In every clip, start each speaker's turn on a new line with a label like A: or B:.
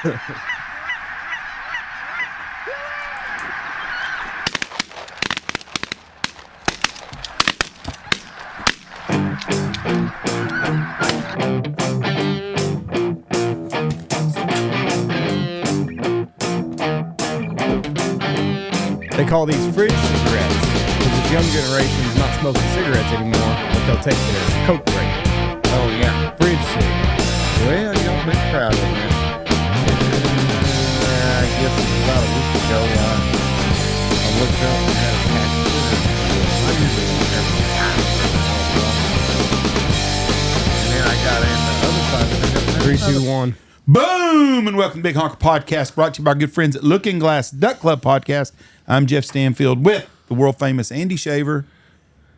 A: They call these fridge cigarettes because this young generation is not smoking cigarettes anymore, but they'll take their Coke break.
B: Oh, yeah.
A: Fridge cigarettes.
B: Well, you don't be proud of that. I guess about a week ago, I looked up and had a pack of cigarettes. I usually don't have any time. And then I got in the other side of it.
A: 3, 2, 1.
C: Boom! And welcome to Big Honker Podcast, brought to you by our good friends at Looking Glass Duck Club Podcast. I'm Jeff Stanfield with the world famous Andy Shaver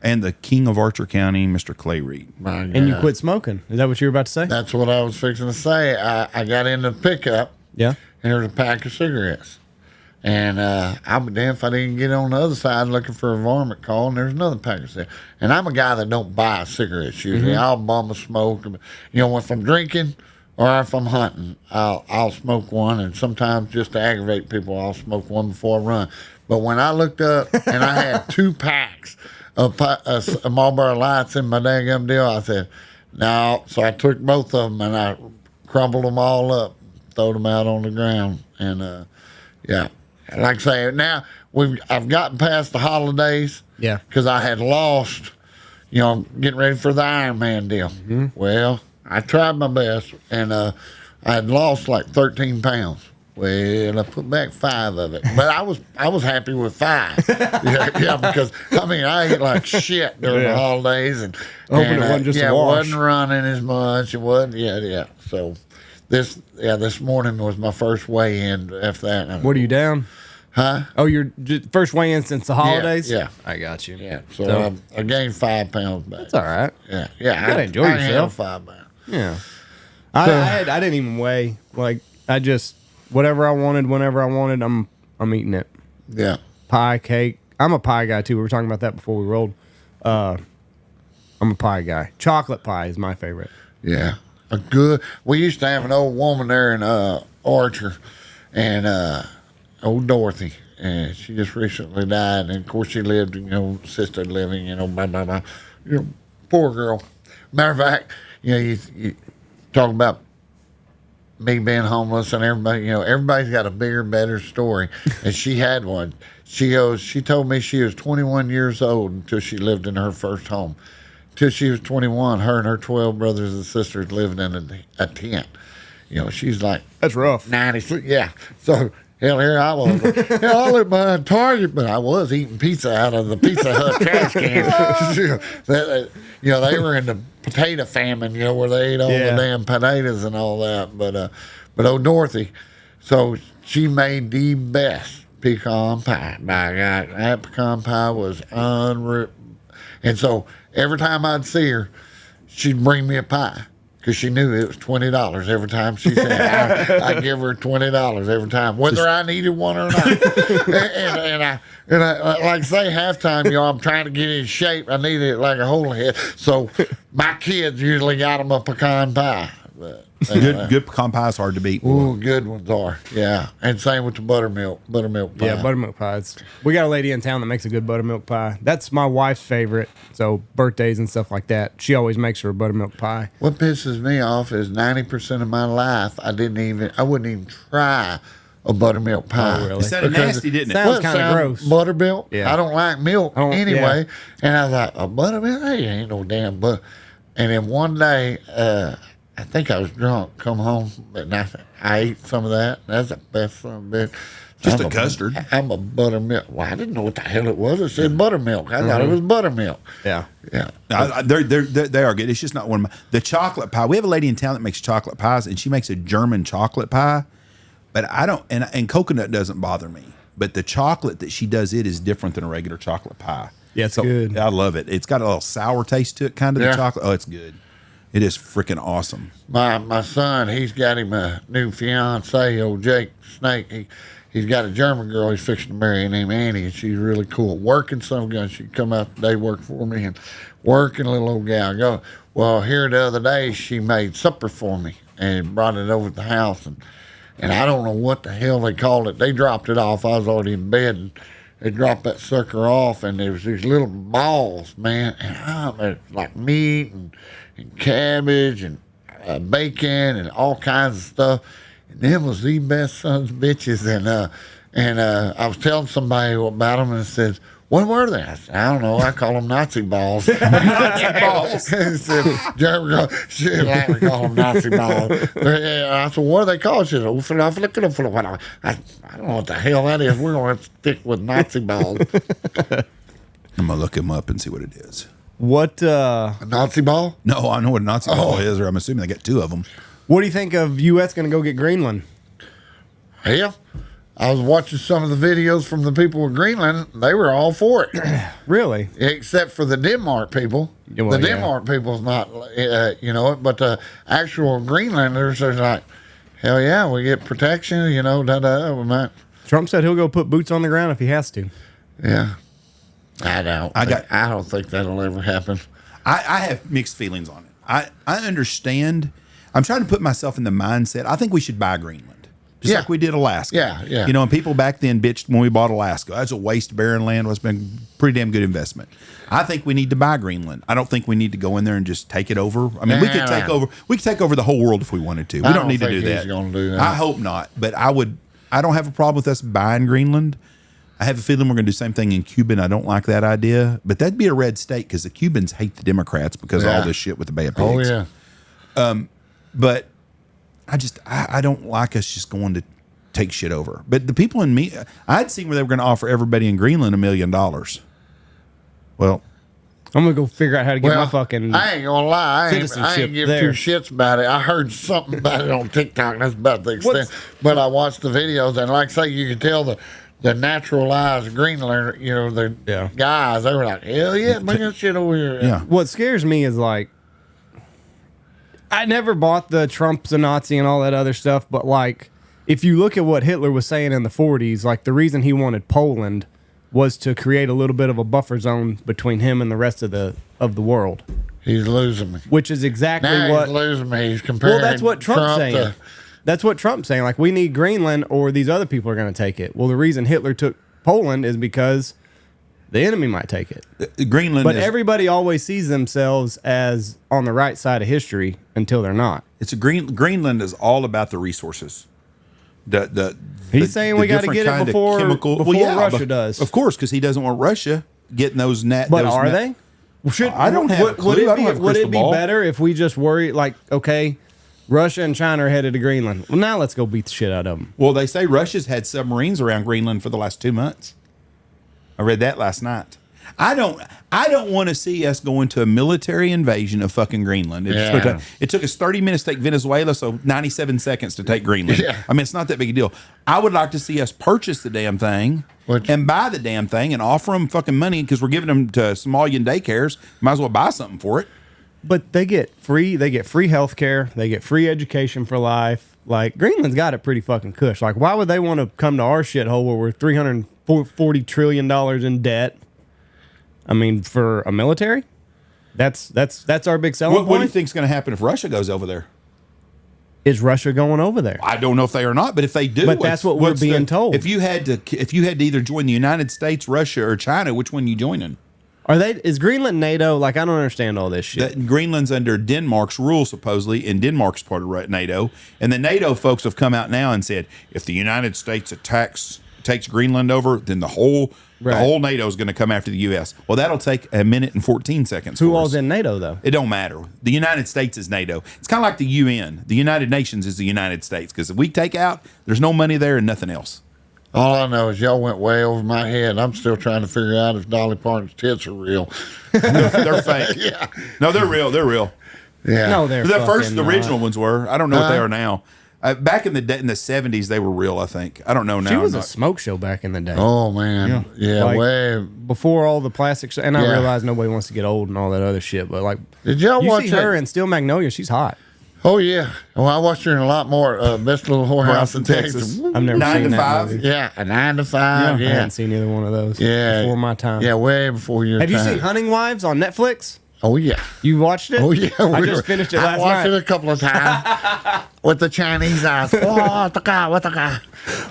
C: and the king of Archer County, Mr. Clay Reid.
A: And you quit smoking. Is that what you were about to say?
B: That's what I was fixing to say. I got in the pickup.
A: Yeah.
B: And there was a pack of cigarettes. And I'll be damned if I didn't get on the other side looking for a varmint call, and there's another pack of cigarettes. And I'm a guy that don't buy cigarettes usually.
A: Mm-hmm.
B: I'll bum a smoke. You know, if I'm drinking or if I'm hunting, I'll smoke one. And sometimes just to aggravate people, I'll smoke one before I run. But when I looked up and I had 2 packs of Marlboro Lights in my daggum deal, I said, no. So I took both of them and I crumbled them all up, throwed them out on the ground. And, yeah. Like I say, now I've gotten past the holidays.
A: Yeah.
B: Because I had lost, getting ready for the Iron Man deal. Mm-hmm. Well, I tried my best, and I had lost like 13 pounds. Well, I put back 5 of it, but I was happy with 5. yeah, because I ate like shit during the holidays, and
A: it wasn't just a wash.
B: Wasn't running as much. It wasn't, yeah. So this morning was my first weigh-in after that.
A: What are you down?
B: Huh?
A: Oh, your first weigh-in since the holidays?
B: Yeah.
A: I got you.
B: Yeah. So I gained 5 pounds back.
A: That's all right.
B: Yeah.
A: You gotta enjoy yourself.
B: 5 pounds.
A: Yeah. I didn't even weigh. Like, I just, whatever I wanted, whenever I wanted, I'm eating it.
B: Yeah.
A: Pie, cake. I'm a pie guy, too. We were talking about that before we rolled. I'm a pie guy. Chocolate pie is my favorite.
B: Yeah. We used to have an old woman there in Archer, and old Dorothy, and she just recently died. And of course, she lived, assisted living, blah, blah, blah. Poor girl. Matter of fact, you talk about me being homeless and everybody, everybody's got a bigger, better story. And she had one. She told me she was 21 years old until she lived in her first home. Till she was 21, her and her 12 brothers and sisters lived in a tent. She's like...
A: That's rough.
B: 93. Yeah. So, hell, here I was. I lived behind Target, but I was eating pizza out of the Pizza Hut trash can. They were in the potato famine, where they ate all the damn potatoes and all that. But old Dorothy, so she made the best pecan pie. By God, that pecan pie was unreal. And so every time I'd see her, she'd bring me a pie because she knew it was $20 every time she said I'd give her $20 every time, whether I needed one or not. and I like say halftime, I'm trying to get in shape. I needed like a whole head. So my kids usually got them a pecan pie. But,
C: Good pecan pie is hard to beat.
B: Ooh, good ones are. Yeah. And same with the buttermilk pie.
A: Yeah, buttermilk pies. We got a lady in town that makes a good buttermilk pie. That's my wife's favorite. So birthdays and stuff like that, she always makes her a buttermilk pie.
B: What pisses me off is 90% of my life I wouldn't even try a buttermilk pie.
A: Oh, really?
C: It sounded nasty, didn't it?
A: Sounds kind of gross.
B: Buttermilk?
A: Yeah.
B: I don't like milk anyway.
A: Yeah.
B: And I was like, a buttermilk? Hey, ain't no damn butter. And then one day, I think I was drunk, come home, and I ate some of that. That's the best son of a bitch.
C: Just a custard.
B: I'm a buttermilk. Well, I didn't know what the hell it was. It said buttermilk. I thought it was buttermilk.
A: Yeah.
B: Yeah.
C: They are good. It's just not one of my... The chocolate pie. We have a lady in town that makes chocolate pies, and she makes a German chocolate pie. But I don't... And coconut doesn't bother me. But the chocolate that she does, it is different than a regular chocolate pie.
A: Yeah, it's good.
C: I love it. It's got a little sour taste to it, kind of, the chocolate. Oh, it's good. It is freaking awesome.
B: My son, he's got him a new fiance, old Jake Snake. He's got a German girl he's fixing to marry named Annie, and she's really cool. Working some gun. She'd come out today, work for me, and working, little old gal. Well, here the other day, she made supper for me and brought it over to the house, and I don't know what the hell they called it. They dropped it off. I was already in bed, and they dropped that sucker off, and there was these little balls, man, and there's like meat and cabbage and bacon and all kinds of stuff. And them was the best sons of bitches. And I was telling somebody about them, and it says, "What were they?" I said, "I don't know. I call them Nazi balls."
C: Nazi balls.
B: He said, Jeremy, shit, like we call them Nazi balls. I said, "What are they called?" She said, I don't know what the hell that is. We're going to stick with Nazi balls.
C: I'm gonna look him up and see what it is.
A: What
B: A Nazi ball?
C: No, I know what a Nazi ball is, or I'm assuming they got 2 of them.
A: what do you think of US going to go get Greenland?
B: Hell, I was watching some of the videos from the people of Greenland. They were all for it.
A: Really?
B: Except for the Denmark people.
A: Well,
B: the
A: yeah.
B: Denmark people's not, but the actual Greenlanders are like, hell yeah, we get protection, we might.
A: Trump said he'll go put boots on the ground if he has to.
B: Yeah. I don't think that'll ever happen.
C: I have mixed feelings on it. I understand. I'm trying to put myself in the mindset. I think we should buy Greenland. Just like we did Alaska.
B: Yeah.
C: And people back then bitched when we bought Alaska. That's a waste barren land. It's been a pretty damn good investment. I think we need to buy Greenland. I don't think we need to go in there and just take it over. I mean, we could take over. We could take over the whole world if we wanted to. We don't need to do that.
B: Gonna do that.
C: I hope not. But I don't have a problem with us buying Greenland. I have a feeling we're going to do the same thing in Cuba, and I don't like that idea. But that'd be a red state because the Cubans hate the Democrats because of all this shit with the Bay of Pigs.
B: Oh, yeah.
C: But I don't like us just going to take shit over. But the people in me, I'd seen where they were going to offer everybody in Greenland $1 million. Well,
A: I'm going to go figure out how to get my fucking...
B: I ain't gonna lie. I
A: citizenship
B: ain't give
A: there.
B: 2 shits about it. I heard something about it on TikTok. That's about the extent. But I watched the videos, and like I say, you can tell the naturalized Greenlander, the guys, they were like, hell yeah, bring that shit over here.
C: yeah.
A: What scares me is like, I never bought the Trump's a Nazi and all that other stuff, but like, if you look at what Hitler was saying in the 40s, like the reason he wanted Poland was to create a little bit of a buffer zone between him and the rest of the world.
B: He's losing me.
A: Which is exactly
B: He's losing me. He's comparing.
A: Well, that's what Trump's saying.
B: to-
A: That's what Trump's saying. Like, we need Greenland or these other people are going to take it. Well, the reason Hitler took Poland is because the enemy might take it.
C: Greenland
A: But
C: is,
A: everybody always sees themselves as on the right side of history until they're not.
C: Greenland is all about the resources.
A: He's saying we gotta get it before Russia does.
C: Of course, because he doesn't want Russia getting those net.
A: But are they?
C: I don't have a clue. I don't have a
A: would it
C: crystal
A: be
C: ball.
A: better if we just worry, like, okay, Russia and China are headed to Greenland. Well, now let's go beat the shit out of them.
C: Well, they say Russia's had submarines around Greenland for the last 2 months. I read that last night. I don't want to see us go into a military invasion of fucking Greenland. It took us 30 minutes to take Venezuela, so 97 seconds to take Greenland.
B: Yeah.
C: I mean, it's not that big a deal. I would like to see us purchase the damn thing and buy the damn thing and offer them fucking money because we're giving them to Somalian daycares. Might as well buy something for it.
A: But they get free health care, they get free education for life. Like, Greenland's got it pretty fucking cush. Like, why would they want to come to our shithole where we're $340 trillion in debt? I mean, for a military? That's our big selling point.
C: What do you think's going to happen if Russia goes over there?
A: Is Russia going over there?
C: I don't know if they are not, but if they do,
A: But that's what we're being told.
C: If you had to either join the United States, Russia, or China, which one are you joining?
A: Is Greenland NATO? Like, I don't understand all this shit.
C: Greenland's under Denmark's rule, supposedly, and Denmark's part of NATO. And the NATO folks have come out now and said, if the United States takes Greenland over, then the whole NATO is going to come after the U.S. Well, that'll take 1 minute and 14 seconds.
A: Who all's in NATO, though?
C: It don't matter. The United States is NATO. It's kind of like the UN. The United Nations is the United States, because if we take out, there's no money there and nothing else.
B: All I know is y'all went way over my head. I'm still trying to figure out if Dolly Parton's tits are real.
C: They're fake.
B: Yeah.
C: No, they're real. They're real.
B: Yeah.
A: No, they're
C: The original ones were. I don't know what they are now. Back in the 70s, they were real, I think. I don't know now.
A: She was a smoke show back in the day.
B: Oh, man. Yeah,
A: Like,
B: way.
A: before all the plastic and I realize nobody wants to get old and all that other shit, but like,
B: Did y'all
A: you
B: watch
A: see her
B: that?
A: in Steel Magnolia, she's hot.
B: Oh, yeah. Well, I watched her in a lot more. Best Little Whorehouse in Texas.
A: I've never
C: 9
A: seen
C: to
A: that
C: 5.
A: movie.
B: Yeah, a 9 to 5.
A: I
B: Yeah.
A: hadn't seen either one of those.
B: Yeah.
A: Before my time.
B: Yeah, way before your
A: Have
B: time.
A: you seen Hunting Wives on Netflix?
B: Oh yeah.
A: You watched it?
B: Oh yeah.
A: I just finished it last
B: I watched
A: night.
B: it a couple of times with the Chinese eyes. What the guy? What the guy?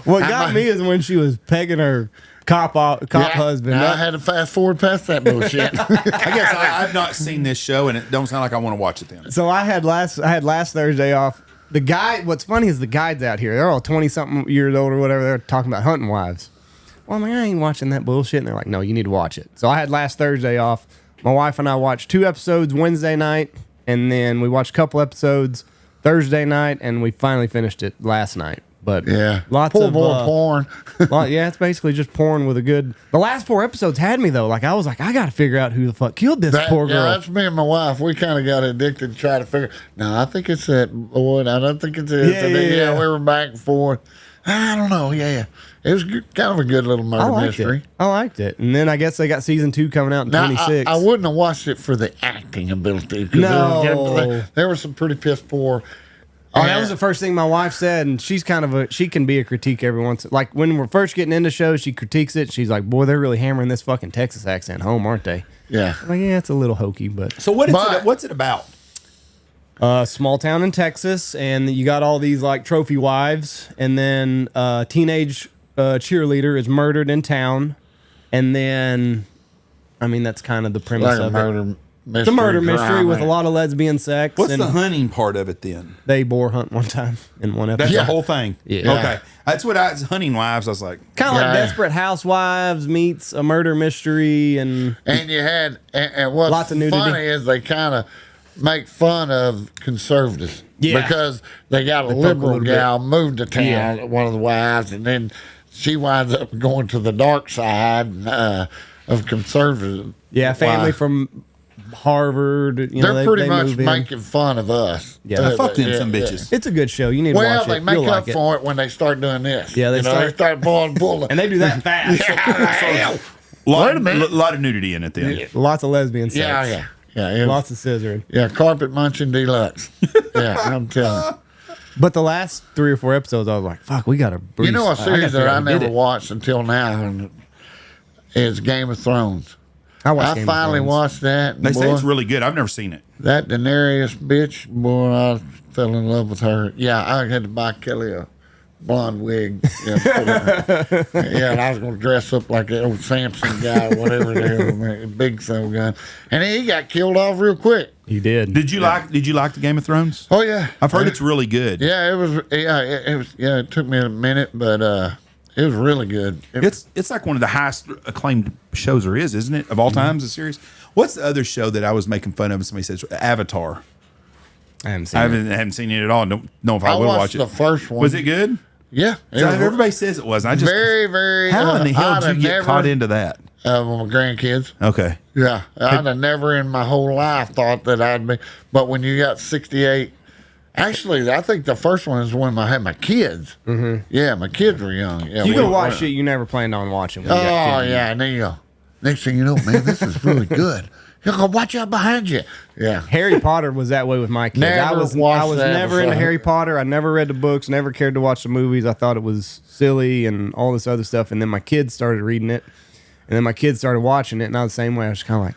A: What got me is when she was pegging her cop husband.
B: Now I had to fast forward past that bullshit.
C: I guess I've not seen this show, and it don't sound like I want to watch it then.
A: So I had last Thursday off. The guy, what's funny is the guides out here, they're all 20-something years old or whatever. They're talking about hunting wives. Well, I'm like, I ain't watching that bullshit. And they're like, no, you need to watch it. So I had last Thursday off. My wife and I watched 2 episodes Wednesday night, and then we watched a couple episodes Thursday night, and we finally finished it last night. But
B: Yeah.
A: lots
B: Poor
A: of
B: boy porn.
A: yeah, it's basically just porn with a good. The last 4 episodes had me though. Like I was like, I got to figure out who the fuck killed this poor girl.
B: Yeah, that's me and my wife. We kind of got addicted to try to figure. No, I think it's that boy. I don't think it's it.
A: Yeah.
B: We were back and forth. I don't know. Yeah. It was kind of a good little murder mystery.
A: I liked it. And then I guess they got season 2 coming out in
B: Now,
A: 26.
B: I wouldn't have watched it for the acting ability. 'Cause
A: No.
B: there were some pretty piss poor.
A: Oh, that was the first thing my wife said, and she's kind of she can be a critique every once. Like when we're first getting into shows, she critiques it. She's like, "Boy, they're really hammering this fucking Texas accent home, aren't they?"
B: Yeah.
A: I'm like, yeah, it's a little hokey, but
C: So what's it about?
A: small town in Texas, and you got all these like trophy wives, and then teenage cheerleader is murdered in town, and then, I mean, that's kind of the premise
B: Like a
A: of
B: murder
A: it.
B: mystery.
A: It's a murder mystery
B: drama.
A: with a lot of lesbian sex.
C: What's
A: and
C: the hunting part of it then?
A: they boar hunt one time in one episode.
C: That's
B: Yeah.
C: the whole thing.
A: Yeah.
C: Okay. That's what hunting wives. I was like,
A: Kind of like
B: Yeah.
A: Desperate Housewives meets a murder mystery, and
B: And you had, and what's
A: Lots of nudity.
B: funny is they kind of make fun of conservatives.
A: Yeah.
B: Because they got a
A: poke a
B: liberal
A: little
B: gal moved to town,
A: Yeah.
B: one of the wives, and then she winds up going to the dark side of conservative.
A: yeah, family
B: wives.
A: from Harvard. You know,
B: They're pretty
A: they
B: much
A: move in.
B: making fun of us.
A: Yeah.
C: fuck them
B: yeah,
C: some
B: yeah.
C: bitches.
A: It's a good show. You need to
B: Well,
A: watch
B: they
A: it.
B: make
A: You'll
B: up
A: like it.
B: for it when they start doing this.
A: Yeah, they start-
B: pulling.
A: And they do that fast.
B: Wait a minute.
C: lot of nudity in it then.
A: Lots of lesbian sex.
B: Yeah. It was-
A: Lots of scissoring.
B: Yeah, carpet munching deluxe. Yeah, I'm telling you.
A: But the last 3 or 4 episodes, I was like, "Fuck, we got to."
B: You know a series that I never watched until now and is Game of Thrones.
A: I
B: Finally watched that. And
C: They say
B: boy,
C: it's really good. I've never seen it.
B: that Daenerys bitch, boy, I fell in love with her. Yeah, I had to buy Kelly a blonde wig. Yeah, and I was going to dress up like the old Samson guy or whatever the hell, big son gun. And he got killed off real quick.
A: He did.
C: Did you like the Game of Thrones?
B: Oh, yeah.
C: I've heard it's really good.
B: Yeah, it was. Yeah, it was. Yeah, it took me a minute, but it was really good.
C: It's like one of the highest acclaimed shows there is, isn't it? Of all times, a series. What's the other show that I was making fun of? And somebody says Avatar.
A: I haven't seen
C: I
A: it.
C: haven't seen it at all. Don't know if I,
B: I
C: will
B: watched
C: watch it.
B: the first one.
C: Was it good?
B: Yeah,
C: So everybody says it was. And I just
B: very, very.
C: How in the hell
B: I'd
C: did you
B: have
C: get
B: never-
C: caught into that?
B: My grandkids.
C: Okay.
B: Yeah, I'd have never in my whole life thought that I'd be. But when you got 68, actually, I think the first one is when I had my kids. Mm-hmm. Yeah, my kids were young. Yeah,
A: You
B: we
A: can
B: were-
A: watch shit you never planned on watching. When you
B: Oh
A: got kids.
B: yeah, and then you go. Next thing you know, man, this is really good. You go watch out behind you. Yeah.
A: Harry Potter was that way with my kids. I
B: Never
A: was
B: watched that
A: never into
B: before.
A: Harry Potter. I never read the books, never cared to watch the movies. I thought it was silly and all this other stuff. And then my kids started reading it. And then my kids started watching it. And I was the same way. I was kind of like,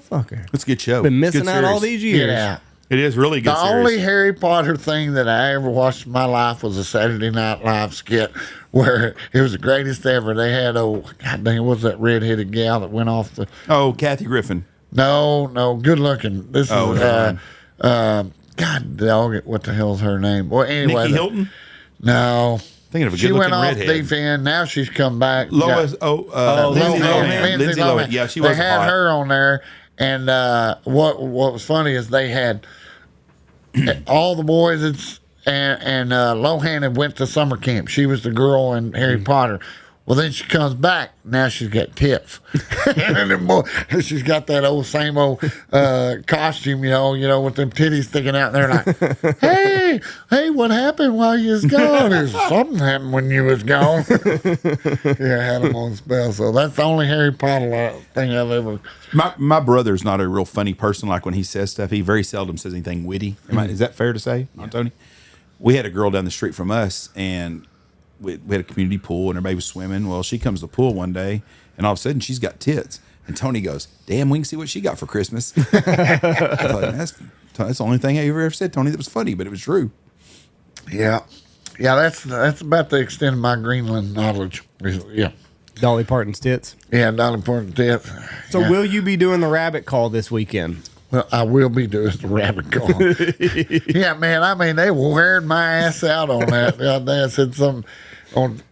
A: motherfucker.
C: It's a good show.
A: Been missing
C: Good
A: out all
C: series.
A: these years.
B: Yeah.
C: It is really good.
B: The
C: series.
B: only Harry Potter thing that I ever watched in my life was a Saturday Night Live skit where it was the greatest ever. They had, God dang, what was that redheaded gal that went off the.
C: Oh, Kathy Griffin.
B: No, good looking. This
C: Oh,
B: is,
C: never
B: God dog, what the hell's her name? Well, anyway.
C: Nikki Hilton.
B: No.
C: Thinking of a
B: She
C: good-looking
B: went off
C: redhead.
B: deep end. Now she's come back.
C: Lois. Lindsay Lohan.
B: Lindsay
C: Lohan. Yeah, she
B: They
C: was
B: had
C: hot.
B: her on there, and what was funny is they had all the boys and Lohan had went to summer camp. She was the girl in Harry Potter. Well, then she comes back. Now she's got tits, and then she's got that same old costume, you know, with them titties sticking out. And they're like, "Hey, what happened while you was gone? There's something happened when you was gone." Yeah, I had them on spell. So that's the only Harry Potter thing I've ever.
C: My brother's not a real funny person. Like when he says stuff, he very seldom says anything witty. Is that fair to say, Tony? We had a girl down the street from us, and we had a community pool, and everybody was swimming. Well, she comes to the pool one day, and all of a sudden she's got tits. And Tony goes, damn, we can see what she got for Christmas. I thought, that's the only thing I ever said, Tony, that was funny, but it was true.
B: Yeah. Yeah, that's about the extent of my Greenland knowledge. Yeah.
A: Dolly Parton's tits.
B: Yeah, Dolly Parton's tits.
A: So will you be doing the rabbit call this weekend?
B: Well, I will be doing the rabbit call. Yeah, man. I mean, they were wearing my ass out on that. They said something on.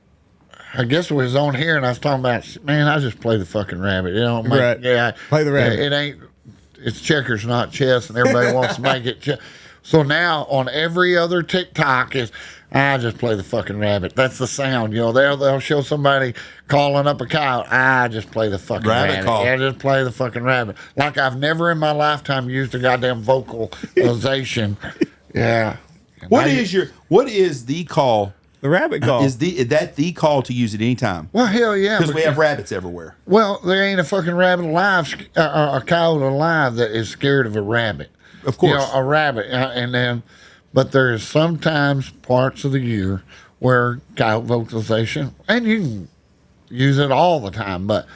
B: I guess it was on here, and I was talking about, man, I just play the fucking rabbit. You know,
A: Right.
B: Yeah,
A: Play the rabbit.
B: It ain't. It's checkers, not chess, and everybody wants to make it. So now on every other TikTok is, I just play the fucking rabbit. That's the sound. You know, they'll show somebody calling up a cow. I just play the fucking rabbit.
C: Call.
B: Yeah, just play the fucking rabbit. Like I've never in my lifetime used a goddamn vocalization. Yeah.
C: What is the call?
A: The rabbit call.
C: Is that the call to use at any time?
B: Well, hell yeah.
C: Because we have rabbits everywhere.
B: Well, there ain't a fucking rabbit alive, a cow alive that is scared of a rabbit.
C: Of course.
B: You know, a rabbit. But there's sometimes parts of the year where cow vocalization, and you can use it all the time, but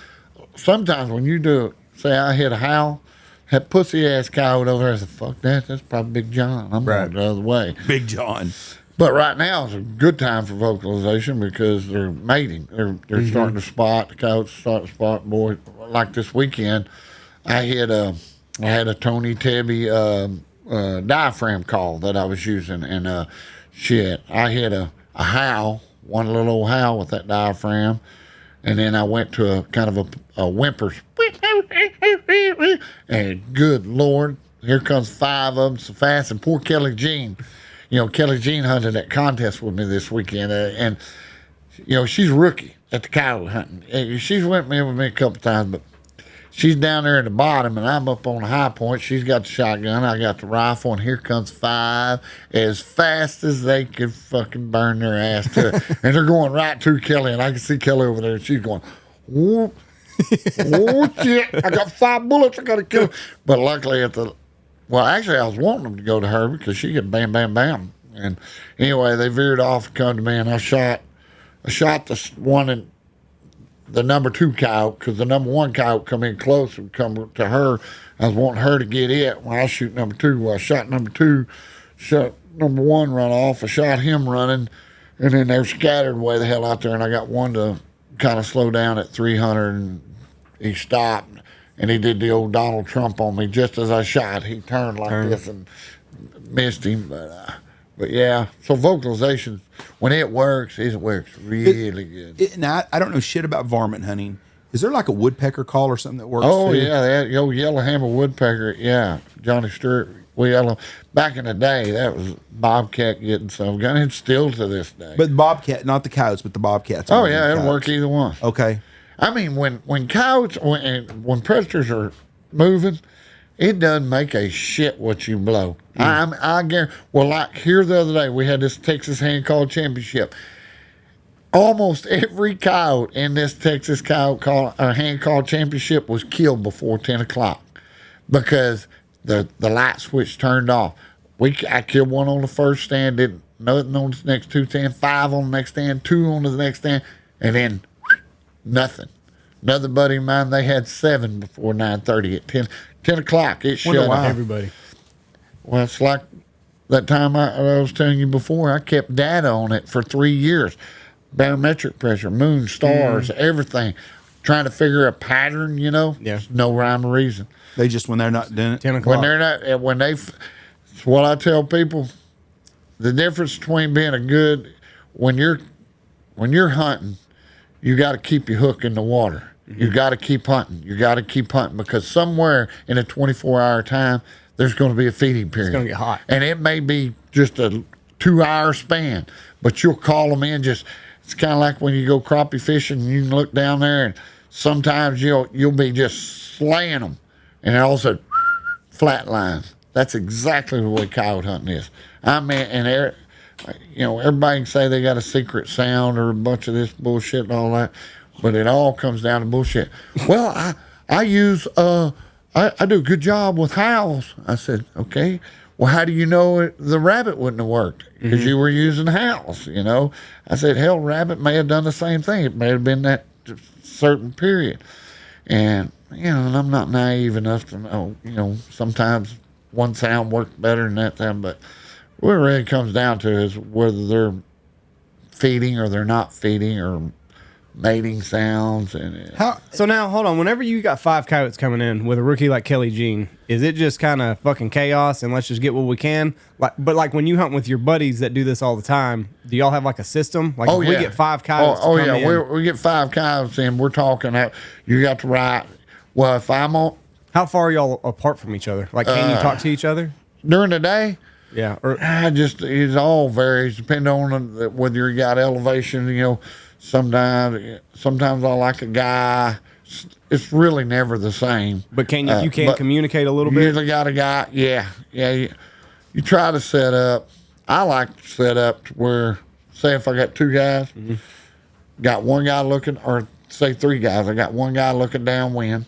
B: sometimes when you do it, say I hit a howl, that pussy ass cow over there says, fuck that, that's probably Big John. I'm going the other way.
C: Big John.
B: But right now is a good time for vocalization because they're mating. They're starting to spot. The cows starting to spot. Boy, like this weekend, I had a Tony Tebby diaphragm call that I was using, and shit, I hit a howl, one little old howl with that diaphragm, and then I went to a kind of a whimpers, and good Lord, here comes 5 of them so fast, and poor Kelly Jean. You know, Kelly Jean hunted that contest with me this weekend, and you know, she's rookie at the cow hunting. She's went with me a couple times, but she's down there at the bottom, and I'm up on the high point. She's got the shotgun, I got the rifle, and here comes 5 as fast as they could fucking burn their ass to it. And they're going right to Kelly, and I can see Kelly over there, and she's going, whoop. Oh, shit, I got 5 bullets, I got to kill her. But luckily actually, I was wanting them to go to her because she could bam, bam, bam. And anyway, they veered off and come to me, and I shot the one in the number 2 cow because the number 1 cow would come in close and come to her. I was wanting her to get it when I shoot number 2. Well, I shot number 2, shot number 1 run off. I shot him running, and then they're scattered way the hell out there, and I got one to kind of slow down at 300, and he stopped. And he did the old Donald Trump on me just as I shot. He turned like this and missed him. But yeah, so vocalization, when it works really good.
C: Now, I don't know shit about varmint hunting. Is there like a woodpecker call or something that works?
B: Oh,
C: too?
B: yeah, that old yellowhammer woodpecker. Yeah, Johnny Stewart. Back in the day, that was bobcat getting some gun. It's still to this day.
C: But bobcat, not the coyotes, but the bobcats.
B: Oh, yeah, it'll work either one.
C: Okay.
B: I mean, when when predators are moving, it doesn't make a shit what you blow. I guarantee. Well, like here the other day, we had this Texas Hand Call Championship. Almost every coyote in this Texas Hand Call Championship was killed before 10 o'clock because the light switch turned off. I killed one on the first stand, did nothing on the next 2 stand, 5 on the next stand, 2 on the next stand, and then nothing. Another buddy of mine, they had 7 before 9:30. At 10 o'clock, it shut off.
A: Everybody.
B: Well, it's like that time I was telling you before, I kept data on it for 3 years. Barometric pressure, moon, stars, everything. Trying to figure a pattern, you know?
A: Yeah.
B: No rhyme or reason.
C: They just, when they're not doing it.
A: 10 o'clock.
B: It's what I tell people, the difference between being when you're hunting, you got to keep your hook in the water. You got to keep hunting. You got to keep hunting because somewhere in a 24-hour time, there's going to be a feeding period.
A: It's going to get hot.
B: And it may be just a 2-hour span, but you'll call them in it's kind of like when you go crappie fishing and you can look down there and sometimes you'll be just slaying them and it also flat lines. That's exactly the way coyote hunting is. I mean, and everybody can say they got a secret sound or a bunch of this bullshit and all that, but it all comes down to bullshit. Well, I use I do a good job with howls. I said, okay. Well, how do you know the rabbit wouldn't have worked? Because you were using howls, you know. I said, hell, rabbit may have done the same thing. It may have been that certain period. And and I'm not naive enough to know, sometimes one sound works better than that sound, but what it really comes down to is whether they're feeding or they're not feeding or mating sounds. And
A: So now, hold on. Whenever you got 5 coyotes coming in with a rookie like Kelly Jean, is it just kind of fucking chaos and let's just get what we can? But when you hunt with your buddies that do this all the time, do y'all have like a system? Like if we get 5 coyotes
B: Oh,
A: to come in,
B: we get 5 coyotes in. We're talking out. You got to write. Well, if I'm on
A: how far are y'all apart from each other? Like, can you talk to each other?
B: during the day,
A: Yeah. Or
B: it all varies depending on whether you got elevation. Sometimes I like a guy. It's really never the same.
A: but you can communicate a little
B: You
A: bit?
B: usually got a guy. Yeah. You try to set up. I like to set up to where, say, if I got 2 guys, got one guy looking, or say 3 guys. I got one guy looking downwind,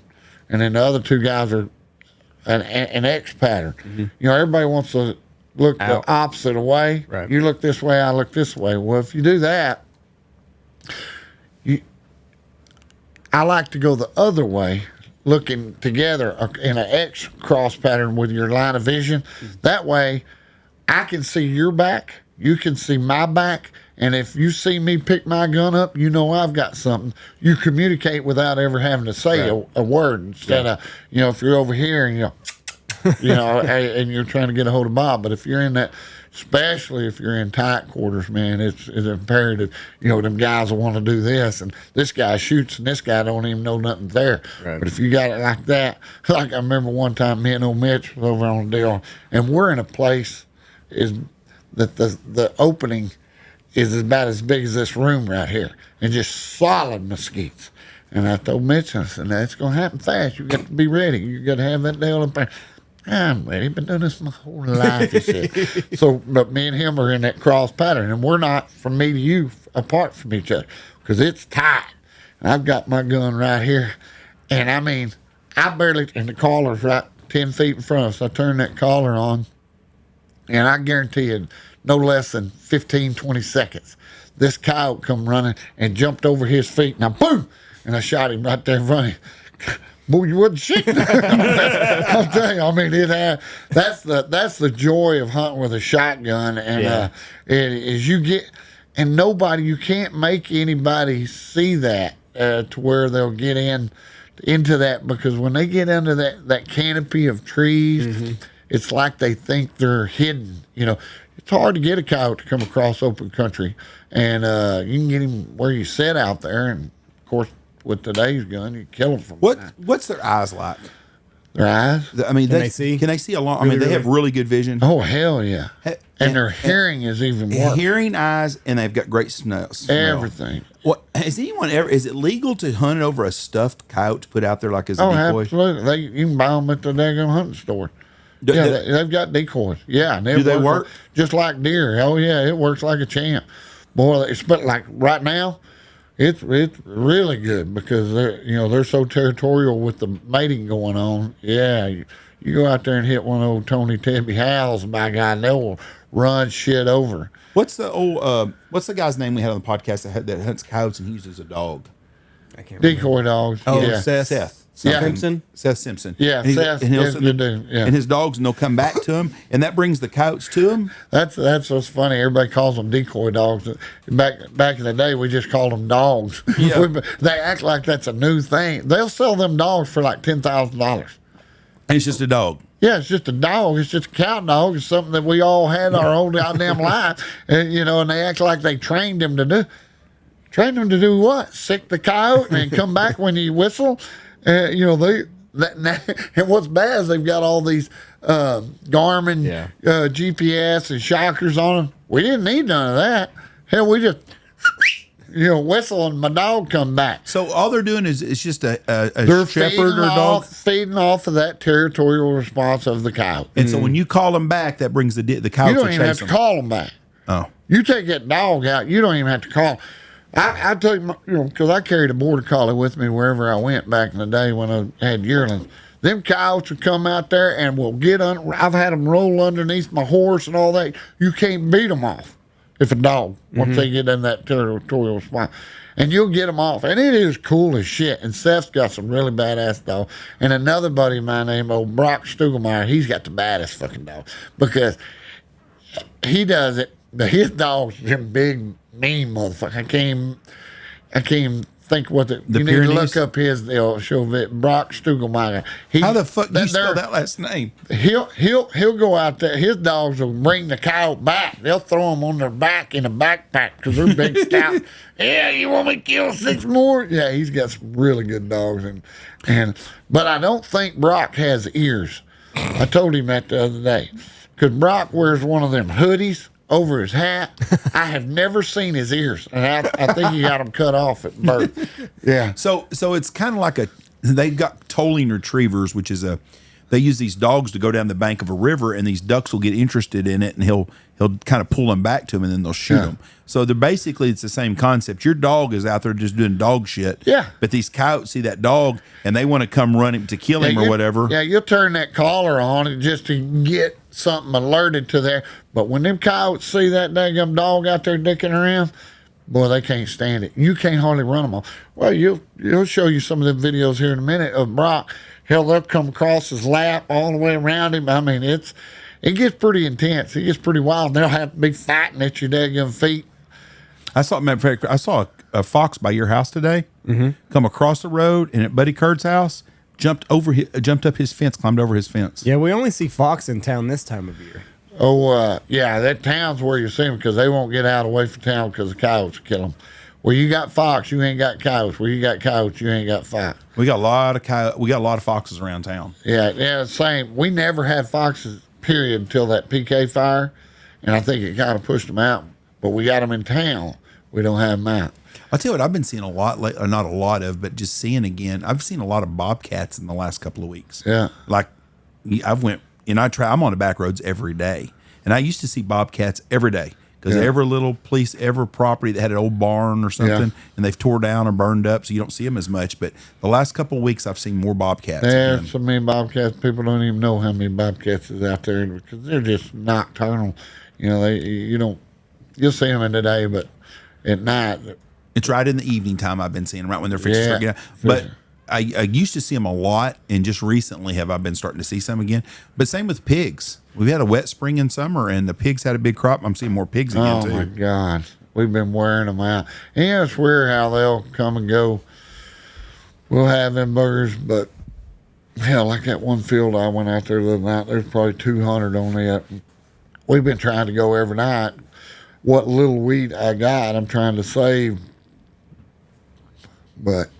B: and then the other 2 guys are an X pattern. Everybody wants to look
A: Out.
B: the opposite way.
A: Right.
B: You look this way, I look this way. Well, if you do that, I like to go the other way, looking together in an X cross pattern with your line of vision. That way, I can see your back, you can see my back, and if you see me pick my gun up, I've got something. You communicate without ever having to say a word instead of, if you're over here and and you're trying to get a hold of Bob. But if you're in that, especially if you're in tight quarters, man, it's imperative. Them guys will want to do this, and this guy shoots, and this guy don't even know nothing's there.
A: Right.
B: But if you got it like that, like I remember one time, me and old Mitch was over on the deal, and we're in a place is that the opening is about as big as this room right here, and just solid mesquites. And I told Mitch, I said, "It's going to happen fast. You got to be ready. You got to have that deal up there." I'm ready. Been doing this my whole life, he said. So, but me and him are in that cross pattern, and we're not, from me to you, apart from each other, because it's tight. And I've got my gun right here, and I mean, I barely, and the collar's right 10 feet in front of us. I turn that collar on, and I guarantee you, no less than 15, 20 seconds, this coyote come running and jumped over his feet, and I boom, and I shot him right there in front of him. Boy, you wouldn't shoot. I'm telling you, I mean, that's the joy of hunting with a shotgun, and is you get, and you can't make anybody see that to where they'll get into that, because when they get under that canopy of trees, it's like they think they're hidden. It's hard to get a coyote to come across open country, and you can get him where you sit out there, and of course, with today's gun, you kill them from that.
C: What's their eyes like?
B: Their eyes?
C: I mean,
A: Can they see?
C: Can they see a long?
A: Really,
C: they have really good vision.
B: Oh, hell yeah. And their
C: and-
B: hearing is even worse.
C: Hearing eyes, and they've got great smell.
B: Everything.
C: What has anyone ever? Is it legal to hunt over a stuffed coyote to put out there like as a decoy?
B: Absolutely. You can buy them at the daggone hunting store. They've got decoys. Yeah. And
C: Do they work?
B: Just like deer. Oh, yeah. It works like a champ. Boy, it's but like right now, it's really good, because they're so territorial with the mating going on. Yeah, you go out there and hit one of old Tony Tebby howls, by God, they will run shit over.
C: What's the guy's name we had on the podcast that hunts coyotes and he uses a dog?
A: I can't remember.
B: Decoy dogs.
A: Oh,
B: yeah.
A: Seth.
B: Yeah.
A: Simpson?
C: Seth Simpson.
B: Yeah,
C: and
B: Seth.
C: And,
B: Yes, you do. Yeah.
C: And his dogs, and they'll come back to him, and that brings the coyotes to him.
B: That's what's funny. Everybody calls them decoy dogs. Back in the day, we just called them dogs.
C: Yeah.
B: They act like that's a new thing. They'll sell them dogs for like $10,000.
C: And it's just a dog.
B: Yeah, it's just a dog. It's just a cow dog. It's something that we all had our whole goddamn life. And they act like they trained them to do. Trained them to do what? Sick the coyote and come back when you whistle. And what's bad is they've got all these Garmin GPS and shockers on them. We didn't need none of that. Hell, we just whistle and my dog come back.
C: So all they're doing is it's just a
B: They're
C: shepherd or dog.
B: feeding off of that territorial response of the coyote.
C: And so when you call them back, that brings the coyotes
B: You don't
C: to
B: even have
C: chase
B: to
C: them.
B: call them back.
C: Oh.
B: You take that dog out, you don't even have to call. I tell you, because I carried a border collie with me wherever I went back in the day when I had yearlings. Them coyotes would come out there and will get I've had them roll underneath my horse and all that. You can't beat them off. if a dog, once they get in that territorial spot. And you'll get them off. And it is cool as shit. And Seth's got some really badass dogs. And another buddy of mine named old Brock Stugelmeyer, he's got the baddest fucking dog. Because he does it, but his dog's them big, mean motherfucker. I can't even think what you need
C: Pyrenees?
B: to look up his, they'll show it, Brock Stugelmeyer.
C: How the fuck do you spell that last name?
B: He'll go out there. His dogs will bring the coyote back. They'll throw them on their back in a backpack because they're big stout. Yeah, you want me to kill 6 more? Yeah, he's got some really good dogs, but I don't think Brock has ears. I told him that the other day because Brock wears one of them hoodies over his hat. I have never seen his ears, and I think he got them cut off at birth. Yeah.
C: So it's kind of like they've got tolling retrievers, which is they use these dogs to go down the bank of a river, and these ducks will get interested in it, and he'll kind of pull them back to him, and then they'll shoot them. So it's the same concept. Your dog is out there just doing dog shit.
B: Yeah.
C: But these coyotes see that dog, and they want to come run him to kill him or whatever.
B: Yeah, you'll turn that collar on it just to get something alerted to there. But when them coyotes see that daggum dog out there dicking around, boy, they can't stand it. You can't hardly run them off. Well, you'll show you some of the videos here in a minute of Brock. Hell, they'll come across his lap all the way around him. I mean, it gets pretty intense. It gets pretty wild. They'll have to be fighting at your daggum feet.
C: I saw a fox by your house today come across the road, and at Buddy Kurt's house, jumped up his fence, climbed over his fence.
A: Yeah, we only see fox in town this time of year.
B: Oh, yeah, that town's where you see them because they won't get out away from town because the coyotes will kill them. Where you got fox, you ain't got coyotes. Where you got coyotes, you ain't got fox.
C: We got a lot of foxes around town.
B: Yeah, same. We never had foxes, period, until that PK fire, and I think it kind of pushed them out. But we got them in town. We don't have them out.
C: I'll tell you what I've been seeing a lot, not a lot of, but just seeing again. I've seen a lot of bobcats in the last couple of weeks.
B: Yeah.
C: Like I'm on the back roads every day, and I used to see bobcats every day because every little place, every property that had an old barn or something, and they've tore down or burned up, so you don't see them as much. But the last couple of weeks, I've seen more bobcats.
B: There's so many bobcats. People don't even know how many bobcats is out there because they're just nocturnal. You'll see them in the day, but at night.
C: It's right in the evening time I've been seeing them, right when they're fixing to start getting out. But I used to see them a lot, and just recently have I been starting to see some again. But same with pigs. We've had a wet spring and summer, and the pigs had a big crop. I'm seeing more pigs again, too.
B: Oh, my God. We've been wearing them out. And it's weird how they'll come and go. We'll have them buggers, but, hell, like that one field I went out there the other night, there's probably 200 on it. We've been trying to go every night. What little wheat I got, I'm trying to save. But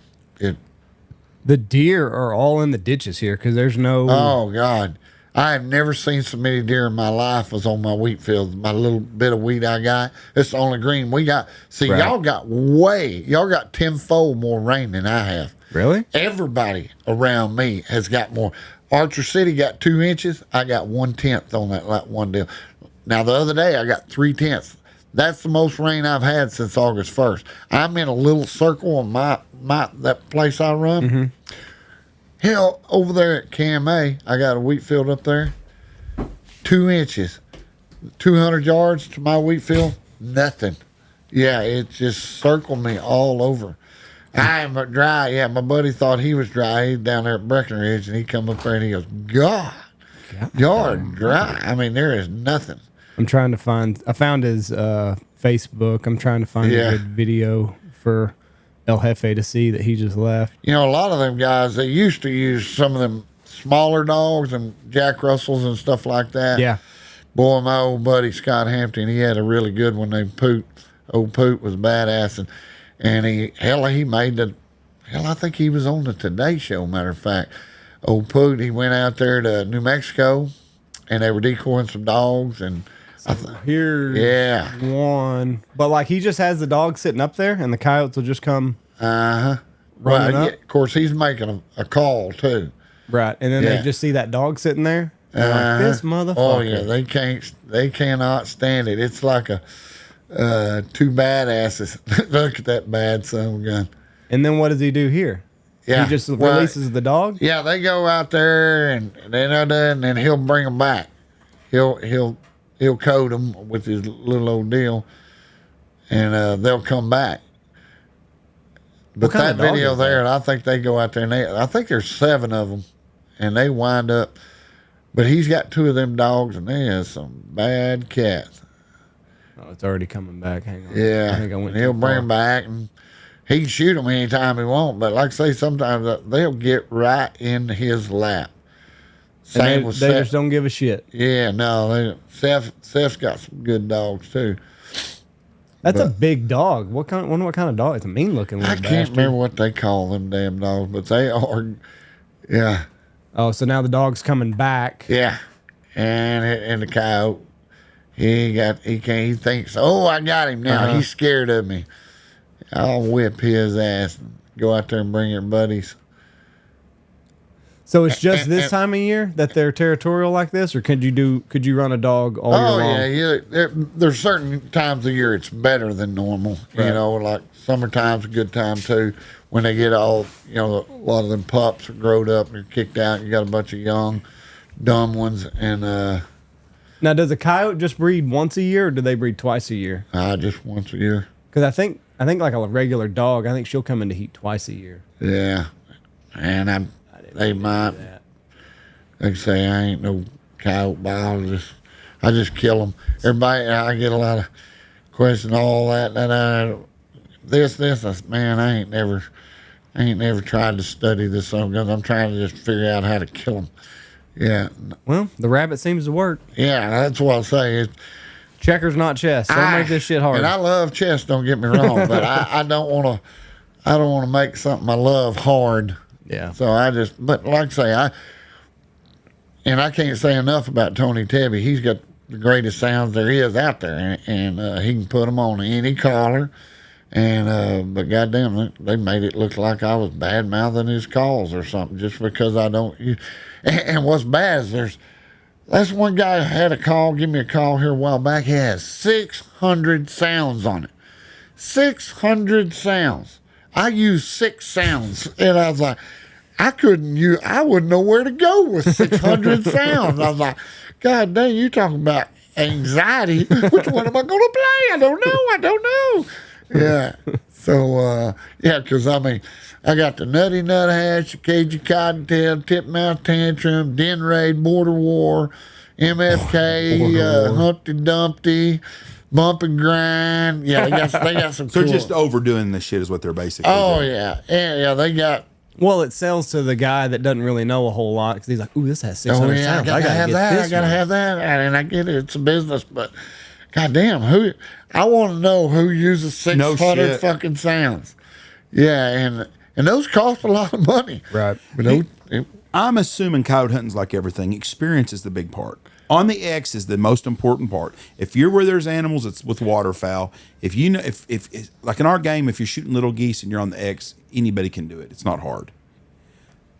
A: the deer are all in the ditches here because there's no.
B: Oh, God. I have never seen so many deer in my life as on my wheat field. My little bit of wheat I got. It's the only green we got. See, y'all got tenfold more rain than I have.
A: Really?
B: Everybody around me has got more. Archer City got 2 inches. I got 1/10 on that one deal. Now, the other day, I got 3/10. That's the most rain I've had since August 1st. I'm in a little circle on that place I run.
A: Mm-hmm.
B: Hell, over there at KMA, I got a wheat field up there. 2 inches. 200 yards to my wheat field, nothing. Yeah, it just circled me all over. I am dry. Yeah, my buddy thought he was dry. He's down there at Breckenridge, and he come up there and he goes, God, you're dry. I mean, there is nothing.
A: I'm trying to find. I found his Facebook. I'm trying to find a good video for El Jefe to see that he just left.
B: A lot of them guys, they used to use some of them smaller dogs and Jack Russells and stuff like that.
A: Yeah.
B: Boy, my old buddy Scott Hampton, he had a really good one named Poot. Old Poot was badass, and he made I think he was on the Today Show, matter of fact. Old Poot, he went out there to New Mexico, and they were decoying some dogs, and
A: here's one. But like he just has the dog sitting up there and the coyotes will just come running up.
B: Of course, he's making a call too.
A: Right. And then they just see that dog sitting there. Like, this motherfucker.
B: Oh yeah, they cannot stand it. It's like a two badasses. Look at that bad son of a gun.
A: And then what does he do here?
B: Yeah.
A: He just releases the dog?
B: Yeah, they go out there and then he'll bring them back. He'll coat them with his little old deal, and they'll come back. But
A: What kind
B: that
A: of dog
B: video
A: is
B: there,
A: that?
B: and I think they go out there and I think there's 7 of them, and they wind up. But he's got 2 of them dogs, and they have some bad cats.
A: Oh, it's already coming back. Hang on.
B: Yeah,
A: I think I went.
B: and he'll
A: too
B: bring
A: far.
B: them back, and he can shoot them anytime he wants. But like I say, sometimes they'll get right in his lap.
A: And
B: Same
A: they,
B: with
A: they
B: Seth.
A: just don't give a shit.
B: Yeah, no, Seth's got some good dogs too.
A: That's a
B: But-
A: big dog. Wonder what kind of dog? It's a mean looking
B: I
A: little
B: can't
A: bastard.
B: remember what they call them damn dogs, but they are. Yeah,
A: Oh, so now the dog's coming back.
B: yeah, and the coyote. He thinks, oh, I got him now.
A: Uh-huh.
B: He's scared of me. I'll whip his ass and go out there and bring your buddies.
A: So it's just this
B: and-
A: time of year that they're territorial like this, or could you run a dog all year
B: Oh
A: long?
B: yeah. There's certain times of year it's better than normal. You
A: Right.
B: know, like summertime's a good time too. When they get all, a lot of them pups are growed up and they're kicked out. You got a bunch of young, dumb ones, and
A: Now, does a coyote just breed once a year, or do they breed twice a year?
B: just once a year.
A: Because I think like a regular dog, I think she'll come into heat twice a year.
B: Yeah, and they might.
A: That.
B: Like I say, I ain't no coyote biologist. I just kill them. Everybody, I get a lot of questions, all that, this. I said, man, I ain't never tried to study this because I'm trying to just figure out how to kill them. Yeah,
A: Well, the rabbit seems to work.
B: yeah, that's what I say.
A: Checkers, not chess. Don't make this shit hard.
B: And I love chess. Don't get me wrong, but I don't want to. I don't want to make something I love hard.
A: Yeah.
B: So but like I say, I can't say enough about Tony Tebby. He's got the greatest sounds there is out there, and he can put them on any collar. And but goddamn, they made it look like I was bad mouthing his calls or something just because I don't. And what's bad is that's one guy who had give me a call here a while back. He has 600 sounds on it. 600 sounds. I use 6 sounds, and I was like, I wouldn't know where to go with 600 sounds. I was like, God dang, you talking about anxiety? Which one am I going to play? I don't know. Yeah. So, because I got the Nutty Nuthatch, the Cagey Cottontail, Titmouth Tantrum, Den Raid, Border War, MFK, Humpty Dumpty, Bump and Grind. Yeah, they got some
C: They're
B: cool.
C: just overdoing this shit, is what they're basically
B: Oh
C: doing.
B: yeah, yeah. They got.
A: Well, it sells to the guy that doesn't really know a whole lot because he's like, "Ooh, this has 600
B: Oh yeah,
A: sounds.
B: I gotta have
A: get
B: that.
A: this
B: I gotta
A: one."
B: have that. And I get it. It's a business, but goddamn, I want to know who uses 600
C: shit.
B: fucking sounds. Yeah, and those cost a lot of money.
A: Right.
B: But
C: I'm assuming coyote hunting's like everything. Experience is the big part. On the X is the most important part. If you're where there's animals, it's with waterfowl. If you know, if like in our game, if you're shooting little geese and you're on the X, anybody can do it. It's not hard.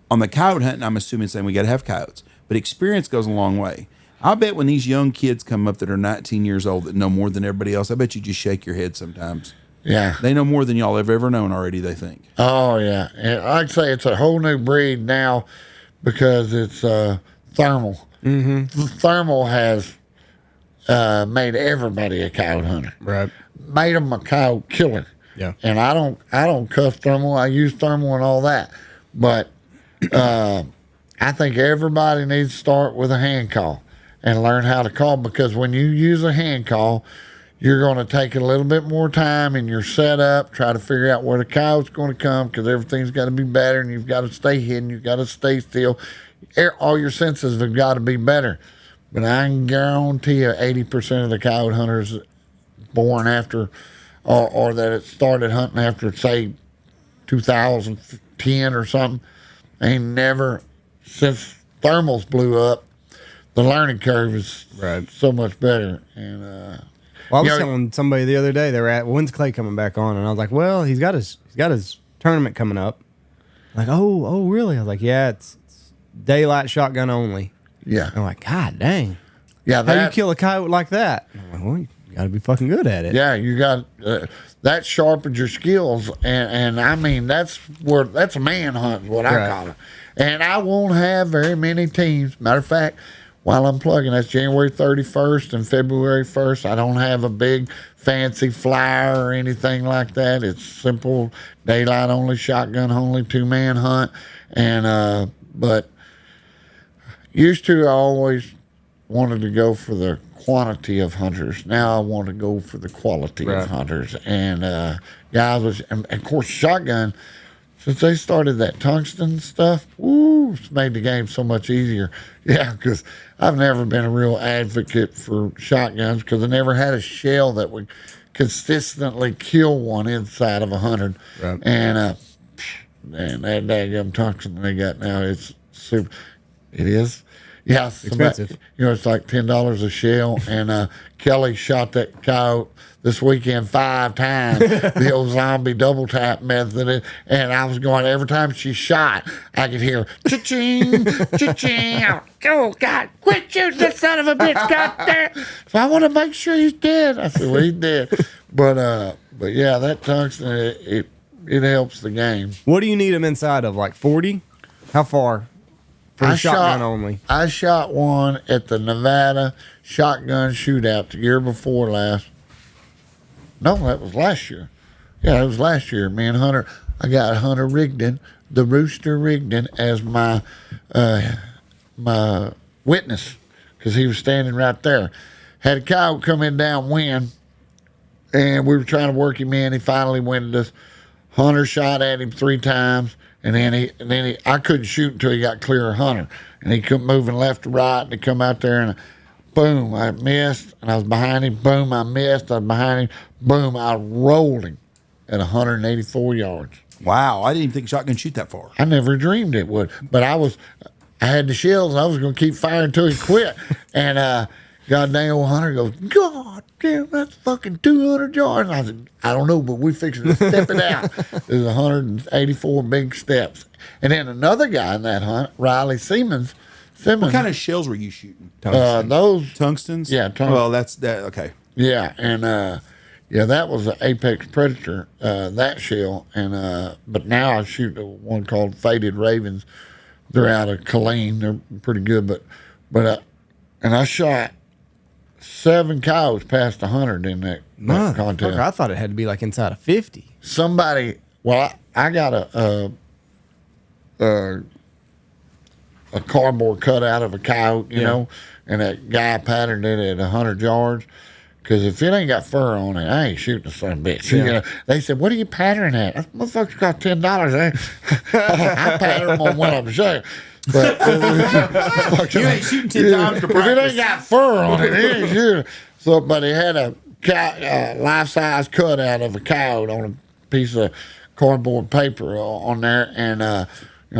C: On the coyote hunting, I'm assuming saying we got to have coyotes, but experience goes a long way. I bet when these young kids come up that are 19 years old that know more than everybody else, I bet you just shake your head sometimes.
B: yeah.
C: They know more than y'all have ever known already, they think.
B: Oh yeah. And like I say, it's a whole new breed now because it's thermal. Mm-hmm. Thermal has made everybody a coyote hunter.
A: Right.
B: Made them a coyote killer.
A: Yeah.
B: And I don't cuff thermal. I use thermal and all that, but I think everybody needs to start with a hand call and learn how to call, because when you use a hand call, you're going to take a little bit more time in your setup, try to figure out where the coyote's going to come, because everything's got to be better and you've got to stay hidden. You've got to stay still. All your senses have got to be better. But I can guarantee you 80% of the coyote hunters born after or that it started hunting after, say, 2010 or something, ain't never, since thermals blew up, the learning curve is
A: Right.
B: so much better. And
A: Well, I was
B: you know,
A: telling somebody the other day, they were at, when's Clay coming back on? And I was like, well, he's got his tournament coming up. Like, oh, really? I was like, yeah, it's daylight shotgun only.
B: yeah,
A: I'm like, God dang.
B: yeah,
A: How you kill a coyote like that? I'm like, well, you got to be fucking good at it.
B: yeah, you got that sharpens your skills, and I mean that's a man hunt, what I
A: Right.
B: call it. And I won't have very many teams. Matter of fact, while I'm plugging. That's January 31st and February 1st. I don't have a big fancy flyer or anything like that. It's simple, daylight only, shotgun only, 2-man hunt. And but used to, I always wanted to go for the quantity of hunters. Now I want to go for the quality of hunters. And guys, and of course, shotgun, since they started that tungsten stuff, it's made the game so much easier. Yeah, because I've never been a real advocate for shotguns because I never had a shell that would consistently kill one inside of 100. Right. And man, that daggum tungsten they got now, it's super. It is. Yeah,
A: expensive.
B: It's like $10 a shell. And Kelly shot that coyote this weekend 5 times, the old zombie double tap method. And I was going, every time she shot, I could hear cha-ching, cha-ching. Oh, God, quit shooting that son of a bitch, God damn. So I want to make sure he's dead. I said, well, he's dead. But yeah, that tungsten, it helps the game.
A: What do you need them inside of, like 40? How far? For shotgun only.
B: I shot one at the Nevada shotgun shootout the year before last. No, that was last year. Yeah, it was last year. Me and Hunter, I got Hunter Rigdon, the Rooster Rigdon, as my witness because he was standing right there. Had a coyote come in downwind, and we were trying to work him in. He finally winded us. Hunter shot at him 3 times. And then I couldn't shoot until he got clear of Hunter. And he kept moving left to right, and he come out there, and boom, I missed, and I was behind him. Boom, I missed, I was behind him. Boom, I rolled him at 184 yards.
C: Wow, I didn't even think shotgun shoot that far.
B: I never dreamed it would. But I had the shells, and I was going to keep firing until he quit. And goddamn old Hunter goes, God damn, that's fucking 200 yards. And I said, I don't know, but we fixing to step it out. There's 184 big steps. And then another guy in that hunt, Riley Simmons.
C: What kind of shells were you shooting?
B: Those
C: tungstens?
B: Yeah, tungsten.
C: Well, that's that. Okay.
B: Yeah, and that was an Apex Predator, that shell. And but now I shoot one called Faded Ravens. They're out of Killeen. They're pretty good, but and I shot 7 coyotes past 100 in that contest.
A: I thought it had to be like inside of 50.
B: Somebody, I got a cardboard cutout of a coyote, you know, and that guy patterned it at 100 yards. Because if it ain't got fur on it, I ain't shooting the son of a bitch. Yeah. You know, they said, what are you patterning at? That motherfucker's got $10. I pattern them on what I'm shooting. But
C: you ain't shooting 10 times to practice.
B: If it ain't got fur on it, it ain't shooting. So, but he had a life-size cutout of a coyote on a piece of cardboard paper on there. And, I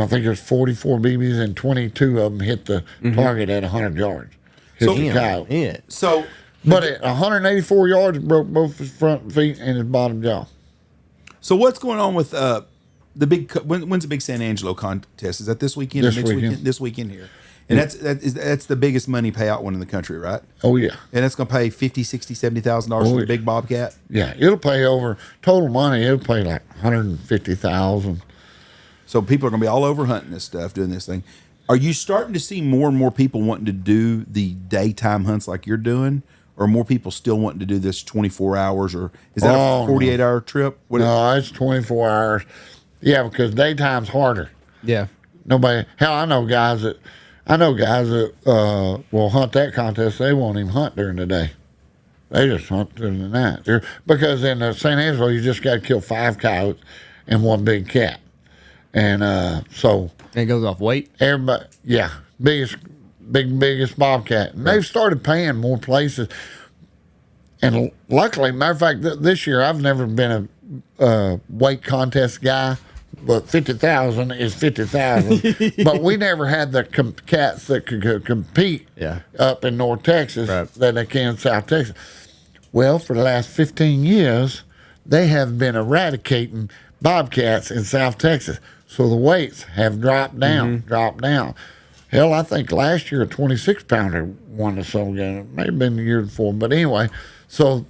B: think there's 44 BBs and 22 of them hit the target at 100 yards. Hit the coyote.
A: Yeah.
C: So...
B: But at 184 yards, it broke both his front feet and his bottom jaw.
C: So what's going on with the big? When's the big San Angelo contest? Is that this weekend?
B: This
C: or next
B: weekend.
C: This weekend here, and that's the biggest money payout one in the country, right?
B: Oh yeah,
C: and that's going to pay $50,000, $60,000, $70,000 for the big bobcat.
B: Yeah, it'll pay over total money. It'll pay like $150,000.
C: So people are going to be all over hunting this stuff, doing this thing. Are you starting to see more and more people wanting to do the daytime hunts like you're doing? Or more people still wanting to do this 24 hours? Or is that a 48-hour trip?
B: No, it's 24 hours. Yeah, because daytime's harder.
A: Yeah.
B: I know guys that will hunt that contest. They won't even hunt during the day. They just hunt during the night. Because in San Angelo, you just got to kill 5 coyotes and 1 big cat. And so...
A: And it goes off weight?
B: Everybody, yeah. Biggest bobcat. And they've started paying more places. And luckily, matter of fact, this year I've never been a weight contest guy, but 50,000 is 50,000. But we never had the cats that could compete up in North Texas that they can in South Texas. Well, for the last 15 years, they have been eradicating bobcats in South Texas. So the weights have dropped down. Hell, I think last year a 26-pounder won the Soul Game. It may have been the year before. But anyway, so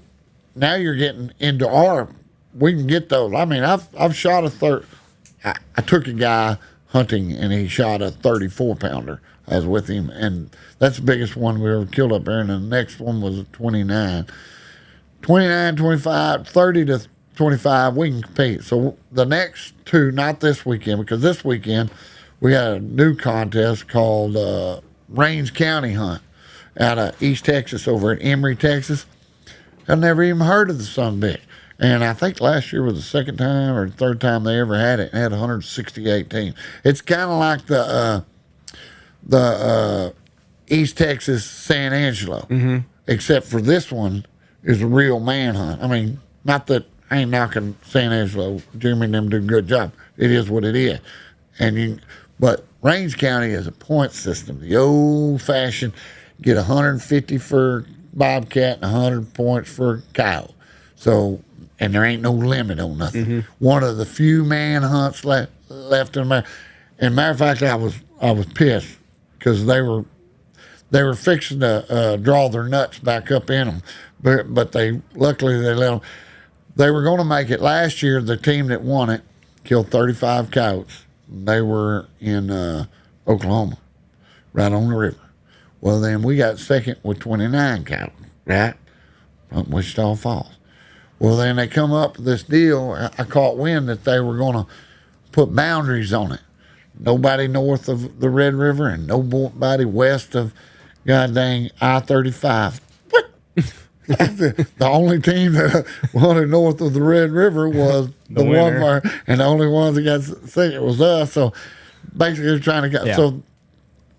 B: now you're getting into we can get those. I mean, I've shot I took a guy hunting, and he shot a 34-pounder I was with him, and that's the biggest one we ever killed up there. And the next one was a 29. 29, 25, 30 to 25, we can compete. So the next two, not this weekend, because this weekend we got a new contest called Range County Hunt out of East Texas over at Emory, Texas. I've never even heard of the son of a bitch. And I think last year was the second time or third time they ever had it, and had 168 teams. It's kind of like the East Texas San Angelo, except for this one is a real manhunt. I mean, not that I ain't knocking San Angelo. Jimmy and them do a good job. It is what it is. But Range County is a point system. The old-fashioned, get 150 for bobcat and 100 points for coyote. So, and there ain't no limit on nothing. One of the few manhunts left in America. And matter of fact, I was pissed because they were fixing to draw their nuts back up in them, but luckily they let them. They were going to make it last year. The team that won it killed 35 coyotes. They were in Oklahoma, right on the river. Well, then we got second with 29 coyotes, right, from Wichita Falls. Well, then they come up with this deal. I caught wind that they were going to put boundaries on it. Nobody north of the Red River and nobody west of goddamn I-35. What? The only team that wanted north of the Red River was the one, and the only ones that got second was us. So basically, they're trying to get. Yeah. So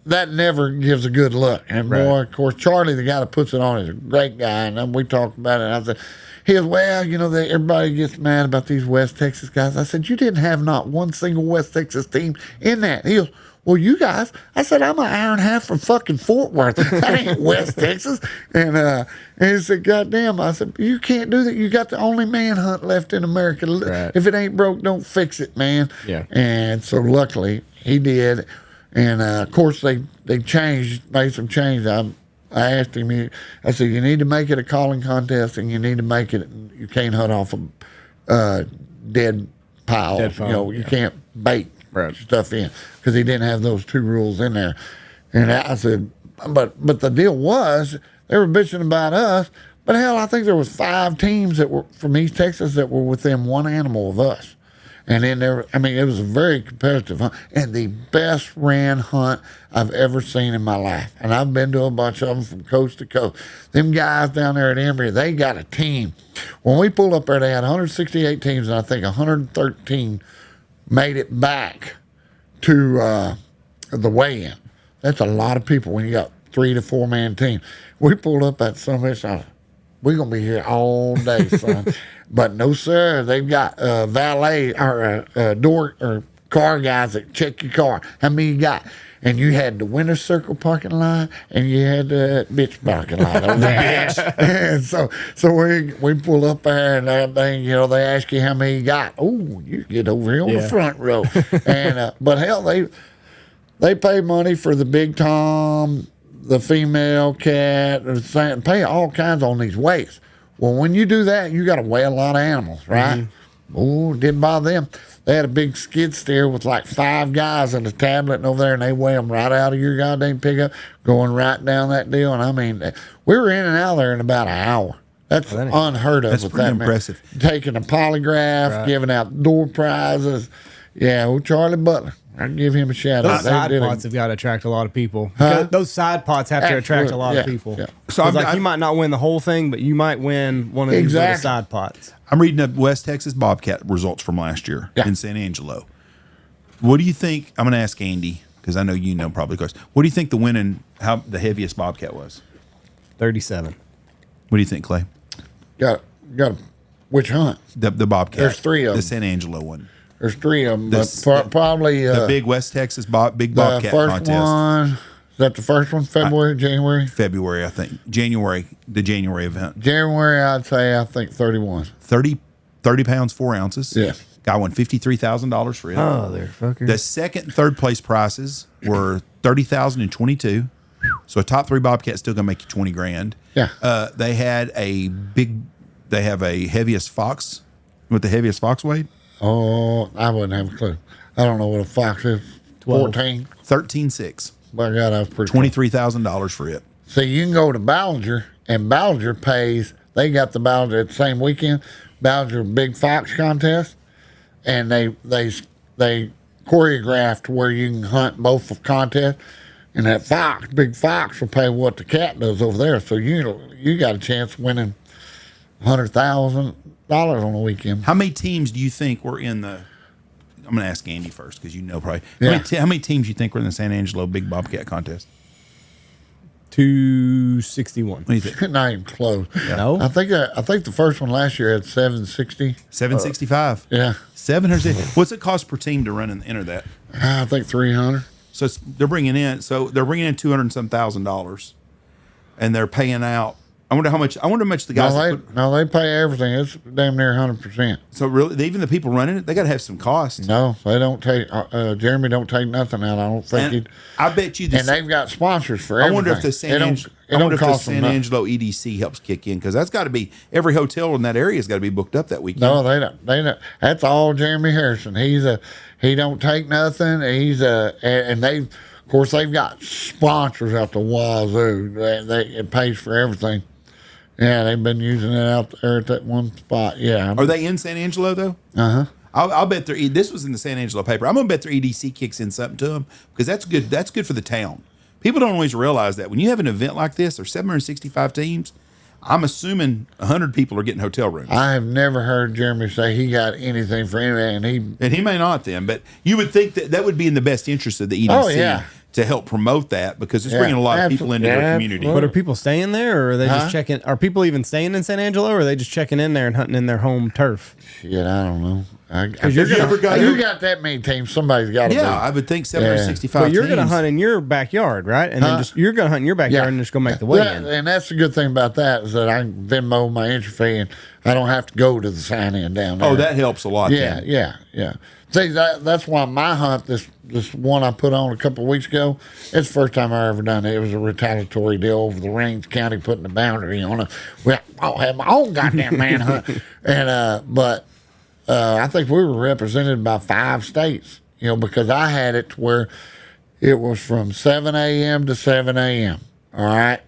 B: that never gives a good look. And boy, of course, Charlie, the guy that puts it on, is a great guy. And we talked about it. And I said, he goes, well, everybody gets mad about these West Texas guys. I said, you didn't have not one single West Texas team in that. He goes, well, you guys, I said, I'm an hour and a half from fucking Fort Worth. That ain't West Texas. And he said, goddamn. I said, you can't do that. You got the only manhunt left in America. Right. If it ain't broke, don't fix it, man. Yeah. And so luckily he did. And of course they changed, made some change. I asked him, I said, you need to make it a calling contest, and you need to make it, you can't hunt off a dead pile. You can't bait stuff in, because he didn't have those two rules in there. And I said, but the deal was, they were bitching about us, but hell, I think there was 5 teams that were from East Texas that were within one animal of us. And then it was a very competitive hunt, and the best ran hunt I've ever seen in my life. And I've been to a bunch of them from coast to coast. Them guys down there at Emory, they got a team. When we pulled up there, they had 168 teams, and I think 113 made it back to the weigh-in. That's a lot of people when you got 3 to 4 man team. We pulled up at some of this. We're gonna be here all day, son. But no, sir. They've got valet or door or car guys that check your car. How many you got? And you had the Winter Circle parking lot, and you had the bitch parking lot over there. And so we pull up there, and that thing, they ask you how many you got. Oh, you get over here on the front row. And but hell, they pay money for the big tom, the female cat, and pay all kinds on these weights. Well, when you do that, you got to weigh a lot of animals, right? Oh, didn't bother them. They had a big skid steer with like 5 guys in the tablet and over there, and they weigh them right out of your goddamn pickup, going right down that deal. And I mean, we were in and out of there in about an hour. That's unheard of.
C: That's pretty impressive.
B: Taking a polygraph, giving out door prizes. Yeah, well, Charlie Butler. I'd give him a shout out.
A: Those side pots have got to attract a lot of people. Those side pots have to attract a lot of people. Yeah. So you might not win the whole thing, but you might win one of these little side pots.
C: I'm reading up West Texas Bobcat results from last year in San Angelo. What do you think? I'm going to ask Andy, because I know you know probably. What do you think the heaviest Bobcat was?
A: 37.
C: What do you think, Clay?
B: Got which hunt?
C: The Bobcat.
B: There's 3 of them.
C: The San Angelo one.
B: There's 3 of them, probably
C: the big West Texas big Bobcat contest.
B: One, is that the first one? January?
C: February, I think. The January event.
B: January, I think 31.
C: 30 pounds, 4 ounces.
B: Yeah.
C: Guy won $53,000 for it.
A: Oh, they're fuckers.
C: The second and third place prices were $30,000 and $22,000. So a top 3 Bobcat still gonna make you $20,000.
B: Yeah.
C: They have a heaviest fox. What the heaviest fox weighed?
B: Oh, I wouldn't have a clue. I don't know what a fox is. 14?
C: 13.6.
B: by God, I was pretty
C: $23,000 for it.
B: So you can go to Ballinger, and Ballinger pays. They got the Ballinger at the same weekend. Ballinger Big Fox contest, and they choreographed where you can hunt both of contests, and that fox, Big Fox, will pay what the cat does over there. So you got a chance of winning $100,000 on the weekend.
C: How many teams do you think were in the? I'm going to ask Andy first because you know probably.
B: Yeah.
C: How many teams do you think were in the San Angelo Big Bobcat contest?
A: 261.
C: What do you think?
B: Not even close.
A: No?
B: I think the first one last year had 760.
C: 765.
B: Yeah,
C: 700. What's it cost per team to run and enter that?
B: I think 300.
C: So they're bringing in $200 and some $1,000, and they're paying out. I wonder how much the guys.
B: They pay everything. It's damn near 100%.
C: So really, even the people running it, they got to have some costs.
B: No, they don't take. Jeremy don't take nothing out. I don't think
C: And I bet you.
B: And they've got sponsors for
C: I
B: everything.
C: wonder if the San Angelo EDC helps kick in, because that's got to be every hotel in that area has got to be booked up that weekend.
B: No, they don't. They don't. That's all Jeremy Harrison. He don't take nothing. And they, of course, they've got sponsors out the wazoo. It pays for everything. Yeah, they've been using it out there at that one spot. Yeah.
C: Are they in San Angelo though? I'll bet this was in the San Angelo paper. I'm gonna bet their EDC kicks in something to them, because that's good. That's good for the town. People don't always realize that when you have an event like this, there's 765 teams. I'm assuming 100 people are getting hotel rooms.
B: I have never heard Jeremy say he got anything for anything,
C: and he may not then, but you would think that would be in the best interest of the EDC.
B: Oh, yeah.
C: To help promote that, because it's bringing a lot of people into their community.
A: But are people staying there, or are they just checking? Are people even staying in San Angelo, or are they just checking in there and hunting in their home turf?
B: Shit, I don't know.
A: You
B: got that many teams, somebody's got to.
C: Yeah, I would think 765.
A: But you're going to hunt in your backyard, right? And then you're going to hunt in your backyard and just go make the weigh-in.
B: And that's the good thing about that, is that I can Venmo my entry fee, and I don't have to go to the sign-in down there.
C: Oh, that helps a lot.
B: Yeah. See, that's why my hunt, this one I put on a couple of weeks ago, it's the first time I ever done it. It was a retaliatory deal over the Range County putting the boundary on it. Well, I'll have my own goddamn man hunt. And but I think we were represented by 5 states, because I had it to where it was from 7 a.m. to 7 a.m. All right,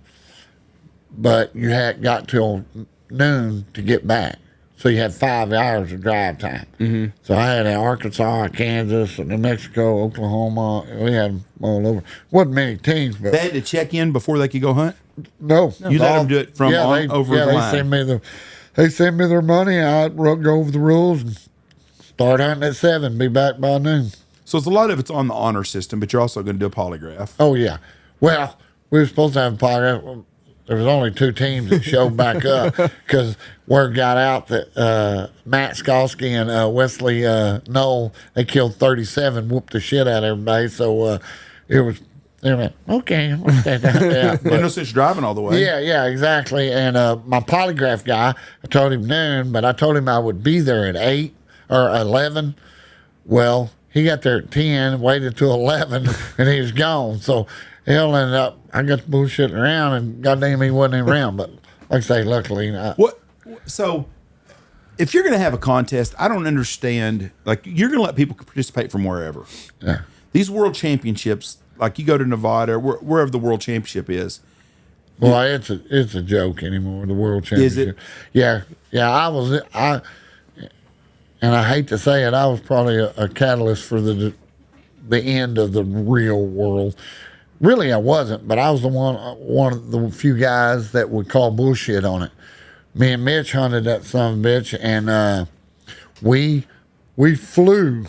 B: but you had got till noon to get back. So you had 5 hours of drive time. Mm-hmm. So I had Arkansas, Kansas, New Mexico, Oklahoma. We had them all over. Wasn't many teams, but
C: they had to check in before they could go hunt.
B: No,
C: you let them do it from over the line.
B: They send me their money. I go over the rules and start hunting at 7. Be back by noon.
C: So it's a lot of it's on the honor system, but you're also going to do a polygraph.
B: Oh yeah. Well, we were supposed to have a polygraph. There was only 2 teams that showed back up, because word got out that Matt Skalski and Wesley Knoll, they killed 37, whooped the shit out of everybody. So it was, they went, okay. Yeah,
C: but, no sense driving all the way.
B: Yeah, exactly. And my polygraph guy, I told him noon, but I told him I would be there at 8 or 11. Well, he got there at 10, waited till 11, and he was gone. So he'll end up, I got to bullshitting around, and goddamn, he wasn't around. But like I say, luckily,
C: what? So, if you're going to have a contest, I don't understand. Like, you're going to let people participate from wherever.
B: Yeah.
C: These world championships, like you go to Nevada, or wherever the world championship is.
B: Well, it's a joke anymore. The world championship.
C: Is it?
B: Yeah. And I hate to say it, I was probably a catalyst for the end of the real world. Really, I wasn't, but I was one of the few guys that would call bullshit on it. Me and Mitch hunted that son of a bitch, and we flew.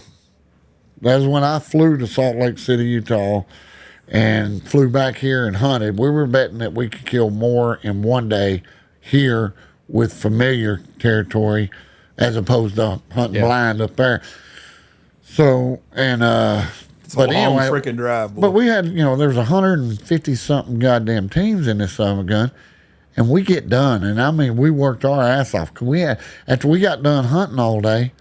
B: That was when I flew to Salt Lake City, Utah, and flew back here and hunted. We were betting that we could kill more in one day here with familiar territory, as opposed to hunting blind up there. So, and
C: it's a long freaking drive. Boy.
B: But we had, there was 150 something goddamn teams in this son of a gun, and we get done. And I mean, we worked our ass off. Cause after we got done hunting all day,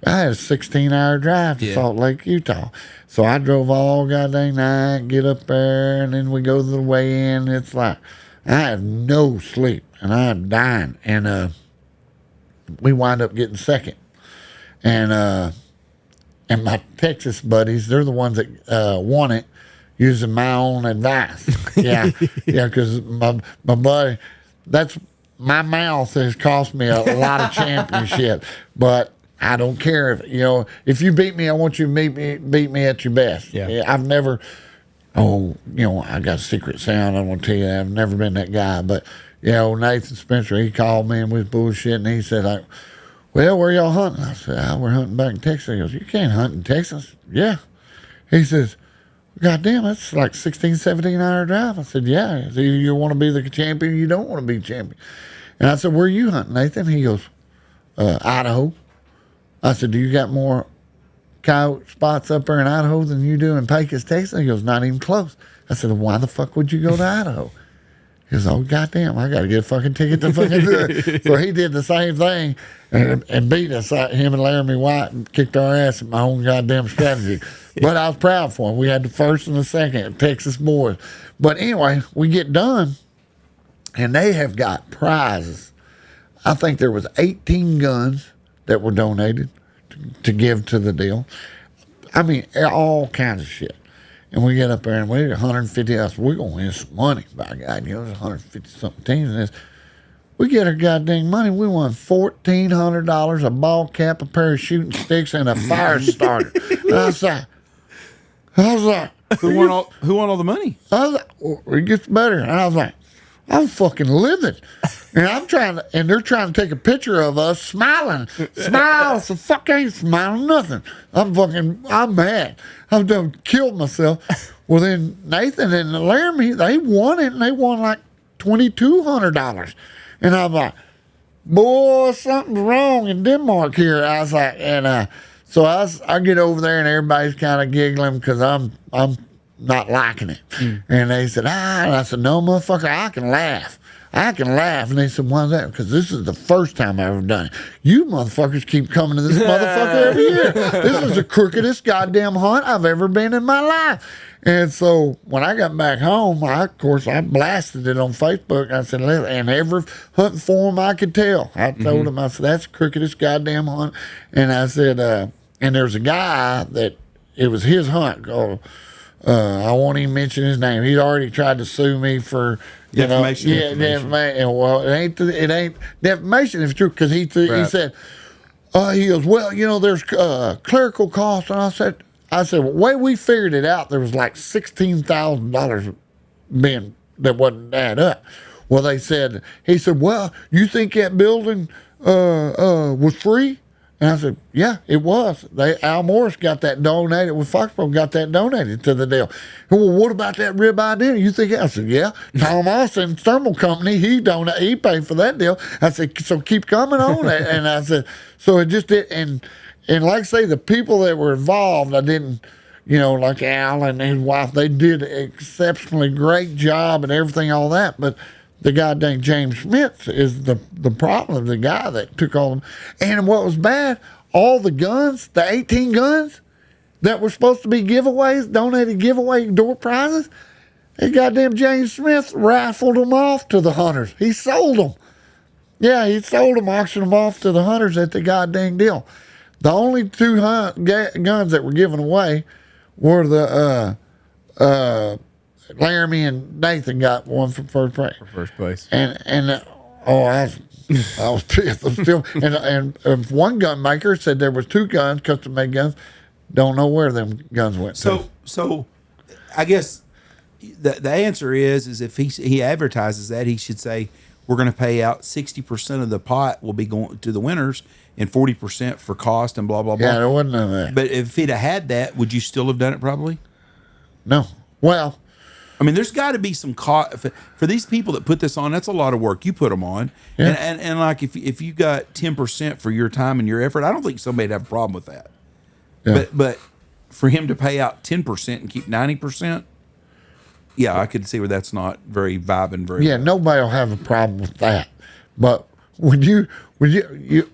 B: I had a 16-hour drive to Salt Lake, Utah. So I drove all goddamn night, get up there, and then we go to the weigh-in. It's like I had no sleep, and I'm dying. And we wind up getting second. And my Texas buddies, they're the ones that won it. using my own advice. Yeah, yeah, because my buddy, my mouth has cost me a lot of championship, but I don't care if you beat me, I want you to beat me at your best.
A: Yeah.
B: I've never. Oh, I got a secret sound. I want to tell you that. I've never been that guy, but Nathan Spencer, he called me and was bullshit, and he said well, where y'all hunting? I said, we're hunting back in Texas. He goes, you can't hunt in Texas. Yeah. He says, God damn, that's like 16, 17 hour drive. I said, yeah. It's either you want to be the champion or you don't want to be champion. And I said, where are you hunting, Nathan? He goes, Idaho. I said, do you got more coyote spots up there in Idaho than you do in Pecos, Texas? He goes, not even close. I said, why the fuck would you go to Idaho? He goes, oh, goddamn, I got to get a fucking ticket to fucking do it. So he did the same thing and beat us. Him and Laramie White and kicked our ass at my own goddamn strategy. But I was proud for him. We had the first and the second Texas boys. But anyway, we get done, and they have got prizes. I think there was 18 guns that were donated to give to the deal. I mean, all kinds of shit. And we get up there and we're 150. I said, we're going to win some money, by God. There's 150 something teams in this. We get our goddamn money. We won $1,400, a ball cap, a pair of shooting sticks, and a fire starter. And I was like,
C: Who won all the money?
B: I was like, well, it gets better. And I was like, I'm fucking living. And they're trying to take a picture of us smiling. Smile. So fuck, I ain't smiling nothing. I'm mad. I've done killed myself. Well, then Nathan and Laramie, they won it, and they won like $2,200. And I'm like, boy, something's wrong in Denmark here. I was like, and so I get over there, and everybody's kind of giggling because I'm not liking it. And they said, and I said, no, motherfucker, I can laugh. And they said, why's that? Because this is the first time I've ever done it. You motherfuckers keep coming to this motherfucker every year. This is the crookedest goddamn hunt I've ever been in my life. And so when I got back home, I blasted it on Facebook. I said, and every hunting forum I could tell, I told them, I said, that's the crookedest goddamn hunt. And I said, and there's a guy that it was his hunt called, I won't even mention his name. He'd already tried to sue me for
C: defamation.
B: Defamation. Well, it ain't defamation if it's true, because he said, he goes, well, there's clerical costs, and I said, the way we figured it out, there was like $16,000 that wasn't add up. Well, he said, well, you think that building was free? And I said, yeah, it was. Al Morris got that donated, with Foxborough got that donated to the deal. Well, what about that ribeye dinner? You think? I said, yeah. Tom Austin Thermal Company, he paid for that deal. I said, so keep coming on it. And I said, so it just did. And like I say, the people that were involved, I didn't, like Al and his wife, they did an exceptionally great job and everything, all that. But the guy named James Smith is the problem, the guy that took all them. And what was bad, all the guns, the 18 guns that were supposed to be giveaways, donated giveaway door prizes, that goddamn James Smith rifled them off to the hunters. He sold them. Yeah, he sold them, auctioned them off to the hunters at the goddamn deal. The only two guns that were given away were the Laramie and Nathan got one for first place. And I was pissed. And one gun maker said there was two guns, custom made guns. Don't know where them guns went.
C: So I guess the answer is if he advertises that, he should say we're going to pay out 60% of the pot will be going to the winners and 40% for cost and blah blah blah.
B: Yeah, there wasn't none of that.
C: But if he'd have had that, would you still have done it? Probably.
B: No. Well,
C: I mean, there's got to be some cost for these people that put this on. That's a lot of work. You put them on,
B: yeah.
C: and like if you got 10% for your time and your effort, I don't think somebody'd have a problem with that. Yeah. But for him to pay out 10% and keep 90%, yeah, I could see where that's not very vibing.
B: Yeah, nobody will have a problem with that. But when you do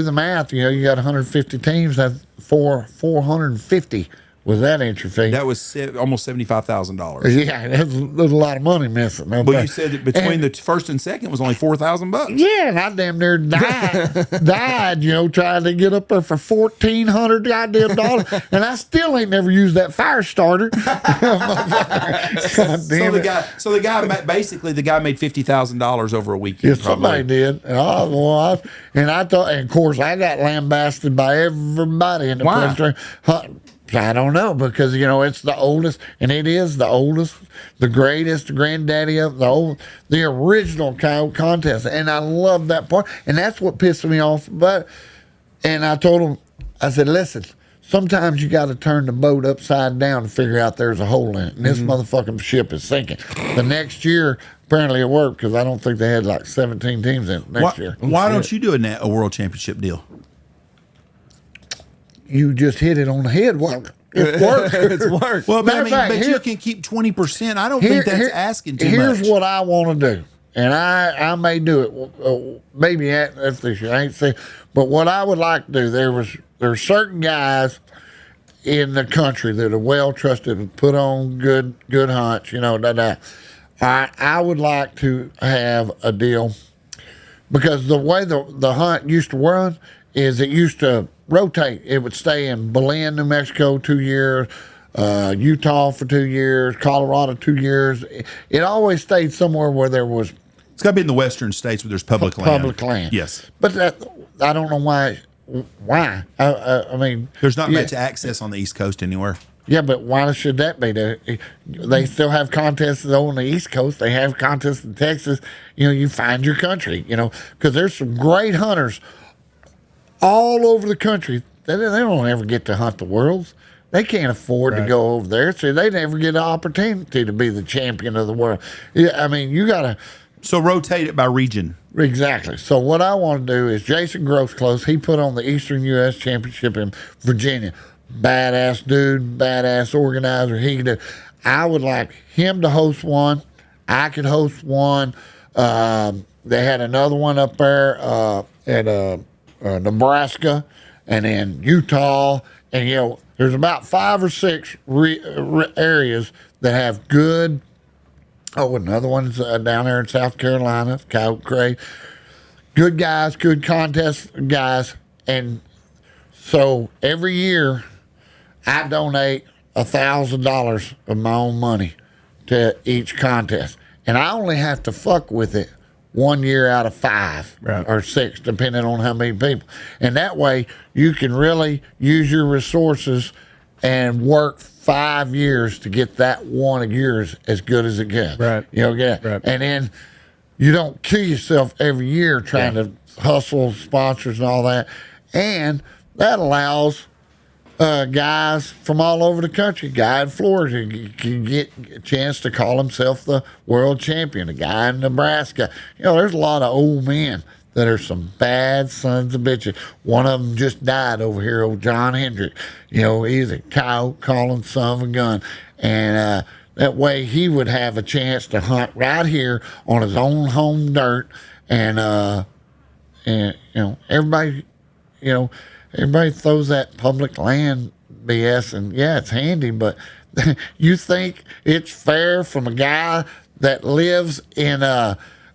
B: the math. You got 150 teams. That's 450 was that entry fee.
C: That was almost $75,000.
B: Yeah, there's a lot of money missing. Okay?
C: Well, you said that between the first and second was only $4,000.
B: Yeah, and I damn near died, trying to get up there for $1,400 goddamn dollars, and I still ain't never used that fire starter.
C: So the guy made $50,000 over a weekend.
B: Yeah, somebody did. And I thought, and of course, I got lambasted by everybody in the
C: Why?
B: I don't know, because it's the oldest, and it is the oldest, the greatest, the granddaddy of the original coyote contest, and I love that part, and that's what pissed me off. And I told him, I said, listen, sometimes you got to turn the boat upside down to figure out there's a hole in it, and this motherfucking ship is sinking. The next year, apparently it worked, because I don't think they had like 17 teams in it next year.
C: Why don't you do a world championship deal?
B: You just hit it on the head. Well, it worked.
A: It's worked.
C: Well,
B: Matter of fact,
C: you can keep 20%. I don't think that's asking too much.
B: Here's what I want to do, and I may do it. Maybe after this year, I ain't saying. But what I would like to do, there's certain guys in the country that are well trusted and put on good hunts. I would like to have a deal, because the way the hunt used to run is it used to rotate. It would stay in Belen, New Mexico 2 years, Utah for 2 years, Colorado 2 years. It always stayed somewhere where there was.
C: It's got to be in the western states where there's public land.
B: Public land.
C: Yes.
B: But I don't know why. Why? I mean,
C: there's not much access on the East Coast anywhere.
B: Yeah, but why should that be? They still have contests on the East Coast. They have contests in Texas. You find your country, because there's some great hunters all over the country. They don't ever get to hunt the worlds. They can't afford to go over there, so they never get an opportunity to be the champion of the world. Yeah, I mean, you got to.
C: So rotate it by region.
B: Exactly. So what I want to do is Jason Grossclose, he put on the Eastern U.S. Championship in Virginia. Badass dude, badass organizer. He could do. I would like him to host one. I could host one. They had another one up there at Nebraska, and then Utah, and there's about 5 or 6 areas that have good. Oh, another one's down there in South Carolina, Coyote Cray. Good guys, good contest guys, and so every year I donate $1,000 of my own money to each contest, and I only have to fuck with it 1 year out of 5 or 6, depending on how many people. And that way, you can really use your resources and work 5 years to get that one of yours as good as it can.
A: Right.
B: Right. And then you don't kill yourself every year trying to hustle sponsors and all that. And that allows guys from all over the country. A guy in Florida can get a chance to call himself the world champion. A guy in Nebraska. There's a lot of old men that are some bad sons of bitches. One of them just died over here, old John Hendrick. He's a coyote calling son of a gun. And that way he would have a chance to hunt right here on his own home dirt. And everybody, everybody throws that public land BS, and it's handy, but you think it's fair from a guy that lives in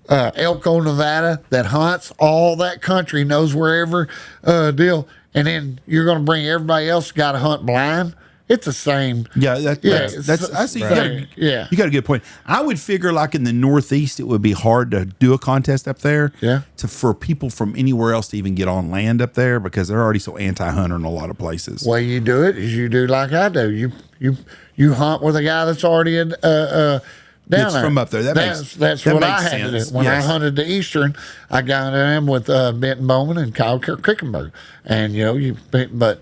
B: Elko, Nevada, that hunts all that country, knows wherever deal, and then you're going to bring everybody else got to hunt blind? It's the same.
C: Yeah, that's I see.
B: Right.
C: You got a good point. I would figure like in the Northeast, it would be hard to do a contest up there.
B: Yeah.
C: For people from anywhere else to even get on land up there, because they're already so anti-hunter in a lot of places.
B: The way you do it is you do like I do. You hunt with a guy that's already down
C: It's
B: there.
C: from up there.
B: That's
C: that
B: what
C: makes
B: I had to
C: sense.
B: do. When
C: Yes.
B: I hunted the Eastern, I got in with Benton Bowman and Kyle Krickenberg. And but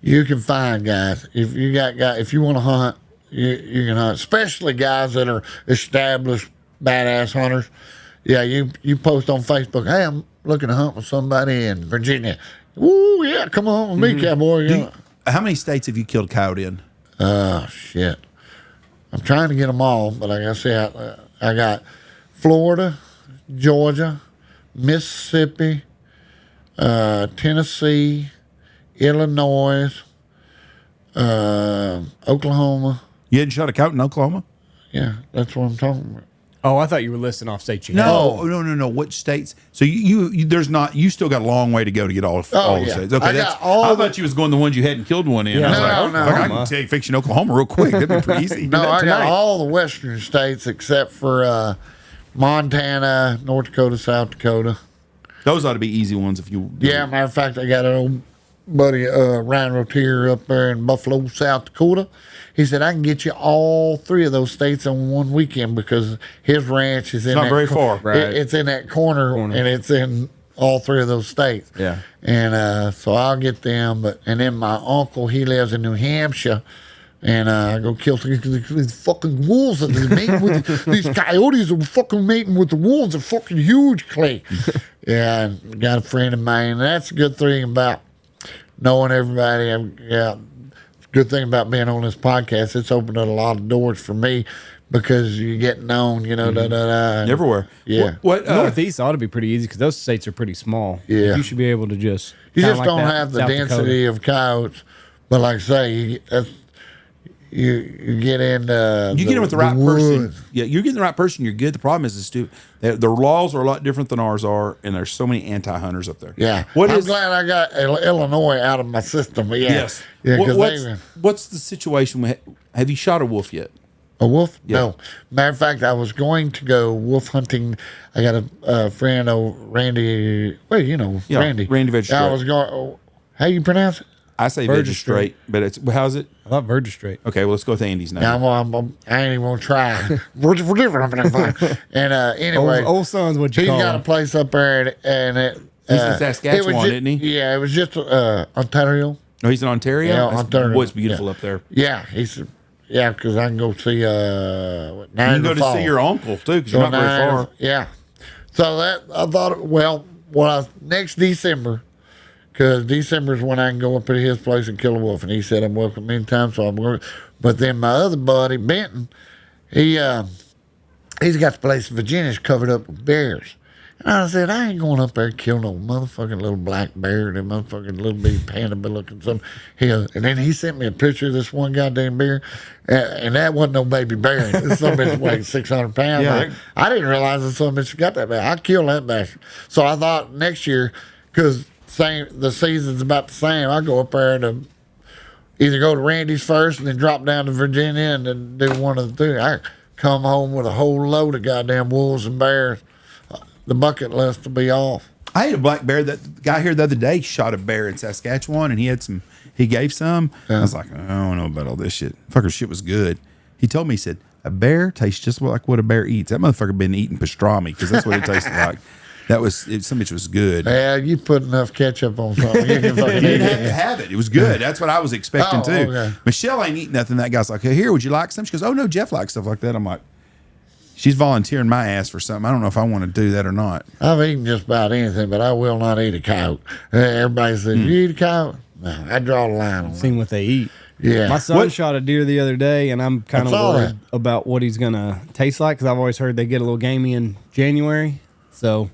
B: you can find guys. If you got guys, if you want to hunt, you can hunt. Especially guys that are established badass hunters. Yeah, you post on Facebook, hey, I'm looking to hunt with somebody in Virginia. Ooh, yeah, come on with me, cowboy.
C: How many states have you killed coyote in?
B: Shit. I'm trying to get them all, but like I said, I got Florida, Georgia, Mississippi, Tennessee, Illinois, Oklahoma.
C: You hadn't shot a coyote in Oklahoma?
B: Yeah, that's what I'm talking about.
A: Oh, I thought you were listing off states you
C: No. Which states? So you there's not. You still got a long way to go to get all the
B: yeah.
C: states. Okay,
B: I got all
C: I
B: the-
C: thought you was going the ones you hadn't killed one in.
A: Yeah.
C: I was
B: No,
C: like,
B: no.
C: fuck, I can take fiction Oklahoma real quick. That'd be pretty easy.
B: No, I got
A: tonight.
B: all the western states except for Montana, North Dakota, South Dakota.
C: Those ought to be easy ones if you.
B: Yeah, matter of fact, I got an old buddy, Ryan Rotier, up there in Buffalo, South Dakota. He said, I can get you all three of those states on one weekend because his ranch is in
C: not
B: that
C: very far.
A: Right.
B: It's in that corner, and it's in all three of those states.
A: Yeah.
B: And so I'll get them. And then my uncle, he lives in New Hampshire. And I go kill these fucking wolves that they're mating with. These coyotes are fucking mating with the wolves. They're fucking huge, Clay. Yeah, and got a friend of mine. And that's a good thing about knowing everybody. Yeah, good thing about being on this podcast. It's opened up a lot of doors for me because you get known, you know,
C: Everywhere.
B: Yeah.
C: What?
A: Northeast ought to be pretty easy because those states are pretty small.
B: Yeah.
A: You should be able to just.
B: You
A: kinda
B: just
A: like
B: don't
A: that
B: have
A: in
B: the
A: South
B: density
A: Dakota.
B: of coyotes. But like I say, you get in.
C: You get in with the right person.
B: woods.
C: Yeah, you're getting the right person. You're good. The problem is, the laws are a lot different than ours are, and there's so many anti-hunters up there.
B: Yeah.
C: What
B: I'm
C: is?
B: glad I got Illinois out of my system. But yeah.
C: Yes.
B: Yeah,
C: What-
B: because
C: what's the situation? Have you shot a wolf yet?
B: a wolf?
C: Yeah.
B: No. Matter of fact, I was going to go wolf hunting. I got a friend, Randy. Well, you know,
C: Yeah,
B: Randy.
C: Randy Vegestrate.
B: I was going. How you pronounce it?
C: I say
A: Vegestrate.
C: Vegestrate, but it's how's it?
A: I love Vergestrate.
C: Okay, well let's go with Andy's name.
B: Now, I ain't even gonna try. we're different. And anyway,
A: Old son's what you
B: he's
A: call
B: got a
A: him.
B: place up there, and it.
C: He's in
B: it was
C: Saskatchewan,
B: ju-
C: isn't he?
B: Yeah, it was just Ontario.
C: No, he's in Ontario.
B: Yeah,
C: That's-
B: Ontario.
C: Boy, it's beautiful
B: Yeah.
C: up there.
B: Yeah, because I can go see
C: You can
B: Niagara
C: go to
B: Falls.
C: see your uncle too, because you're not very far.
B: Yeah. So that I thought, next December, because December is when I can go up to his place and kill a wolf, and he said I'm welcome anytime. So I'm going. But then my other buddy Benton, he's got the place in Virginia's covered up with bears. And I said, I ain't going up there and kill no motherfucking little black bear, that motherfucking little bitty panda bear looking something. And then he sent me a picture of this one goddamn bear, and that wasn't no baby bear. This son of a bitch weighed 600 pounds.
C: Yeah.
B: I didn't realize that son of a bitch got that bad. I killed that bastard. So I thought next year, because the season's about the same, I go up there to either go to Randy's first and then drop down to Virginia and then do one of the two. I come home with a whole load of goddamn wolves and bears. The bucket list will be off.
C: I had a black bear. That guy here the other day shot a bear in Saskatchewan, and he gave some. I was like, I don't know about all this shit. Fucker, shit was good. He told me, he said, a bear tastes just like what a bear eats. That motherfucker been eating pastrami because that's what it tasted like. Some bitch was good.
B: Yeah, you put enough ketchup on something. You can fucking
C: You
B: eat
C: didn't have to
B: it.
C: have it. It was good. That's what I was expecting
B: Oh,
C: too.
B: okay.
C: Michelle ain't eating nothing. That guy's like, hey, here, would you like some? She goes, oh no, Jeff likes stuff like that. I'm like, she's volunteering my ass for something. I don't know if I want to do that or not.
B: I've eaten just about anything, but I will not eat a coyote. Everybody says, you eat a coyote? No, I draw the line on it.
A: Seen what they eat.
B: Yeah.
A: My son
C: What-
A: shot a deer the other day, and I'm kind of
B: That's all
A: worried
B: right.
A: about what he's gonna taste like because I've always heard they get a little gamey in January, so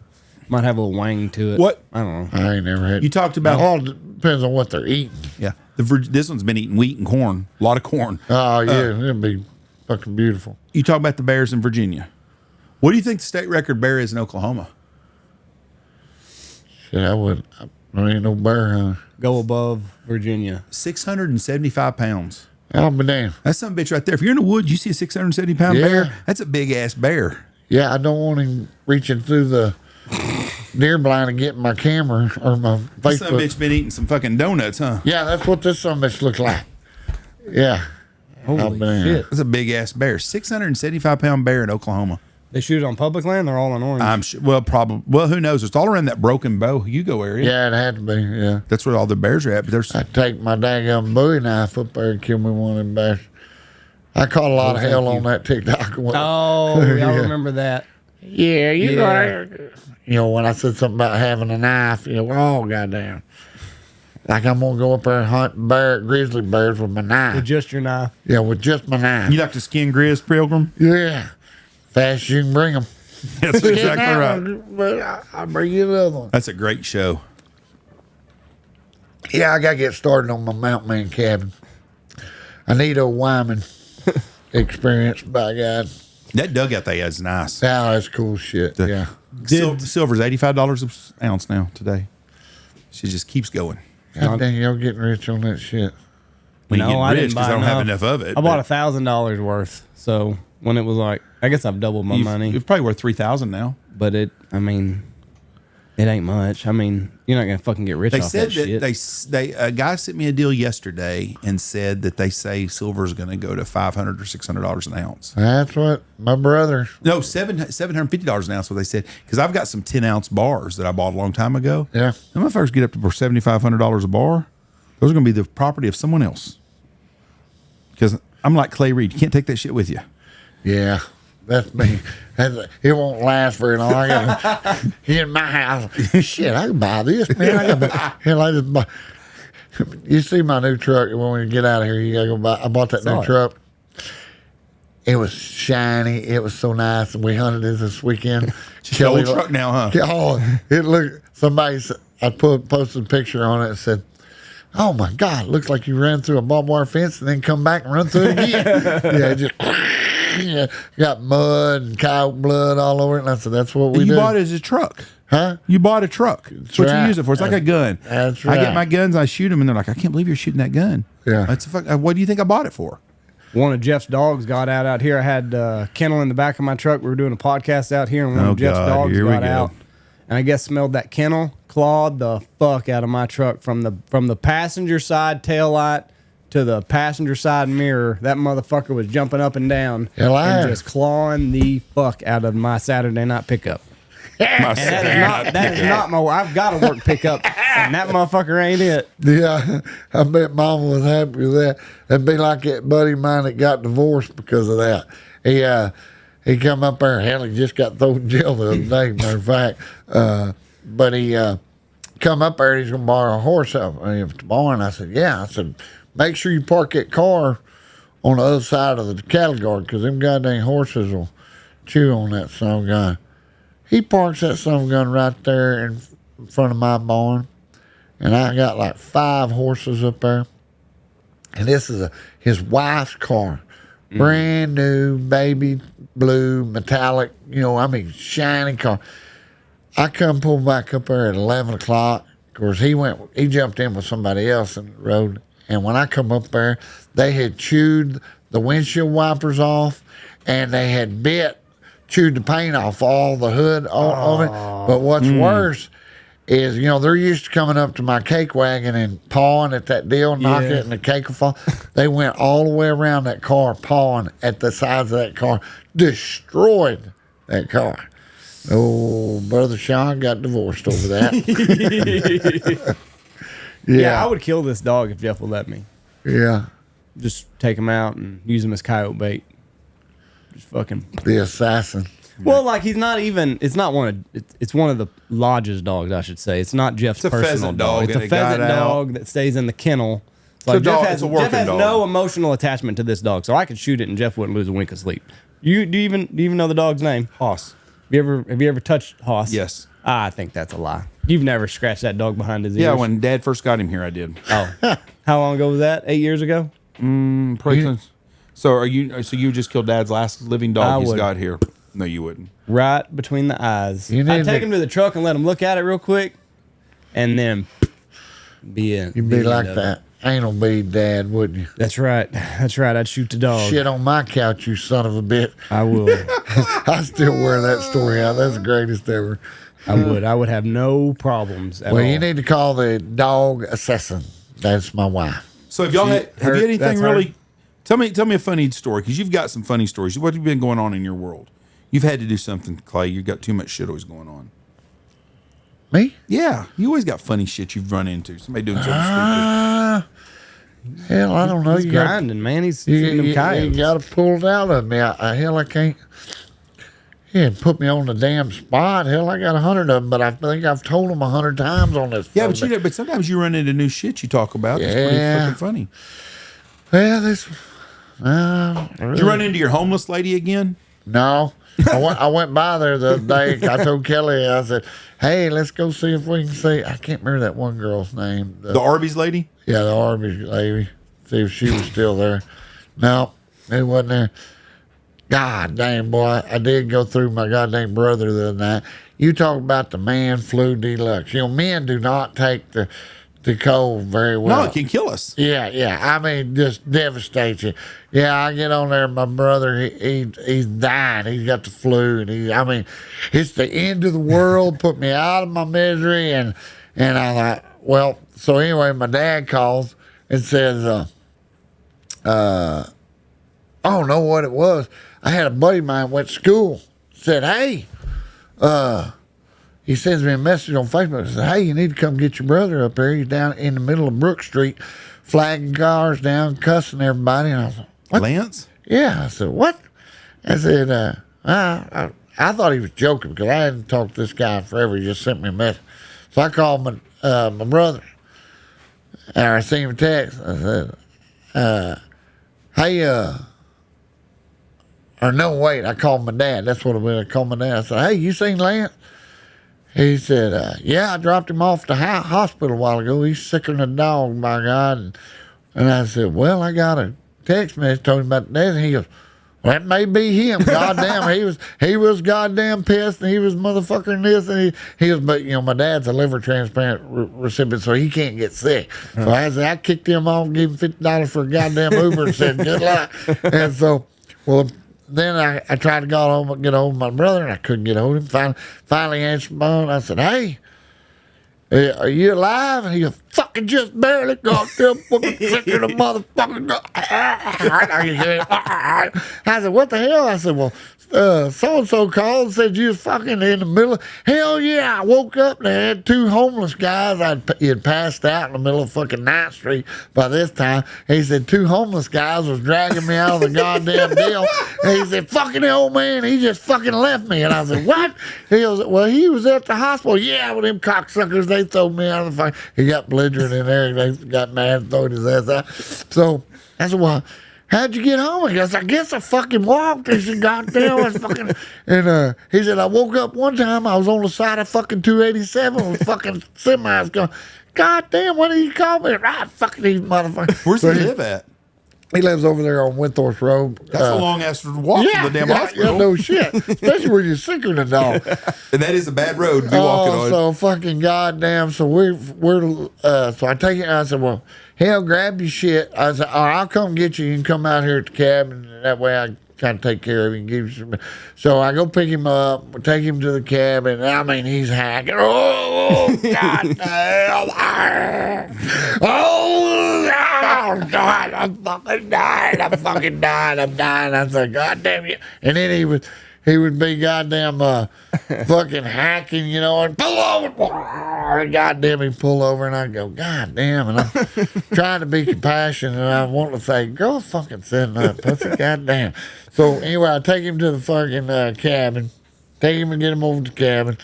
A: might have a little wang to it.
C: What?
A: I don't know.
B: I ain't never had.
C: You talked about-
B: It all depends on what they're eating.
C: Yeah. This one's been eating wheat and corn. A lot of corn.
B: Oh, yeah. It'd be fucking beautiful.
C: You talk about the bears in Virginia. What do you think the state record bear is in Oklahoma?
B: Shit, there ain't no bear, huh?
A: Go above Virginia.
C: 675 pounds.
B: I'll be damned.
C: That's some bitch right there. If you're in the woods, you see a 670-pound
B: Yeah.
C: bear. That's a big ass bear.
B: Yeah, I don't want him reaching through the deer blind and getting my camera or my
C: This some
B: Facebook.
C: bitch been eating some fucking donuts, huh?
B: Yeah, that's what this son of a bitch looks like. Yeah.
A: Holy
B: man.
A: shit!
C: That's a big ass bear. 675-pound bear in Oklahoma.
A: They shoot it on public land. They're all in orange.
C: I'm sure. Well, probably. Well, who knows? It's all around that Broken Bow Hugo area.
B: Yeah, it had to be. Yeah.
C: That's where all the bears are at. But there's.
B: I'd take my daggum Bowie knife up there and kill me one of them bears. I caught a lot of hell on that TikTok.
A: oh, y'all
B: Yeah.
A: remember that?
B: Yeah, you
A: Yeah.
B: got You know, when I said something about having a knife, oh, goddamn. Like I'm going to go up there and hunt grizzly bears with my knife.
A: With just your knife.
B: Yeah, with just my knife.
C: You like to skin grizz, Pilgrim?
B: Yeah. Fast as you can bring them.
C: That's exactly right.
B: But I'll bring you another one.
C: That's a great show.
B: Yeah, I got to get started on my mountain man cabin. I need a Wyman experience, by God.
C: That dugout they is nice.
B: Now that's cool shit. Yeah.
C: Silver's $85 an ounce now today. She just keeps going.
B: God dang, y'all getting rich on that shit.
C: We ain't getting
A: I
C: rich
A: didn't buy
C: because I don't have
A: enough.
C: enough of it.
A: I bought $1,000 worth. So when it was like, I guess I've doubled my money.
C: It's probably worth $3,000 now.
A: But it ain't much. I mean, you're not gonna fucking get rich
C: They
A: off
C: said
A: that shit.
C: they a guy sent me a deal yesterday and said that they say silver is going to go to $500 or $600 an ounce.
B: That's what my brother.
C: No, $750 an ounce. What they said, because I've got some 10-ounce bars that I bought a long time ago.
B: Yeah.
C: Them motherfuckers get up to $7,500 a bar. Those are going to be the property of someone else. Because I'm like Clay Reid, you can't take that shit with you.
B: Yeah. That's me. It won't last very long. I got in my house. Shit, I can buy this, man. I just buy. You see my new truck when we get out of here. You gotta go buy. I bought that new truck. It was shiny. It was so nice. And we hunted it this weekend.
C: Just an old truck now, huh?
B: Oh, it looked. Somebody. I posted a picture on it and said, "Oh my God, it looks like you ran through a barbed wire fence and then come back and run through it again." Yeah, just. Yeah, got mud and cow blood all over it. And I said, that's what we do.
C: You bought it as a truck.
B: Huh?
C: You bought a truck. That's what you use it for. It's like a gun.
B: That's right.
C: I get my guns, I shoot them, and they're like, I can't believe you're shooting that gun.
B: Yeah.
C: That's what do you think I bought it for?
A: One of Jeff's dogs got out here. I had a kennel in the back of my truck. We were doing a podcast out here, and one of Jeff's dogs got out. And I guess smelled that kennel, clawed the fuck out of my truck from the passenger side tail light to the passenger side mirror. That motherfucker was jumping up and down and just clawing the fuck out of my Saturday night pickup. That is not my. I've got a work pickup, and that motherfucker ain't it.
B: Yeah, I bet Mama was happy with that. That'd be like that buddy of mine that got divorced because of that. He come up there. Hell, he just got thrown in jail the other day. Matter of fact, but he come up there. He's gonna borrow a horse up tomorrow. And I said, yeah. I said, make sure you park that car on the other side of the cattle guard because them goddamn horses will chew on that son of a gun. He parks that son of a gun right there in front of my barn, and I got like 5 horses up there. And this is his wife's car, brand new, baby blue, metallic, shiny car. I come pull back up there at 11 o'clock. Of course, he jumped in with somebody else in the road. And when I come up there, they had chewed the windshield wipers off, and they had chewed the paint off all the hood of it. But what's worse is, they're used to coming up to my cake wagon and pawing at that deal, knocking it, and the cake will fall. They went all the way around that car, pawing at the sides of that car, destroyed that car. Oh, Brother Sean got divorced over that.
A: Yeah, I would kill this dog if Jeff would let me.
B: Yeah.
A: Just take him out and use him as coyote bait. Just fucking
B: the assassin.
A: Well, like it's one of the lodge's dogs, I should say. It's not Jeff's personal dog. It's a pheasant dog that stays in the kennel. So like Jeff has no emotional attachment to this dog, so I could shoot it and Jeff wouldn't lose a wink of sleep. Do you even know the dog's name?
C: Hoss.
A: Have you ever touched Hoss?
C: Yes.
A: I think that's a lie. You've never scratched that dog behind his ears.
C: Yeah, when Dad first got him here, I did.
A: Oh, how long ago was that? 8 years ago.
C: So you just killed Dad's last living dog he's got here? No, you wouldn't.
A: Right between the eyes. I'd take him to the truck and let him look at it real quick, and then be in.
B: You'd be like that anal bead dad, wouldn't you?
A: That's right. I'd shoot the dog.
B: Shit on my couch, you son of a bitch.
A: I will.
B: I still wear that story out. That's the greatest ever.
A: I would have no problems at all.
B: You need to call the dog assassin. That's my wife.
C: So have you had anything really? Tell me a funny story, because you've got some funny stories. What have been going on in your world? You've had to do something, Clay. You've got too much shit always going on.
B: Me?
C: Yeah, you always got funny shit you've run into. Somebody doing something stupid.
B: Hell, I don't know.
A: He's grinding, man. He's shooting them coyotes.
B: You got to pull it out of me. Hell, I can't. Yeah, put me on the damn spot. Hell, I got 100 of them, but I think I've told them 100 times on this.
C: Yeah, but sometimes you run into new shit you talk about. It's pretty fucking funny.
B: Well,
C: Did you run into your homeless lady again?
B: No. I went by there the other day. I told Kelly, I said, hey, let's go see if we can see. I can't remember that one girl's name.
C: The Arby's lady?
B: Yeah, the Arby's lady. see if she was still there. No, it wasn't there. God damn, boy, I did go through my goddamn brother the other night. You talk about the man flu deluxe. You know, men do not take the cold very well.
C: No, it can kill us.
B: Yeah. I mean, just devastate you. Yeah, I get on there. My brother, he's dying. He's got the flu, and it's the end of the world. Put me out of my misery, and I thought, well. So anyway, my dad calls and says, I don't know what it was. I had a buddy of mine went to school. Said, hey, he sends me a message on Facebook. Says, hey, you need to come get your brother up here. He's down in the middle of Brook Street, flagging cars down, cussing everybody. And I was like, what?
C: Lance?
B: Yeah. I said, what? I said, I thought he was joking because I hadn't talked to this guy in forever. He just sent me a message. So I called my brother. And I sent him a text. I said, hey, or no, wait, I called my dad. That's what it was. I called my dad. I said, hey, you seen Lance? He said, yeah, I dropped him off to hospital a while ago. He's sicker than a dog, by God. And I said, well, I got a text message told him about that. And he goes, well, that may be him. Goddamn, he was goddamn pissed, and he was motherfucking this, and he was. But my dad's a liver transplant recipient, so he can't get sick. So I kicked him off, gave him $50 for a goddamn Uber, and said good luck. And so, well, then I tried to get hold of my brother, and I couldn't get hold of him. Finally answered my phone. I said, hey, are you alive? And he goes, fucking just barely got them fucking sick of the motherfucking. I said, what the hell? I said, well, so-and-so called and said you was fucking in the middle of, hell yeah, I woke up and I had two homeless guys. He had passed out in the middle of fucking 9th Street by this time. He said two homeless guys was dragging me out of the goddamn deal. And he said, fucking the old man, he just fucking left me. And I said, what? He goes, well, he was at the hospital. Yeah, with them cocksuckers, they threw me out of the fire. He got belligerent in there and they got mad and threw his ass out. So that's why. How'd you get home? He goes, I guess I fucking walked. He said, goddamn, I was fucking. And he said, I woke up one time, I was on the side of fucking 287 with fucking semis going, goddamn, what did you call me? Ah, fucking these motherfuckers.
C: Where's he live at?
B: He lives over there on Winthrop Road.
C: That's a long ass walk from the damn hospital.
B: Yeah, no shit. Especially when you're sicker than a dog.
C: And that is a bad road to be walking on.
B: So fucking goddamn. So we're so I take it and I said, well, hell, grab your shit. I said, all right, I'll come get you. You can come out here at the cabin. And that way I kind of take care of him and give you some. So I go pick him up, take him to the cabin. I mean, he's hacking. Oh, goddamn. Oh, God, I'm fucking dying. I'm dying. I said, goddamn you. And then he would be goddamn fucking hacking, and pull over. Goddamn, he'd pull over, and I'd go, goddamn. And I'm trying to be compassionate, and I want to say, girl, fucking sitting up. Pussy, goddamn. So anyway, I take him to the fucking cabin, take him and get him over to the cabin,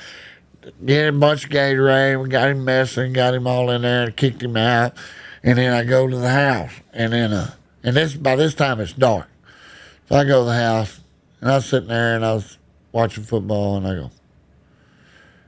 B: get him a bunch of Gatorade. We got him messing, got him all in there, and kicked him out. And then I go to the house, and then by this time it's dark. So I go to the house, and I was sitting there, and I was watching football, and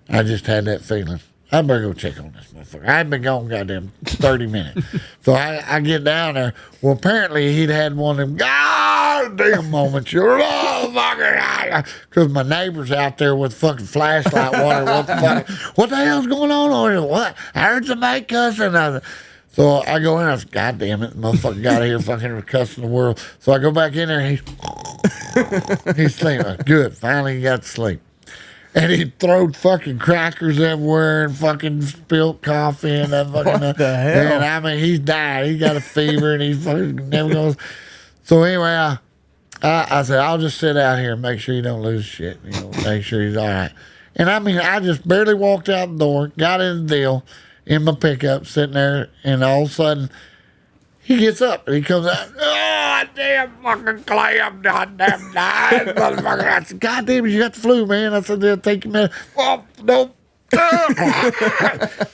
B: I just had that feeling. I better go check on this motherfucker. I had been gone goddamn 30 minutes. So I get down there. Well, apparently he'd had one of them goddamn moments. You're motherfucker. Because my neighbor's out there with fucking flashlight wondering what the hell's going on over here? What? I heard somebody cussing. So I go in, I said, God damn it, motherfucker got here fucking cussing the world. So I go back in there, and he's sleeping. Good, finally he got to sleep. And he throwed fucking crackers everywhere and fucking spilled coffee and that fucking.
A: What the hell?
B: And I mean, he's dying. He got a fever and he's fucking never goes. So anyway, I said, I'll just sit out here and make sure you don't lose shit. Make sure he's all right. And I mean, I just barely walked out the door, got in the deal in my pickup, sitting there, and all of a sudden, he gets up and he comes out. Oh, damn fucking Clay, I'm goddamn dying, motherfucker. I said, God damn it, you got the flu, man. I said, they'll take you, man. Oh, nope.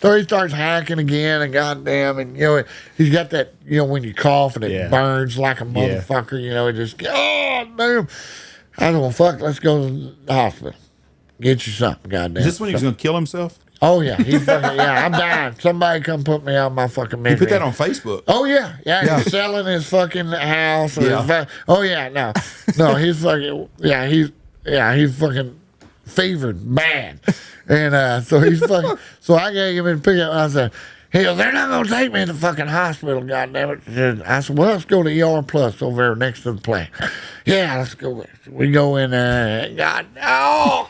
B: So he starts hacking again, and goddamn, and he's got that, when you cough and it burns like a motherfucker, it just, oh, damn. I said, well, fuck, let's go to the hospital. Get you something, goddamn.
C: Is this when he was going to kill himself?
B: Oh yeah, he's fucking I'm dying. Somebody come put me out my fucking misery.
C: You put that on Facebook.
B: Oh yeah, he's selling his fucking house. Oh yeah, no, he's fucking he's fucking fevered bad, and so he's fucking. So I gave him and pick up. I said, hell, they're not gonna take me to the fucking hospital. Goddamn it! I said, well, let's go to ER Plus over there next to the plant. Yeah, let's go. We go in there. God, oh.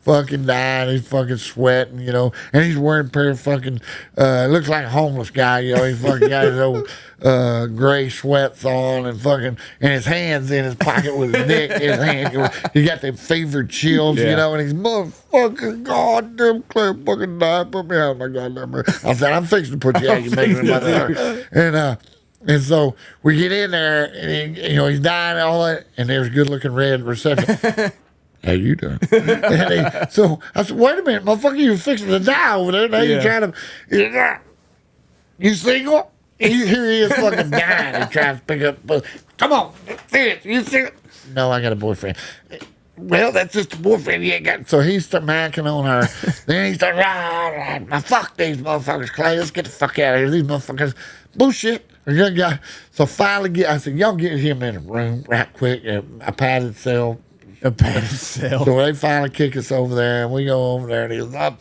B: Fucking dying, he's fucking sweating, and he's wearing a pair of fucking looks like a homeless guy, he's fucking got his old gray sweats on and his hands in his pocket with his dick in his hand. He got them fevered chills, and he's motherfucking goddamn Clay fucking died, put me out of my goddamn room. I said, I'm fixing to put you out, you making motherfucker. And so we get in there, and he's dying and all that, and there's good looking red reception. How you doing? So I said, wait a minute, motherfucker, you fixing to die over there. Now you're trying to. You single? Here he is fucking dying. He tries to pick up. Come on, serious. You single? No, I got a boyfriend. Well, that's just a boyfriend you ain't got. So he started macking on her. Then he started, fuck these motherfuckers, Clay. Let's get the fuck out of here. These motherfuckers, bullshit. So finally, I said, y'all get him in a room right quick. A padded cell.
A: A padded cell.
B: So they finally kick us over there, and we go over there, and he goes, I'm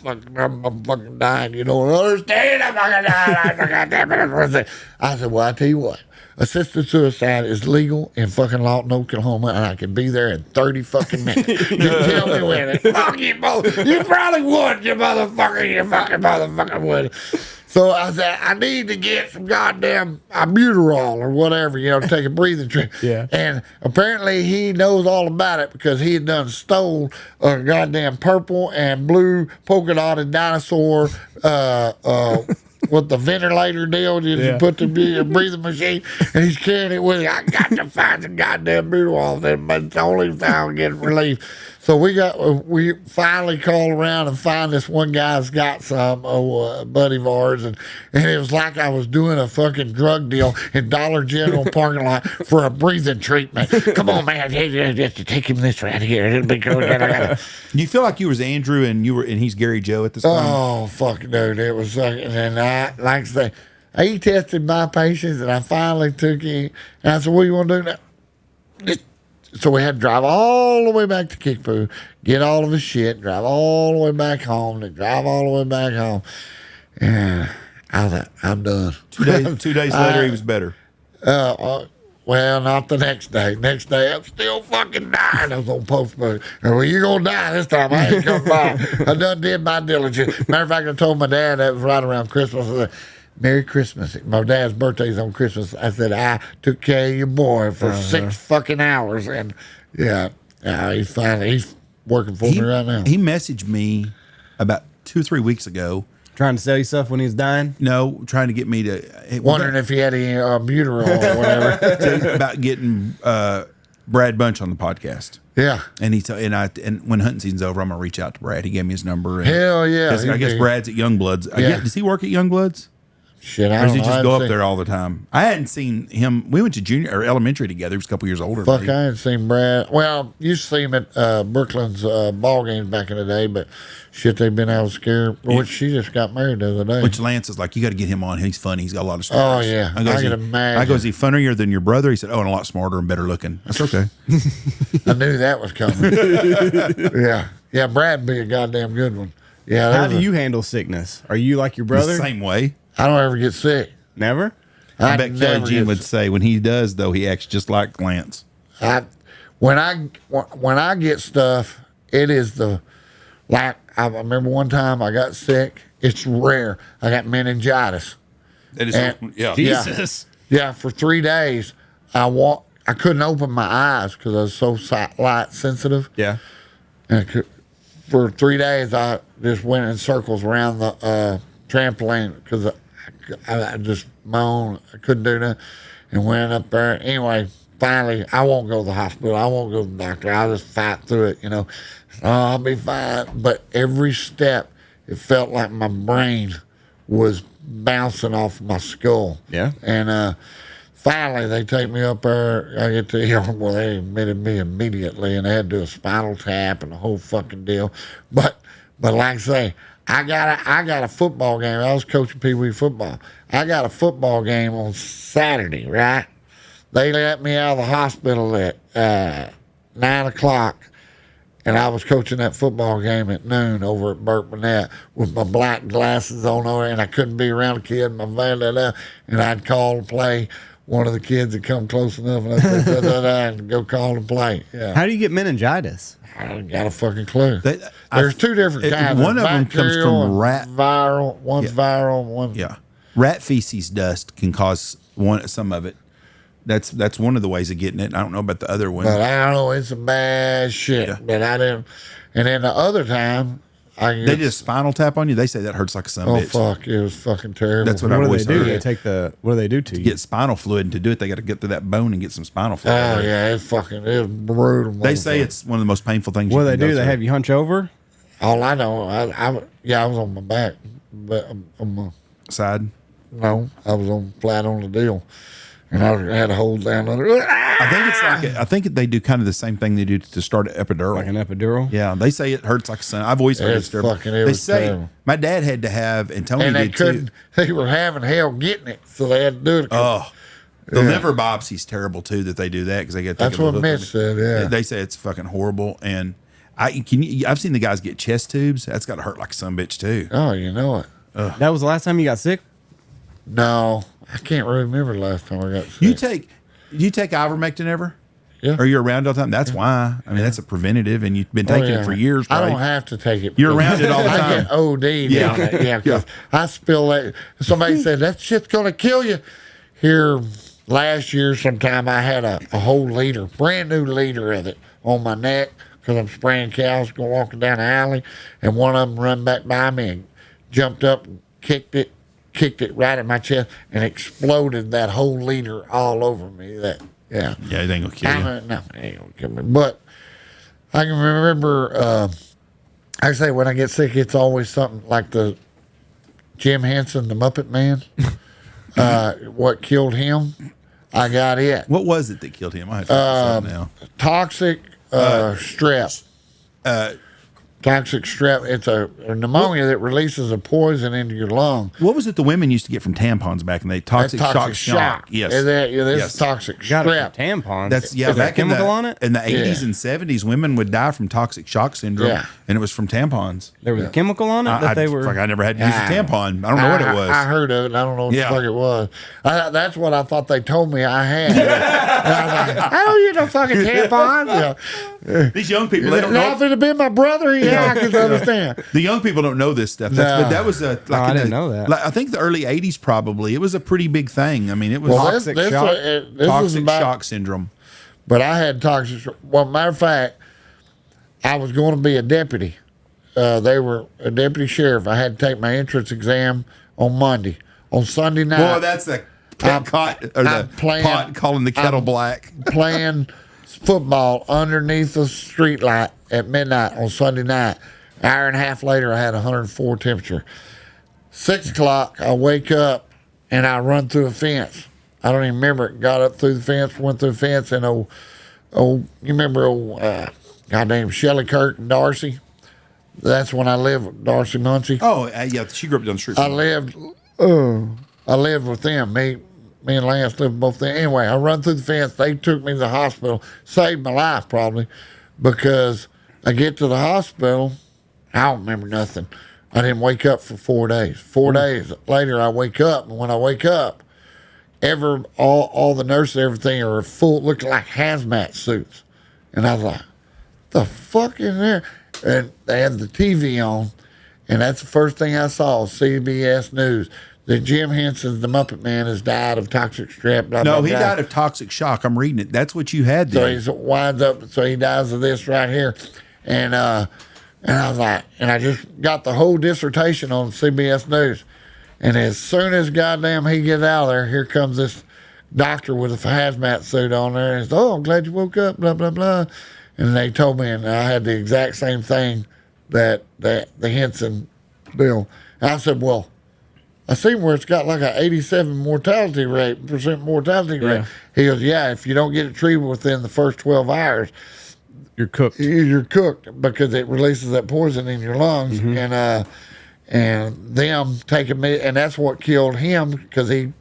B: fucking dying. You don't understand. I'm fucking dying. I said, well, I tell you what. Assisted suicide is legal in fucking Lawton, Oklahoma, and I can be there in 30 fucking minutes. You tell me when. Fuck you both. You probably would, you motherfucker. You fucking motherfucker would. So I said, I need to get some goddamn albuterol or whatever, to take a breathing treatment.
A: Yeah.
B: And apparently he knows all about it because he had done stole a goddamn purple and blue polka dotted dinosaur with the ventilator deal. You put the breathing machine, and he's carrying it with him. I got to find the goddamn albuterol then, but it's the only time I'm getting relief. So we finally call around and find this one guy's got some, a buddy of ours, and it was like I was doing a fucking drug deal in Dollar General parking lot for a breathing treatment. Come on, man, just to take him this right here. It'll be good.
C: You feel like you was Andrew and he's Gary Joe at this time?
B: Oh fuck, dude, it was fucking. And I like I say, he tested my patience, and I finally took him. And I said, "What do you want to do now?" So we had to drive all the way back to Kickapoo, get all of his shit, drive all the way back home, then drive all the way back home. And I thought, I'm done.
C: 2 days later, he was better.
B: Well, not the next day. Next day, I'm still fucking dying. I was on postpone. Well, you're going to die this time. I ain't come by. I done did my diligence. Matter of fact, I told my dad that was right around Christmas. I said, Merry Christmas. My dad's birthday's on Christmas. I said, I took care of your boy for 6 fucking hours. And he's working for me right now.
C: He messaged me about 2 or 3 weeks ago.
A: Trying to sell you stuff when he's dying?
C: No, trying to get me to.
B: Wondering if he had any butyrol or whatever.
C: About getting Brad Bunch on the podcast.
B: Yeah.
C: And and when hunting season's over, I'm going to reach out to Brad. He gave me his number. And
B: hell yeah.
C: I guess Brad's at Youngbloods. Does he work at Youngbloods?
B: Shit, I
C: or
B: don't
C: does he
B: know.
C: just go up there all the time? I hadn't seen him. We went to junior or elementary together. He was a couple years older.
B: Fuck, I hadn't seen Brad. Well, you see him at Brooklyn's ball games back in the day, but shit, they've been out scared. Which she just got married the other day.
C: Which Lance is like, you got to get him on. He's funny. He's got a lot of stories.
B: Oh yeah, I can imagine.
C: I go, is he funnier than your brother? He said, oh, and a lot smarter and better looking. That's okay.
B: I knew that was coming. yeah, Brad'd be a goddamn good one. Yeah.
A: How do you handle sickness? Are you like your brother?
C: The same way.
B: I don't ever get sick.
A: Never?
C: I bet Kelly Jean would say when he does, though, he acts just like Lance.
B: When I get stuff, it is I remember one time I got sick. It's rare. I got meningitis.
C: That is,
A: Jesus.
B: Yeah, for 3 days, I couldn't open my eyes because I was so light sensitive.
A: Yeah.
B: And for 3 days, I just went in circles around the trampoline because I just moaned. I couldn't do that, and went up there. Anyway, finally, I won't go to the hospital. I won't go to the doctor. I'll just fight through it, Oh, I'll be fine. But every step, it felt like my brain was bouncing off my skull.
A: Yeah.
B: And finally, they take me up there. I get to well, they admitted me immediately, and they had to do a spinal tap and the whole fucking deal. But like I say, I got a football game. I was coaching Pee Wee football. I got a football game on Saturday, right? They let me out of the hospital at 9 o'clock, and I was coaching that football game at noon over at Burt Burnett with my black glasses on over, and I couldn't be around a kid. My van, and I'd call to play. One of the kids had come close enough, and I said, and go call and play. Yeah.
A: How do you get meningitis?
B: I don't got a fucking clue. There's two different kinds.
C: One of them comes from rat.
B: Viral. One's viral. One.
C: Yeah. Rat feces dust can cause some of it. That's one of the ways of getting it. I don't know about the other one.
B: But I don't know. It's some bad shit.
C: Yeah.
B: But I didn't. And then the other time,
C: they did a spinal tap on you. They say that hurts like a son of a bitch.
B: Oh fuck! It was fucking terrible.
C: That's what
A: What
C: I've
A: do
C: always
A: they do?
C: heard.
A: What do they do to you?
C: Get spinal fluid, and to do it, they got to get through that bone and get some spinal fluid.
B: Oh yeah, it's brutal.
C: They say it's one of the most painful things.
A: What do
C: you
A: they
C: can go
A: do? They
C: through.
A: have you hunch over?
B: All I know, I was on my back, but
C: Side.
B: no, I was on flat on the deal, and I had to hold down under.
C: I think they do kind of the same thing they do to start an epidural.
A: Like an epidural?
C: Yeah, they say it hurts like a son. I've always heard
B: It's
C: it's terrible.
B: fucking- it
C: They
B: was
C: say
B: terrible.
C: my dad had to have, and Tony
B: And they
C: did too.
B: couldn't. They were having hell getting it, so they had to do it.
C: Oh, the liver biopsy's terrible too. That they do that because they get.
B: That's what Mitch said. Yeah.
C: They say it's fucking horrible, and I've seen the guys get chest tubes. That's got to hurt like a son of a bitch too.
B: Oh, you know it.
A: That was the last time you got sick?
B: No, I can't remember the last time I got sick.
C: You take ivermectin ever?
B: Yeah.
C: Or you're around all the time? That's why. I mean, that's a preventative, and you've been taking it for years.
B: I
C: Probably.
B: don't have to take it.
C: You're
B: because
C: around it all the
B: I
C: time.
B: get OD'd
C: Yeah.
B: on it. Yeah, because
C: Yeah.
B: I spill that. Somebody said that shit's gonna kill you. Here last year, sometime I had a whole liter, brand new liter of it on my neck because I'm spraying cows, going walking down the alley, and one of them run back by me and jumped up and kicked it right at my chest and exploded that whole liter all over me. Yeah,
C: Yeah, it ain't gonna kill you.
B: no, it ain't gonna kill me. But I can remember, I say when I get sick, it's always something like the Jim Henson, the Muppet Man. What killed him? I got it.
C: What was it that killed him? I have to look this up now.
B: Toxic strep. Toxic strep. It's a pneumonia that releases a poison into your lung.
C: What was it the women used to get from tampons back in the day? Toxic, shock. Yes.
B: This
C: Yes.
B: is toxic
A: Got it
B: strep.
A: from tampons.
C: That's
A: Is there
C: back in
A: chemical on it?
C: In the 80s
B: Yeah.
C: and 70s, women would die from toxic shock syndrome,
B: Yeah.
C: and it was from tampons.
A: There was a chemical on it that they were.
C: I never had to use a tampon. I don't know what it was.
B: I heard of it. I don't know what
C: Yeah.
B: the fuck it was. That's what I thought they told me I had. And I was like, I don't use no fucking tampons. Yeah.
C: These young people, they don't
B: Now,
C: know.
B: if it had been my brother, yeah, I could understand.
C: The young people don't know this stuff.
B: No.
C: But that was a. Like
A: I
C: in
A: didn't
C: the-
A: know that.
C: Like, I think the early 80s probably. It was a pretty big thing. I mean, it was
B: Well,
A: Toxic shock?
B: this was
C: toxic
B: about,
C: shock syndrome.
B: But I had toxic. Well, matter of fact, I was going to be a deputy. They were a deputy sheriff. I had to take my entrance exam on Monday. On Sunday night,
C: Boy, that's the
B: I'm
C: pot or the
B: playing-
C: pot calling the kettle black.
B: playing football underneath the street light at midnight on Sunday night. Hour and a half later, I had 104 temperature. 6 o'clock, I wake up and I run through a fence. I don't even remember it. Got up through the fence, went through the fence, and you remember goddamn Shelley Kirk and Darcy? That's when I lived with Darcy Muncie.
C: Oh, yeah, she grew up down the street.
B: I lived with them. Me and Lance lived with both of them. Anyway, I run through the fence. They took me to the hospital. Saved my life probably because I get to the hospital. I don't remember nothing. I didn't wake up for 4 days. 4 days later, I wake up, and when I wake up, all the nurses, everything are full, looking like hazmat suits, and I was like, "The fuck in there?" And they had the TV on, and that's the first thing I saw. CBS News that Jim Henson, the Muppet Man, has died of toxic strep. Blah,
C: No,
B: blah,
C: he
B: blah.
C: died of toxic shock. I'm reading it. That's what you had
B: So
C: there.
B: he winds up. So he dies of this right here, and I was like, and I just got the whole dissertation on CBS News, and as soon as goddamn he gets out of there, here comes this doctor with a hazmat suit on there, and he says, "Oh, I'm glad you woke up." Blah blah blah, and they told me, and I had the exact same thing that the Henson deal. And I said, "Well, I seen where it's got like a 87% mortality rate.
A: Yeah.
B: He goes, yeah, if you don't get it treated within the first 12 hours,
A: You're cooked.
B: you're cooked because it releases that poison in your lungs. And them taking me, and that's what killed him because he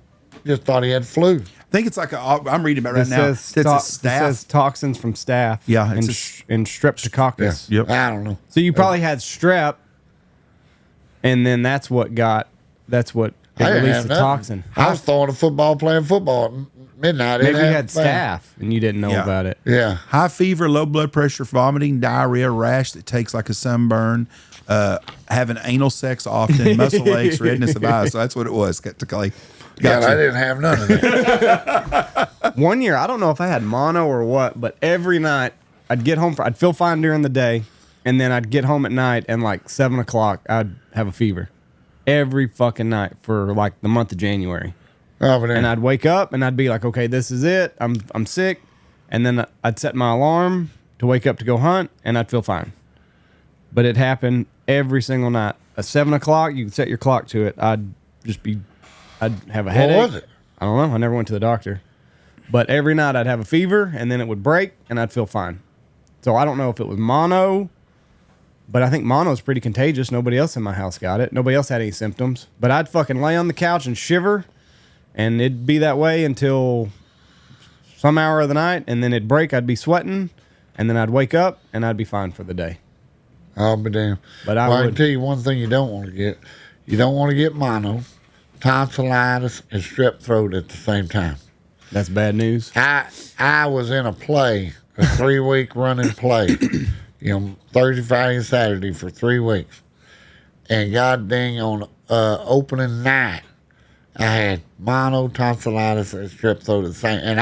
B: just thought he had flu.
C: I think it's like I'm reading about it right now.
A: It
C: It's a
A: it
C: staph.
A: says toxins from staph.
C: Yeah,
A: and,
C: it's
A: and streptococcus.
C: Yep.
B: I don't know.
A: So you probably had strep, and then that's what
B: I didn't
A: released
B: have
A: the
B: nothing.
A: toxin.
B: I was throwing a football, playing football at midnight.
A: Maybe you
B: It
A: had
B: bad.
A: staph and you didn't know
C: Yeah.
A: about it.
B: Yeah.
C: High fever, low blood pressure, vomiting, diarrhea, rash that takes like a sunburn, having anal sex often, muscle aches, redness of eyes. So that's what it was. Got to Clay.
B: Yeah,
C: Got
B: I
C: you.
B: didn't have none of that.
A: 1 year, I don't know if I had mono or what, but every night I'd get home. I'd feel fine during the day, and then I'd get home at night, and like 7 o'clock, I'd have a fever. Every fucking night for like the month of January.
B: Oh, but
A: And I'd wake up and I'd be like, okay, this is it. I'm sick. And then I'd set my alarm to wake up to go hunt, and I'd feel fine. But it happened every single night. At 7 o'clock, you could set your clock to it. I'd have a headache.
B: what was it?
A: I don't know. I never went to the doctor. But every night I'd have a fever, and then it would break, and I'd feel fine. So I don't know if it was mono, but I think mono is pretty contagious. Nobody else in my house got it. Nobody else had any symptoms. But I'd fucking lay on the couch and shiver, and it'd be that way until some hour of the night, and then it'd break. I'd be sweating, and then I'd wake up, and I'd be fine for the day.
B: I'll be damned.
A: But I
B: Well, I
A: would-
B: can tell you one thing you don't want to get. You don't want to get mono, tonsillitis, and strep throat at the same time.
A: That's bad news.
B: I was in a play, a 3-week running play, Thursday, Friday, and Saturday for 3 weeks. And god dang, on opening night, I had mono, tonsillitis, and strep throat at the same. And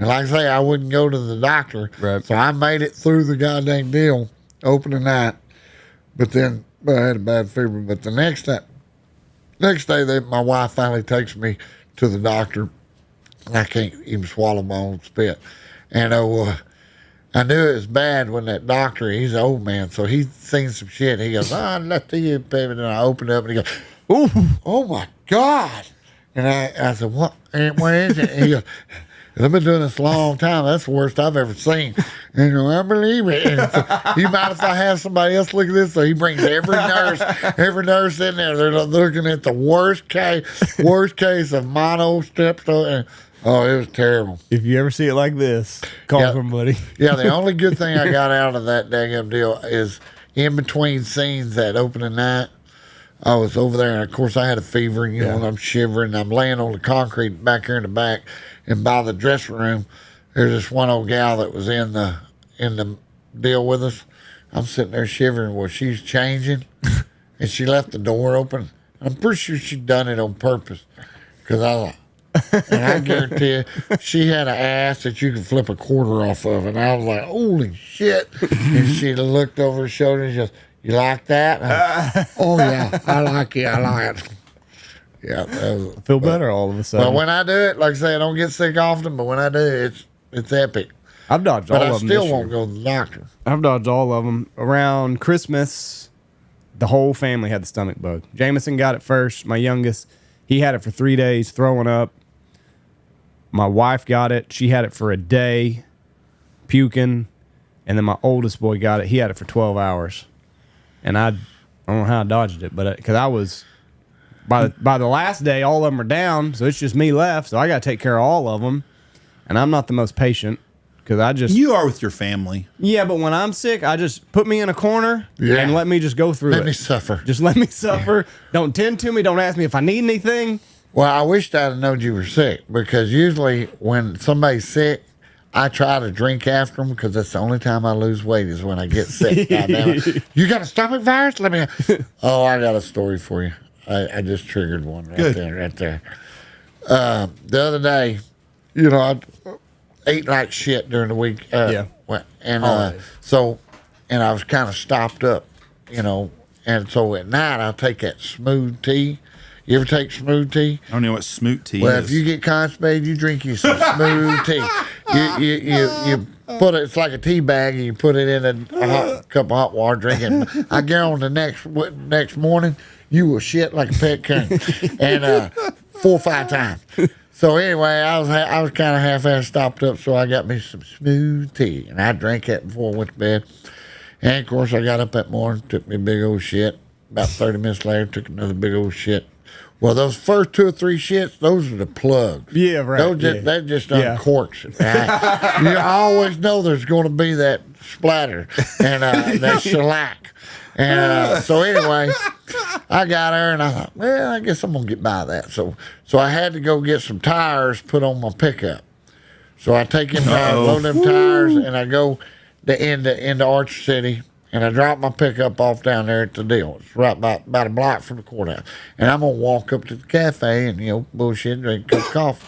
B: like I say, I wouldn't go to the doctor.
A: Right.
B: So I made it through the goddamn deal, opening night. But then I had a bad fever. But the next day, my wife finally takes me to the doctor. And I can't even swallow my own spit. And I knew it was bad when that doctor, he's an old man, so he's seen some shit. He goes, let's see you, baby. And I opened up and he goes,
A: Ooh.
B: oh my God. And I said, what is it? And he goes, I've been doing this a long time. That's the worst I've ever seen. And you know, I believe it. And so, you mind if I have somebody else look at this? So he brings every nurse in there. They're looking at the worst case of mono, strep throat. And, oh, it was terrible.
A: If you ever see it like this, call
B: Yeah.
A: somebody.
B: Yeah, the only good thing I got out of that daggum deal is in between scenes that opening night, I was over there, and of course I had a fever, and and I'm shivering. I'm laying on the concrete back here in the back, and by the dressing room, there's this one old gal that was in the deal with us. I'm sitting there shivering. Well, she's changing, and she left the door open. I'm pretty sure she done it on purpose, because I was like, and I guarantee you, she had an ass that you could flip a quarter off of. And I was like, holy shit. And she looked over her shoulder and she goes, you like that? Oh, yeah, I like it. I like it. Yeah.
A: I feel better all of a sudden.
B: But when I do it, like I say, I don't get sick often, but when I do, it's epic.
A: I've dodged all
B: But I
A: of them
B: still
A: this
B: won't
A: year.
B: go to the doctor.
A: I've dodged all of them. Around Christmas, the whole family had the stomach bug. Jameson got it first. My youngest, he had it for 3 days, throwing up. My wife got it. She had it for a day, puking. And then my oldest boy got it. He had it for 12 hours. And I don't know how I dodged it, but because I was, by the last day, all of them are down. So it's just me left. So I got to take care of all of them. And I'm not the most patient because I just.
C: You are with your family.
A: Yeah, but when I'm sick, I just put me in a corner and let me just go through
B: Let
A: it.
B: me suffer.
A: Just let me suffer. Don't tend to me. Don't ask me if I need anything.
B: Well, I wished I'd have known you were sick because usually when somebody's sick, I try to drink after them because that's the only time I lose weight is when I get sick. Goddamn it. You got a stomach virus? Let me. Oh, I got a story for you. I just triggered one right
C: Good.
B: there. The other day, I ate like shit during the week.
A: Yeah.
B: And
A: Always.
B: and I was kind of stopped up, and so at night I'll take that smooth tea. You ever take smooth tea?
C: I don't know what smoot tea
B: Well,
C: is.
B: if you get constipated, you drink you some smooth tea. You put it. It's like a tea bag, and you put it in a cup of hot water, drink it. I guarantee the next morning, You will shit like a pet coon. And 4 or 5 times. So anyway, I was kind of half-assed stopped up, so I got me some smooth tea. And I drank that before I went to bed. And, of course, I got up that morning, took me a big old shit. About 30 minutes later, took another big old shit. Well, those first 2 or 3 shits, those are the plugs.
A: Yeah, right.
B: That just uncorks it. Right? You always know there's going to be that splatter and that shellac. And so anyway, I got there and I thought, well, I guess I'm going to get by that. So I had to go get some tires put on my pickup. So I take them tires, load them tires, and I go into Archer City. And I dropped my pickup off down there at the deal. It's right about a block from the courthouse. And I'm going to walk up to the cafe and, bullshit, drink a cup of coffee.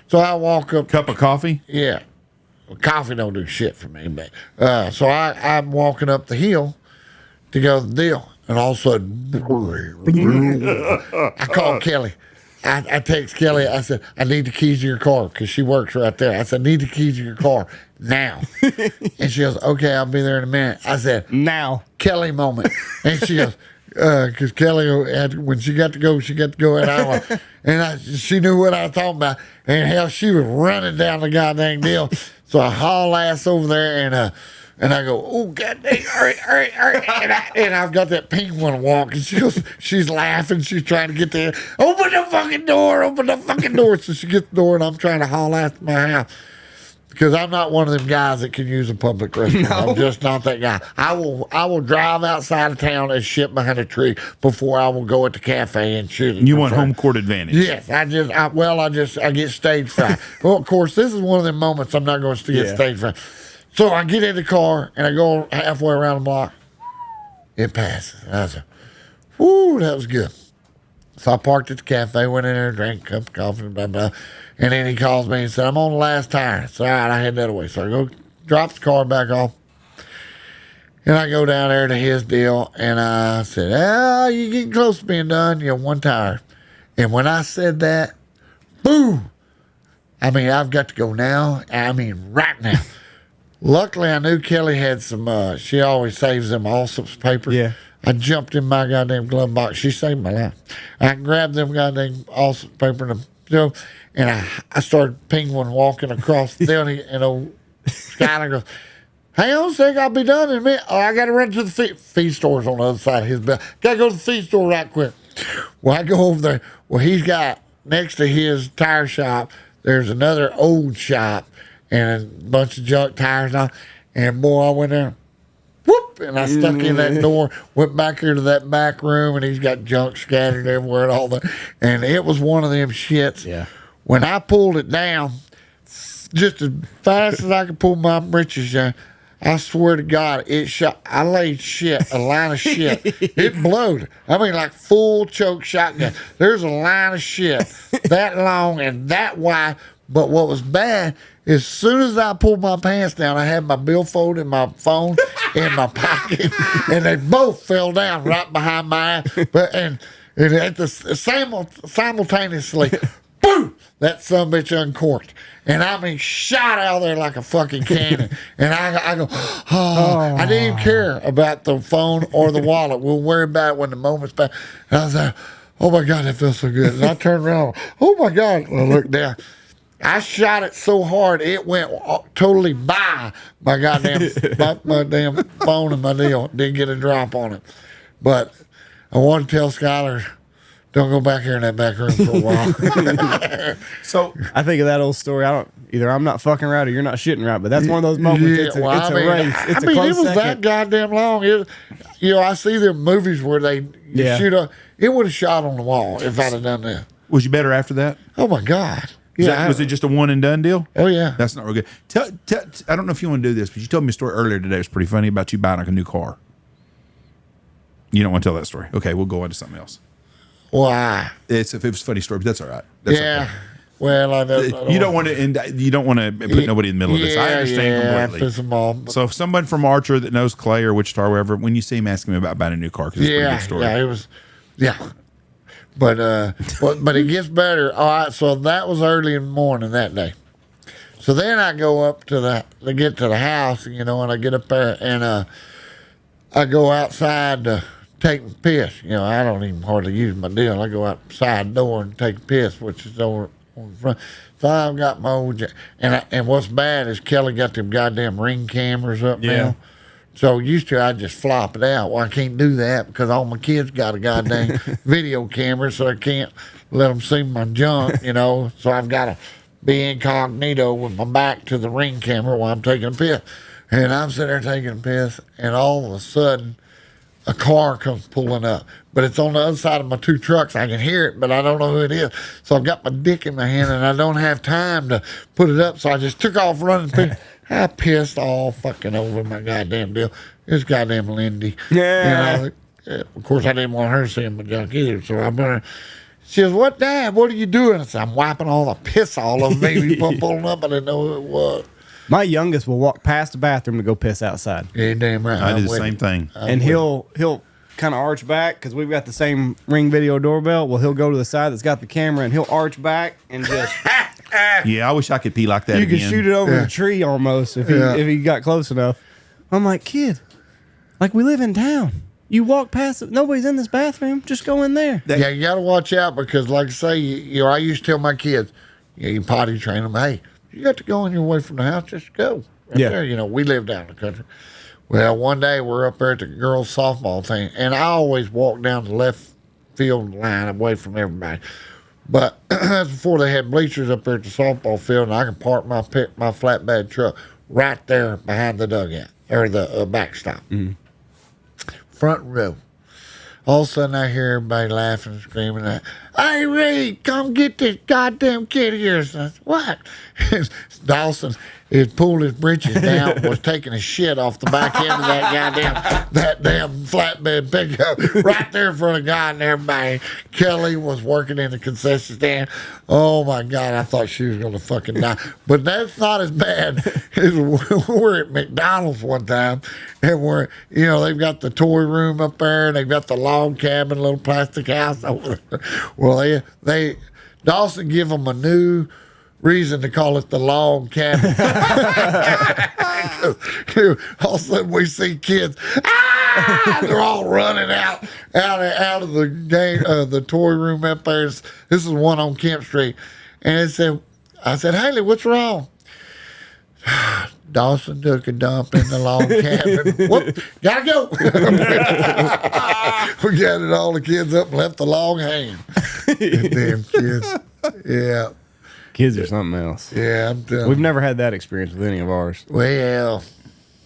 B: So I walk up.
C: Cup of coffee?
B: Yeah. Well, coffee don't do shit for me. But, so I'm walking up the hill to go to the deal. And all of a sudden, I call Kelly. I text Kelly. I said, I need the keys to your car because she works right there. I said, I need the keys to your car now. And she goes, okay, I'll be there in a minute. I said,
A: now.
B: Kelly moment. And she goes, because Kelly, when she got to go an hour. And she knew what I was talking about. And hell, she was running down the goddamn deal. So I haul ass over there and I go, oh, goddamn, all right. And I've got that pink one walk. And she's laughing. She's trying to get there. Open the fucking door. So she gets the door, and I'm trying to haul ass to my house. Because I'm not one of them guys that can use a public restroom. No. I'm just not that guy. I will drive outside of town and shit behind a tree before I will go at the cafe and shoot it.
C: You want home court advantage?
B: Yes. I get stage fright. Well, of course, this is one of them moments I'm not going to get stage fright. So I get in the car, and I go halfway around the block. It passes. I said, whoo, that was good. So I parked at the cafe, went in there, drank a cup of coffee, blah, blah. And then he calls me and said, I'm on the last tire. So, all right, I head that away. So I go drop the car back off. And I go down there to his deal, and I said, you're getting close to being done. You have 1 tire. And when I said that, boom. I mean, I've got to go now. I mean, right now. Luckily, I knew Kelly had some, she always saves them allsops paper.
A: Yeah.
B: I jumped in my goddamn glove box. She saved my life. I grabbed them goddamn allsops paper and I started penguin walking across the building, and old Skyler goes, hang on a second, I'll be done in a minute. Oh, I got to run to the feed stores on the other side of his building. Got to go to the feed store right quick. Well, I go over there. Well, he's got, next to his tire shop, there's another old shop, and a bunch of junk tires and all. And boy, I went there, whoop, and I stuck in that door, went back here to that back room, and he's got junk scattered everywhere and all that. And it was one of them shits.
A: Yeah.
B: When I pulled it down, just as fast as I could pull my britches down, I swear to God, it shot. I laid shit, a line of shit. It blowed. I mean, like full choke shotgun. There's a line of shit that long and that wide. But what was bad, as soon as I pulled my pants down, I had my billfold and my phone in my pocket, and they both fell down right behind my eye. But and at the simultaneously, boom! That sumbitch uncorked. And I mean, shot out of there like a fucking cannon. And I go, oh, I didn't even care about the phone or the wallet. We'll worry about it when the moment's back. And I was like, oh my God, that feels so good. And I turned around, oh my God. And I looked down. I shot it so hard, it went totally by my goddamn my damn phone and my deal. Didn't get a drop on it. But I want to tell Skyler, don't go back here in that back room for a while.
C: So
A: I think of that old story. Either I'm not fucking right or you're not shitting right. But that's one of those moments.
B: Yeah,
A: It's a race. It's a
B: it
A: close
B: was
A: second.
B: that goddamn long. I see them movies where they shoot a. It would have shot on the wall if I'd have done that.
C: was you better after that?
B: Oh my God.
C: Was it just a one and done deal?
B: Oh yeah.
C: That's not real good. I don't know if you want to do this, but you told me a story earlier today. It was pretty funny about you buying like a new car. You don't want to tell that story. Okay, we'll go on to something else.
B: Why?
C: It was a funny story, but that's all right. That's
B: yeah.
C: okay.
B: Well, I know.
C: You don't want to put nobody in the middle of this. I understand completely.
B: Them off,
C: so if someone from Archer that knows Clay or Wichita or wherever, when you see him, ask him about buying a new car because it's a pretty good story.
B: Yeah, it was. Yeah. But it gets better. All right, so that was early in the morning that day. So then I go up to get to the house, and I get up there and I go outside to taking a piss. You know, I don't even hardly use my deal. I go outside door and take a piss, which is over on the front. So I've got my old, and what's bad is Kelly got them goddamn ring cameras up now. So used to I just flop it out. Well, I can't do that because all my kids got a goddamn video camera, so I can't let them see my junk, you know. So I've got to be incognito with my back to the ring camera while I'm taking a piss. And I'm sitting there taking a piss, and all of a sudden, a car comes pulling up. But it's on the other side of my two trucks. I can hear it, but I don't know who it is. So I've got my dick in my hand, and I don't have time to put it up. So I just took off running. I pissed all fucking over my goddamn deal. It's goddamn Lindy.
A: Yeah.
B: You know, of course, I didn't want her seeing my junk either. So I'm going to. She says, "What, Dad? What are you doing?" I said, "I'm wiping all the piss all over me." Pulling up. I didn't know who it was.
A: My youngest will walk past the bathroom to go piss outside.
B: Yeah, damn right.
C: I do the same thing.
A: And he'll kind of arch back because we've got the same Ring video doorbell. Well, he'll go to the side that's got the camera and he'll arch back and just.
C: Yeah, I wish I could pee like that
A: You
C: again.
A: could shoot it over the tree almost if he got close enough. I'm like, kid, like we live in town. You walk past it. Nobody's in this bathroom. Just go in there.
B: Yeah, you got to watch out because, like I say, you know, I used to tell my kids, you potty train them. Hey, you got to go on your way from the house. Just go. Right there. You know, we live down in the country. Well, one day we're up there at the girls' softball thing, and I always walk down the left field line away from everybody. But that's before they had bleachers up there at the softball field, and I can park my flatbed truck right there behind the dugout or the backstop. Front row. All of a sudden, I hear everybody laughing and screaming, "Hey, Reid, come get this goddamn kid here." So I said, "What?" Dawson had pulled his britches down, was taking a shit off the back end of that damn flatbed pickup right there in front of God and everybody. Kelly was working in the concession stand. Oh, my God, I thought she was going to fucking die. But that's not as bad as we're at McDonald's one time, and they've got the toy room up there, and they've got the log cabin, little plastic house over there. Well, Dawson give them a new reason to call it the log cabin. All of a sudden we see kids, they're all running out of the game, the toy room up there. This is one on Kemp Street, and I said, "Haley, what's wrong?" Dawson took a dump in the log cabin. Whoop, gotta go. We gathered all the kids up and left the log hanging. Damn kids. Yeah.
A: Kids are something else.
B: Yeah, I'm telling
A: We've never had that experience with any of ours.
B: Well,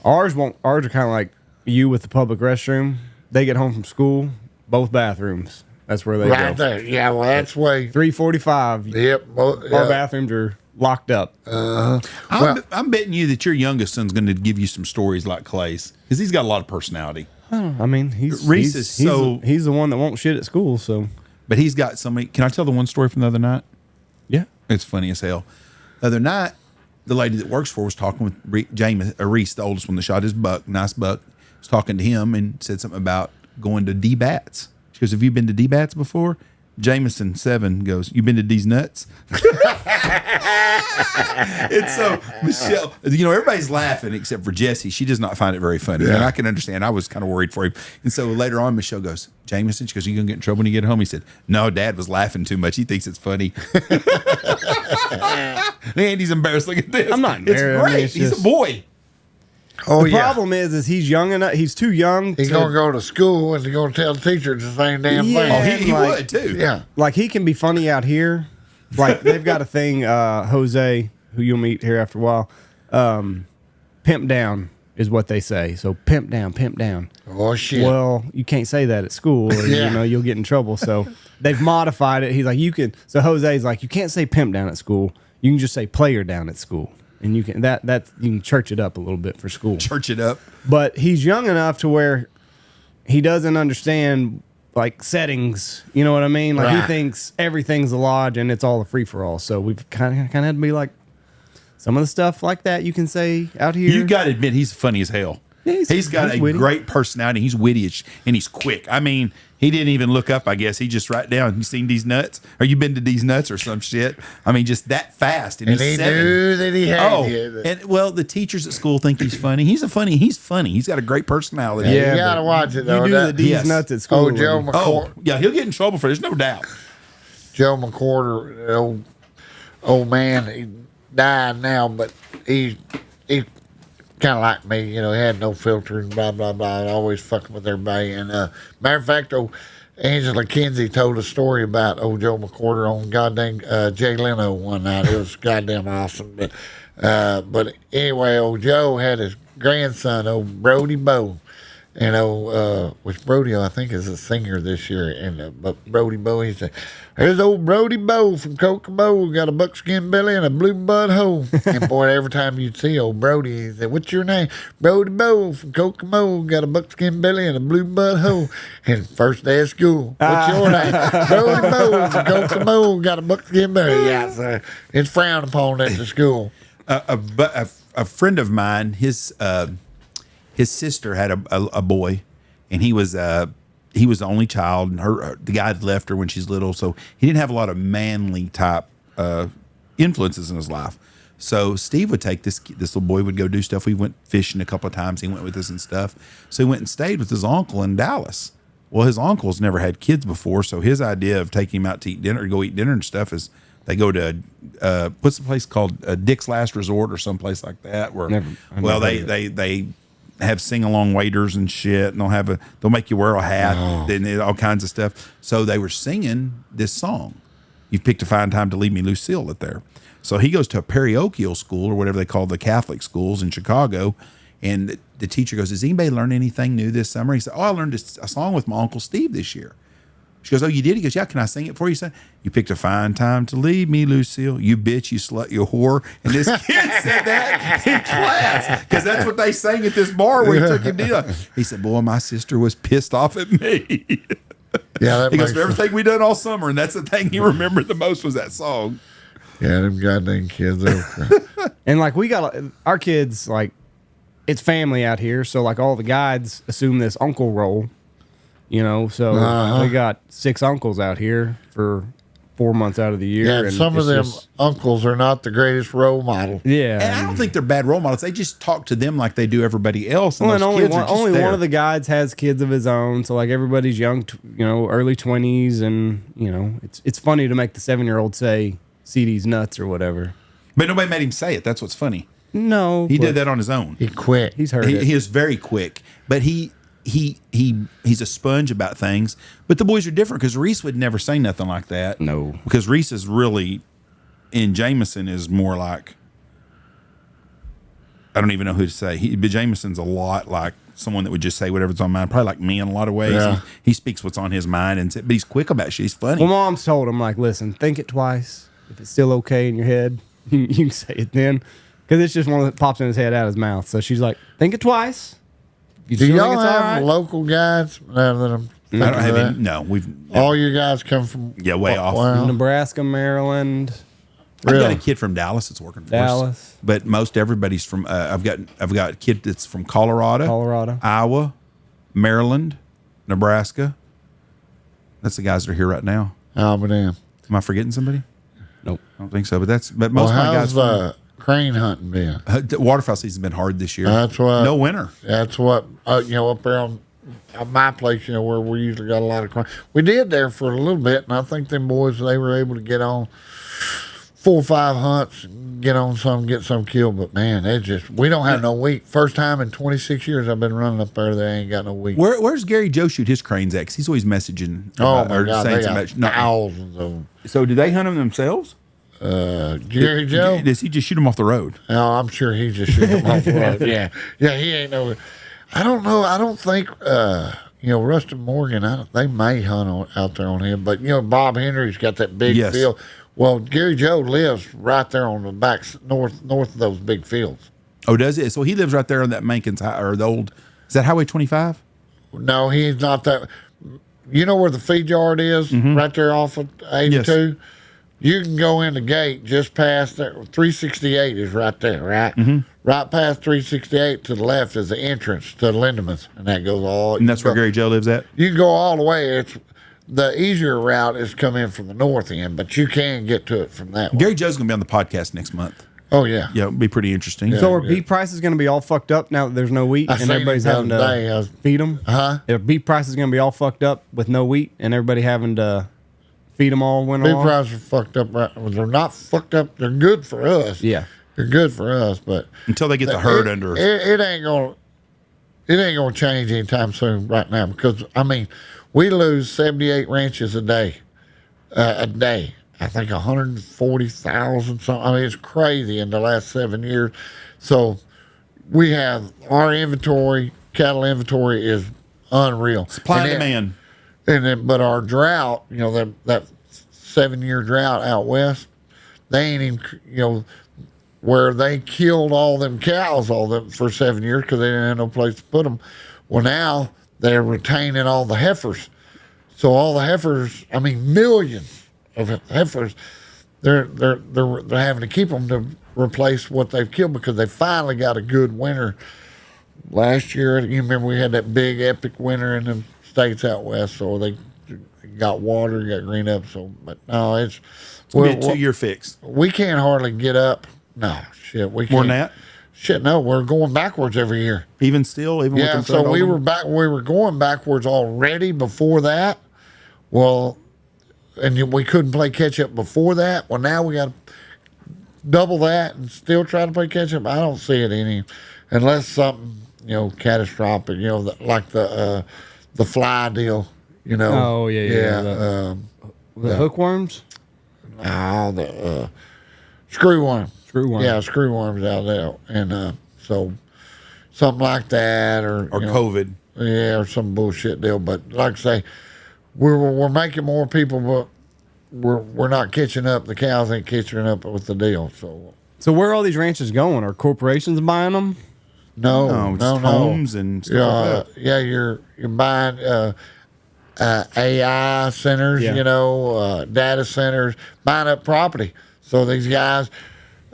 A: Ours are kind of like you with the public restroom. They get home from school, both bathrooms. That's where they go.
B: right there. Yeah, well, that's way.
A: 3:45.
B: Yep.
A: Our bathrooms are locked up.
C: I'm betting you that your youngest son's going to give you some stories like Clay's because he's got a lot of personality.
A: I mean, he's the one that won't shit at school. So,
C: but he's got so many. Can I tell the one story from the other night?
A: yeah,
C: It's funny as hell. The other night, the lady that works for us was talking with Reese, the oldest one that shot his buck, nice buck, was talking to him and said something about going to D-Bats. She goes, "Have you been to D-Bats before?" Jameson 7 goes, "You been to D's Nuts?" And so Michelle, everybody's laughing except for Jessie. She does not find it very funny. And I can understand. I was kind of worried for him. And so later on, Michelle goes, "Jameson," she goes, "You gonna get in trouble when you get home?" He said, "No, Dad was laughing too much. He thinks it's funny." Andy's embarrassed. Look at this.
A: I'm not embarrassed.
C: It's great. He's a boy.
B: Oh,
A: the problem is he's young enough. He's too young.
B: He's going to go to school and he's going to tell the teacher the same damn thing.
C: Oh, he
A: like-
C: would too.
B: Yeah.
A: Like he can be funny out here. Like they've got a thing, Jose, who you'll meet here after a while. Pimp down is what they say. So pimp down, pimp down.
B: Oh, shit.
A: Well, you can't say that at school, or you'll get in trouble. So they've modified it. He's like, you can. So Jose's like, you can't say pimp down at school. You can just say player down at school, and you can you can church it up a little bit for school.
C: Church it up.
A: But he's young enough to where he doesn't understand like settings. You know what I mean? Like he thinks everything's a lodge and it's all a free for all. So we've kind of had to be like, some of the stuff like that you can say out here.
C: You got to admit, he's funny as hell. He's got a
A: witty.
C: great personality. He's witty and he's quick. I mean, he didn't even look up, I guess. He just write down, you seen these nuts? Or you been to these nuts or some shit? I mean, just that fast. And
B: he
C: he's 7.
B: knew that he had
C: and well, the teachers at school think he's funny. He's funny. He's got a great personality.
B: Yeah, you got to watch it, though.
A: You do the D's
C: Yes.
A: nuts at school.
B: Oh, Joe McCord.
C: Yeah, he'll get in trouble for it. There's no doubt.
B: Joe McCorder, old man, he died now, but he kind of like me, he had no filter and blah, blah, blah, always fucking with everybody. And matter of fact, Angela Kinsey told a story about old Joe McCorder on goddamn Jay Leno one night. It was goddamn awesome. But anyway, old Joe had his grandson, old Brody Bowe. Which Brody, I think, is a singer this year. And but Brody Bowe, he said, "Here's old Brody Bowe from Kokomo, got a buckskin belly and a blue bud hoe." And boy, every time you'd see old Brody, he said, "What's your name?" "Brody Bowe from Kokomo, got a buckskin belly and a blue bud hoe." And first day of school, "What's your name?" "Brody Bowe from Kokomo, got a buckskin belly." Yeah, so it's frowned upon at the school.
C: A friend of mine, his sister had a boy, and he was the only child, and the guy had left her when she's little, so he didn't have a lot of manly type influences in his life. So Steve would take this little boy, would go do stuff. We went fishing a couple of times. He went with us and stuff. So he went and stayed with his uncle in Dallas. Well, his uncle's never had kids before, so his idea of taking him out to go eat dinner and stuff is they go to what's the place called, Dick's Last Resort or someplace like that, where they have sing-along waiters and shit, and they'll make you wear a hat and all kinds of stuff. So they were singing this song, "You've Picked a Fine Time to Leave Me, Lucille," at there. So he goes to a parochial school, or whatever they call the Catholic schools in Chicago, and the teacher goes, "Does anybody learn anything new this summer?" He said, "Oh, I learned a song with my Uncle Steve this year." She goes, "Oh, you did?" He goes, "Yeah, can I sing it for you?" He said, "You picked a fine time to leave me, Lucille. You bitch, you slut, you whore." And this kid said that in class, because that's what they sang at this bar where he took him to. He said, "Boy, my sister was pissed off at me."
B: Yeah,
C: he goes, "For everything we done all summer," and that's the thing he remembered the most was that song.
B: Yeah, them goddamn kids.
A: And like we got our kids, like it's family out here, so like all the guides assume this uncle role. So we got 6 uncles out here for 4 months out of the year.
B: Yeah,
A: and
B: some of them uncles are not the greatest role model.
A: Yeah,
C: and I don't think they're bad role models. They just talk to them like they do everybody else. And
A: well, and
C: those
A: only one of the guides has kids of his own. So like everybody's young, early 20s, and it's funny to make the 7-year-old say "CD's nuts" or whatever.
C: But nobody made him say it. That's what's funny.
A: No,
C: He did that on his own.
B: He quit.
A: He's heard it.
C: He is very quick, but he's a sponge about things. But the boys are different, because Reese would never say nothing like that.
A: No,
C: because Reese is really, and Jameson is more like, I don't even know who to say. But Jameson's a lot like someone that would just say whatever's on mind. Probably like me in a lot of ways.
B: Yeah.
C: He speaks what's on his mind, but he's quick about shit. He's funny.
A: well, Mom's told him, like, listen, think it twice. If it's still okay in your head, you can say it then, because it's just one that pops in his head out of his mouth. So she's like, think it twice. You
B: Do
A: still think
B: y'all
A: it's all
B: have
A: right?
B: local guides? Rather than
C: I don't have any. No, we've
B: all your guys come from
C: way off.
B: Wow.
A: Nebraska, Maryland,
C: I've got a
B: Really?
C: kid from Dallas that's working for
A: Dallas.
C: us, but most everybody's from. I've got a kid that's from Colorado, Iowa, Maryland, Nebraska. That's the guys that are here right now.
B: Oh, but damn.
C: Am I forgetting somebody?
A: Nope.
C: I don't think so. But most of my guys.
B: How's crane hunting been?
C: The waterfowl season's been hard this year.
B: That's what.
C: No winter.
B: That's what up there on my place, where we usually got a lot of crane. We did there for a little bit, and I think them boys, they were able to get on 4 or 5 hunts, get some killed. But man, we don't have no wheat. First time in 26 years I've been running up there, they ain't got no wheat.
C: Where's Gary Joe shoot his cranes at? 'Cause he's always messaging.
B: Oh my God, they
C: saying
B: got
C: something about,
B: thousands of them.
C: So do they hunt them themselves?
B: Gary Joe?
C: Does he just shoot them off the road?
B: No, I'm sure he just shoot them off the road. Yeah, he ain't no. I don't know. I don't think Rustin Morgan. They may hunt out there on him, but Bob Henry's got that big
C: Yes.
B: field. Well, Gary Joe lives right there on the back north of those big fields.
C: Oh, does it? So he lives right there on that Mankins or the old. Is that Highway 25?
B: No, he's not that. You know where the feed yard is? Right there off of 82. You can go in the gate just past there. 368 is right there, right? Mm-hmm. Right past 368 to the left is the entrance to Lindemans, and that goes all.
C: And that's where Gary Joe lives at?
B: You can go all the way. It's the easier route is come in from the north end, but you can get to it from that way.
C: Gary Joe's going to be on the podcast next month.
B: Oh, yeah.
C: Yeah, it'll be pretty interesting.
A: So are beef prices going to be all fucked up now that there's no wheat
B: I
A: and
B: seen
A: everybody's
B: it the
A: having
B: other day.
A: to feed them?
B: Huh?
A: Are beef prices going to be all fucked up with no wheat and everybody having to feed them all winter
B: Beef
A: long?
B: prices are fucked up. Right? Well, they're not fucked up. They're good for us.
A: Yeah.
B: They're good for us, but
C: Until they get the herd under.
B: It ain't gonna change anytime soon right now because I mean we lose 78 ranches a day. I think 140,000 something. I mean it's crazy in the last 7 years. So we have our inventory, cattle inventory is unreal.
C: Supply and demand.
B: And then, but our drought, that 7 year drought out west, they ain't even, where they killed all them cows for 7 years because they didn't have no place to put them. Well, now they're retaining all the heifers. So all the heifers, I mean, millions of heifers, they're having to keep them to replace what they've killed because they finally got a good winter. Last year, you remember we had that big epic winter in the states out west, so they got water, got green up. So, but no, it's
C: be a 2 year fix.
B: We can't hardly get up. No, shit, we can't.
C: More than that?
B: Shit, no, we're going backwards every year.
C: Even still, even with
B: Yeah,
C: them
B: so we
C: older?
B: were back. We were going backwards already before that. Well, and we couldn't play catch up before that. Well, now we got to double that and still try to play catch up. I don't see it unless something catastrophic. Like the fly deal.
A: Oh yeah. The hookworms.
B: No, the screwworm.
A: Screwworm.
B: Yeah, screwworms out there, and so something like that, or
C: COVID.
B: Yeah, or some bullshit deal. But like I say, we're making more people, but we're not catching up. The cows ain't catching up with the deal.
A: So where are all these ranches going? Are corporations buying them?
B: No,
C: just homes and stuff like that.
B: Yeah, you're buying AI centers, data centers, buying up property. So these guys.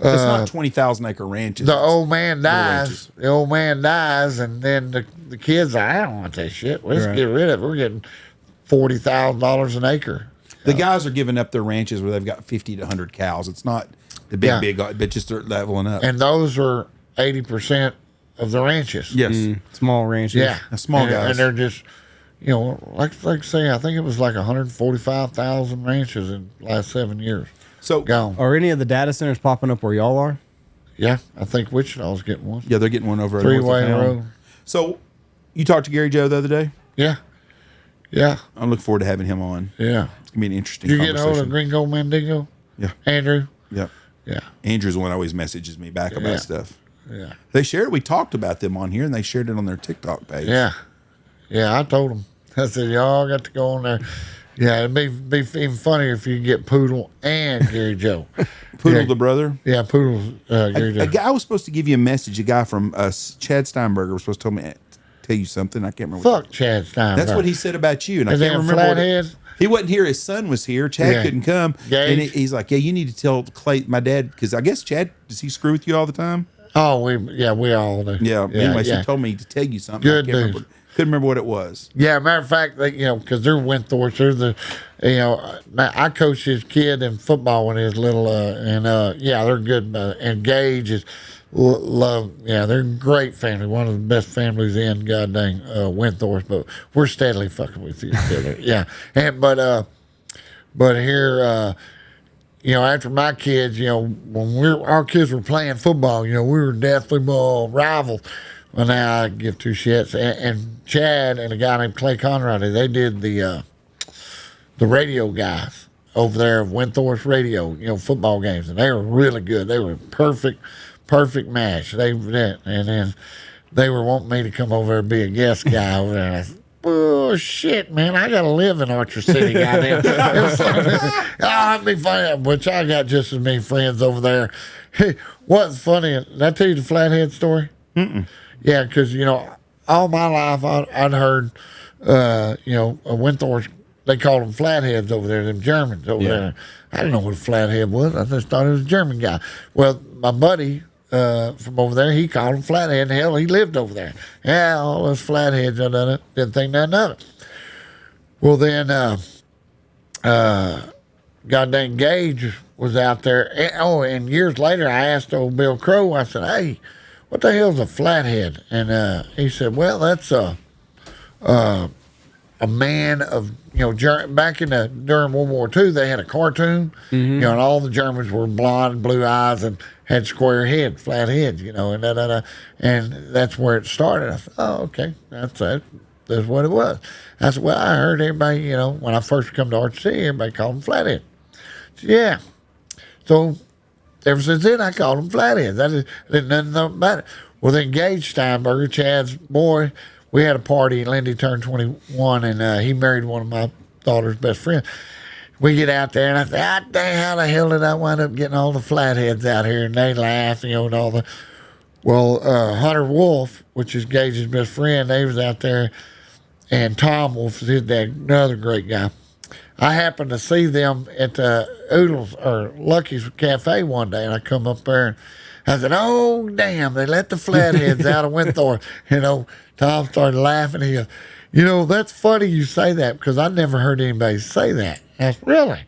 C: It's not 20,000 acre ranches.
B: The old man dies.
C: ranches.
B: The old man dies, and then the kids, I don't want that shit. Let's get rid of it. We're getting $40,000 an acre.
C: The guys are giving up their ranches where they've got 50 to 100 cows. It's not the big, but just they're leveling up.
B: And those are 80% of the ranches.
C: Yes.
A: Small ranches.
B: Yeah.
C: Small guys.
B: And they're just, like say, I think it was like 145,000 ranches in the last 7 years.
C: So
B: Gone.
A: Are any of the data centers popping up where y'all are?
B: Yeah, I think Wichita's getting one.
C: yeah, they're getting one over at
B: Three-way
C: North of town.
B: road.
C: So you talked to Gary Joe the other day?
B: Yeah. Yeah.
C: I look forward to having him on.
B: Yeah.
C: It's gonna be an interesting
B: Did you get
C: conversation.
B: hold of Gringo Mendigo?
C: Yeah.
B: Andrew?
C: Yeah.
B: Yeah.
C: Andrew's the one that always messages me back about
B: Yeah.
C: stuff.
B: Yeah.
C: They shared. We talked about them on here, and they shared it on their TikTok page.
B: Yeah. Yeah, I told them. I said, y'all got to go on there. Yeah, it'd be even funnier if you could get Poodle and Gary Joe.
C: Poodle
B: Yeah.
C: the brother.
B: Yeah, Poodle's Gary Joe.
C: A guy was supposed to give you a message. A guy from Chad Steinberger was supposed to tell you something. I can't remember.
B: Fuck Chad Steinberg.
C: That's what he said about you, and I
B: Is
C: can't
B: that
C: remember. What
B: Flathead?
C: he wasn't here. His son was here. Chad
B: Yeah.
C: couldn't come, and
B: Gage?
C: he's like, "Yeah, you need to tell Clay, my dad, because I guess Chad does he screw with you all the time."
B: Oh, we all do.
C: Yeah. Anyways,
B: yeah.
C: he told me to tell you something.
B: Good
C: I can't
B: dude.
C: remember. Couldn't remember what it was.
B: Yeah, matter of fact, because they're Winthorpe, they're the, I coached his kid in football when he was little, they're good. And Gage is love, they're a great family, one of the best families in goddamn Winthorpe. But we're steadily fucking with each other, yeah. And but here, after my kids, when our kids were playing football, we were definitely rivals. Well, now I give two shits. And Chad and a guy named Clay Conrad, they did the radio guys over there of Winthorpe Radio, football games, and they were really good. They were perfect match. And then they were wanting me to come over and be a guest guy over there. And I said, oh shit, man! I gotta live in Archer City, goddamn. That'd be funny. Which I got just as many friends over there. Hey, what's funny? Did I tell you the Flathead story? Mm-mm. Yeah, because all my life I'd heard, a Winthorpe they called them flatheads over there, them Germans over there. I didn't know what a flathead was. I just thought it was a German guy. Well, my buddy from over there, he called him flathead. Hell, he lived over there. Yeah, all those flatheads, didn't think nothing of it. Well, then, goddamn Gage was out there. And years later, I asked old Bill Crow, I said, hey, what the hell's a flathead? And he said, well, that's a man of, back during World War II, they had a cartoon, and all the Germans were blonde, blue eyes, and had square heads, flat heads, and that's where it started. I said, oh, okay, that's what it was. I said, well, I heard everybody, when I first come to Arch City, everybody called them flathead. I said, yeah. So ever since then, I called them flatheads. I didn't know about it. Well, then Gage Steinberger, Chad's boy, we had a party, and Lindy turned 21, and he married one of my daughter's best friends. We get out there, and I said, how the hell did I wind up getting all the flatheads out here? And they laugh, and all the... Well, Hunter Wolf, which is Gage's best friend, they was out there, and Tom Wolf is his dad, another great guy. I happened to see them at the Oodles or Lucky's Cafe one day, and I come up there, and I said, oh, damn, they let the flatheads out of Winthorpe. Tom started laughing. He goes, that's funny you say that, because I never heard anybody say that. I said, really?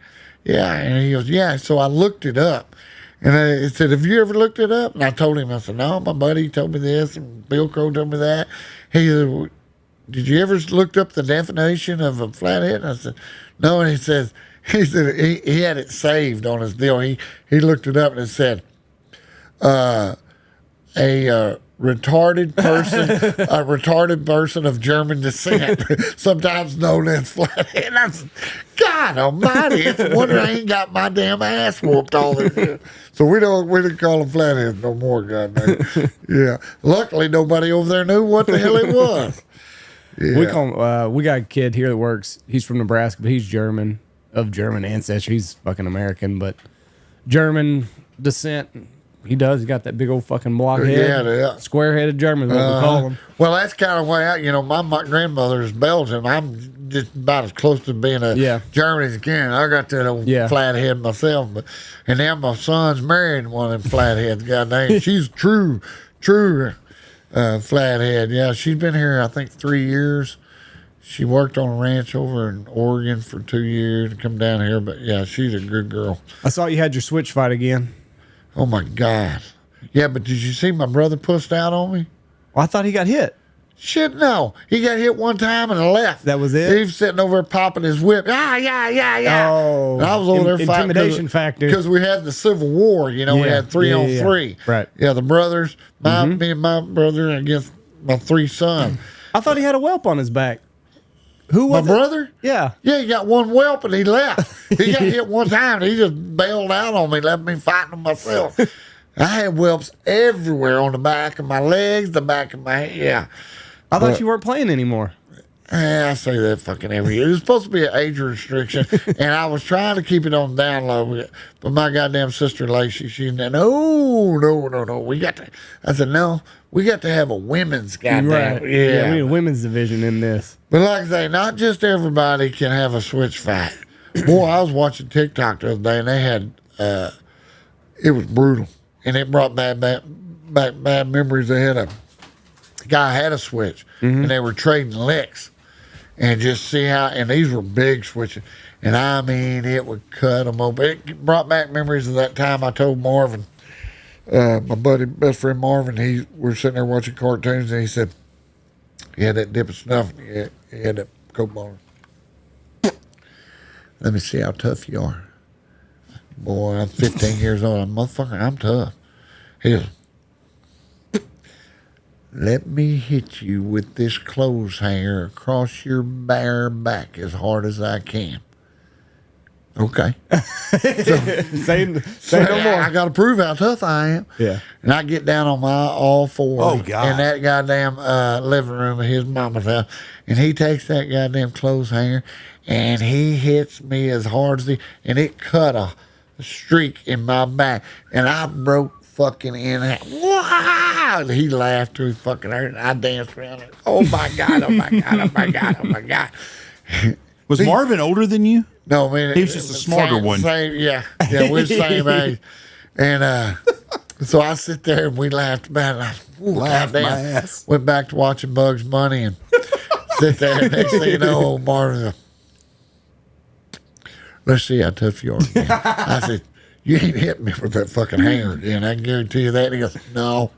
B: Yeah. And he goes, yeah. So I looked it up. And I said, have you ever looked it up? And I told him, I said, no, my buddy told me this, and Bill Crow told me that. He said, well, did you ever look up the definition of a flathead? And I said, no. And he said he had it saved on his deal. He looked it up, and it said, a retarded person of German descent, sometimes known as flathead. I said, God Almighty, it's a wonder I ain't got my damn ass whooped all this year. So we don't call them flatheads no more, goddamn. Yeah. Luckily, nobody over there knew what the hell it was. Yeah.
A: We call him, we got a kid here that works. He's from Nebraska, but he's German, of German ancestry. He's fucking American, but German descent. He does. He got that big old fucking blockhead.
B: Yeah.
A: Square-headed German is what we call him.
B: Well, that's kind of why, my grandmother is Belgian. I'm just about as close to being a German as I can. I got that old flathead myself. And now my son's married one of them flatheads. Goddamn. She's true flathead. Yeah, she's been here, I think, 3 years. She worked on a ranch over in Oregon for 2 years and come down here. But, yeah, she's a good girl.
A: I saw you had your switch fight again.
B: Oh, my God. Yeah, but did you see my brother pussed out on me?
A: Well, I thought he got hit.
B: Shit, no. He got hit one time and left.
A: That was it?
B: He was sitting over there popping his whip. Yeah.
A: Oh.
B: And I was over there fighting.
A: Intimidation factor.
B: Because we had the Civil War, we had 3-on-3.
A: Right.
B: Yeah, the brothers, me and my brother against my 3 sons.
A: I thought he had a whelp on his back. Who was
B: my brother?
A: Yeah.
B: Yeah, he got one whelp and he left. He got hit one time and he just bailed out on me, left me fighting him myself. I had whelps everywhere on the back of my legs, the back of my head. Yeah.
A: I thought you weren't playing anymore.
B: I say that fucking every year. It was supposed to be an age restriction, and I was trying to keep it on down low, but my goddamn sister Lacey, she said, no. We got to. I said, no, we got to have a women's goddamn.
A: Right. Yeah, we need a women's division in this.
B: But like I say, not just everybody can have a switch fight. Boy, I was watching TikTok the other day, and they had, it was brutal, and it brought back bad memories. They had a guy had a switch, and they were trading licks. And just see how, and these were big switches. And I mean, it would cut them open. It brought back memories of that time I told Marvin, my buddy, best friend Marvin, we were sitting there watching cartoons, and he said, he had that dip of snuff, and he had that Coke bottle. Let me see how tough you are. Boy, I'm 15 years old. Motherfucker, I'm tough. He goes, let me hit you with this clothes hanger across your bare back as hard as I can. Okay.
A: Say no more.
B: I got to prove how tough I am.
A: Yeah.
B: And I get down on my all fours
C: Oh, God.
B: in that goddamn living room of his mama's house, and he takes that goddamn clothes hanger, and he hits me as hard as and it cut a streak in my back, and I broke fucking in half. Wow! And he laughed to his fucking hurt, and I danced around it. Oh my God, oh my God, oh my God, oh my God.
C: Was Marvin older than you?
B: No, man.
C: He was just a smarter one.
B: Yeah, we're the same age. And so I sit there and we laughed about it.
C: Laughed my ass.
B: Went back to watching Bugs Bunny and sit there. And next thing you know, old Marvin, let's see how tough you are again. I said, you ain't hit me with that fucking hanger again. I can guarantee you that. And he goes, no.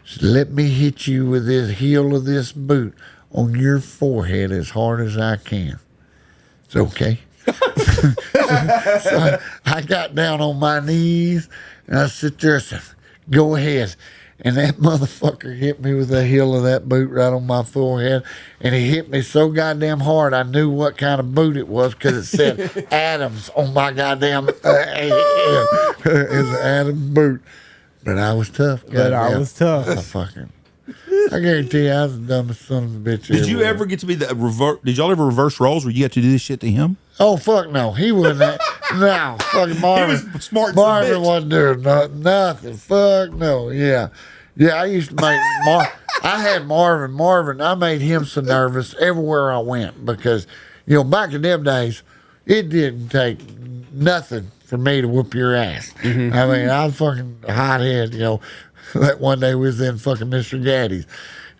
B: Said, let me hit you with this heel of this boot on your forehead as hard as I can. It's okay. So I got down on my knees and I sit there and said, go ahead. And that motherfucker hit me with the heel of that boot right on my forehead. And he hit me so goddamn hard, I knew what kind of boot it was because it said Adams on my goddamn it's an Adams boot. But I was tough.
A: I
B: guarantee you I was the dumbest son of a bitch.
C: Did you ever get to be the reverse? Did y'all ever reverse roles where you got to do this shit to him?
B: Oh, fuck no. He wouldn't. No. Fucking Marvin.
C: He was smart as a
B: Marvin
C: bitch.
B: wasn't doing nothing. Fuck no. Yeah. Yeah, I used to make I had Marvin, I made him so nervous everywhere I went because, back in them days, it didn't take nothing for me to whoop your ass.
A: Mm-hmm.
B: I mean, I was fucking hothead, That one day we was in fucking Mr. Gaddy's.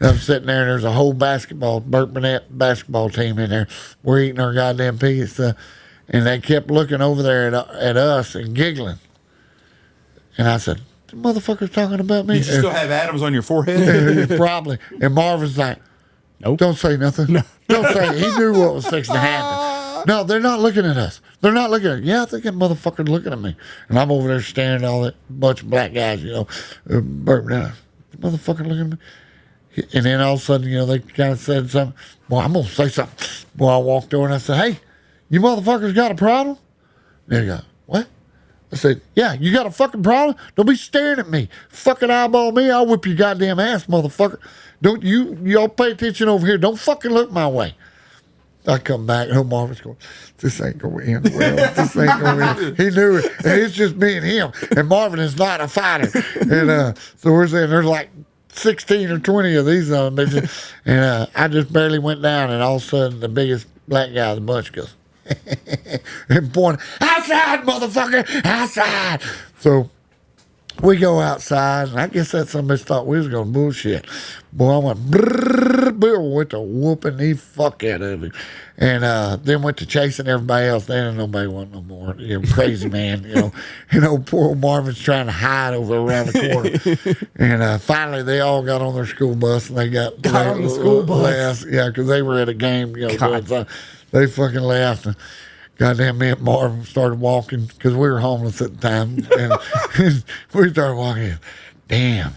B: I'm sitting there and there's a whole Burt Burnett basketball team in there. We're eating our goddamn pizza. And they kept looking over there at us and giggling. And I said, the motherfucker's talking about me.
C: Did you still have Adams on your forehead?
B: Probably. And Marvin's like,
A: Nope.
B: don't say nothing. No. Don't say it. He knew what was fixing to happen. No, they're not looking at us. They're not looking at Yeah, I think that motherfucker's looking at me. And I'm over there staring at all that bunch of black guys, Burt Burnett. The motherfucker looking at me. And then all of a sudden, they kind of said something. Well, I'm going to say something. Well, I walked over and I said, hey, you motherfuckers got a problem? They go, what? I said, yeah, you got a fucking problem? Don't be staring at me. Fucking eyeball me. I'll whip your goddamn ass, motherfucker. Don't y'all pay attention over here. Don't fucking look my way. I come back and Marvin's going, this ain't going to end well. This ain't going to end. He knew it. And it's just me and him. And Marvin is not a fighter. And so we're saying there's like 16 or 20 of these bitches. And I just barely went down, and all of a sudden the biggest black guy of the bunch goes, and pointing, outside, motherfucker, outside. So we go outside, and I guess that somebody thought we was going to bullshit. Boy, I went, brrr, went to whooping the fuck out of him. And then went to chasing everybody else. Then nobody want no more. Crazy man, poor old Marvin's trying to hide over around the corner. And finally, they all got on their school bus, and they got
A: on the school bus.
B: Yeah, because they were at a game, so they fucking laughed. And goddamn, me and Marvin started walking because we were homeless at the time. And we started walking. Damn.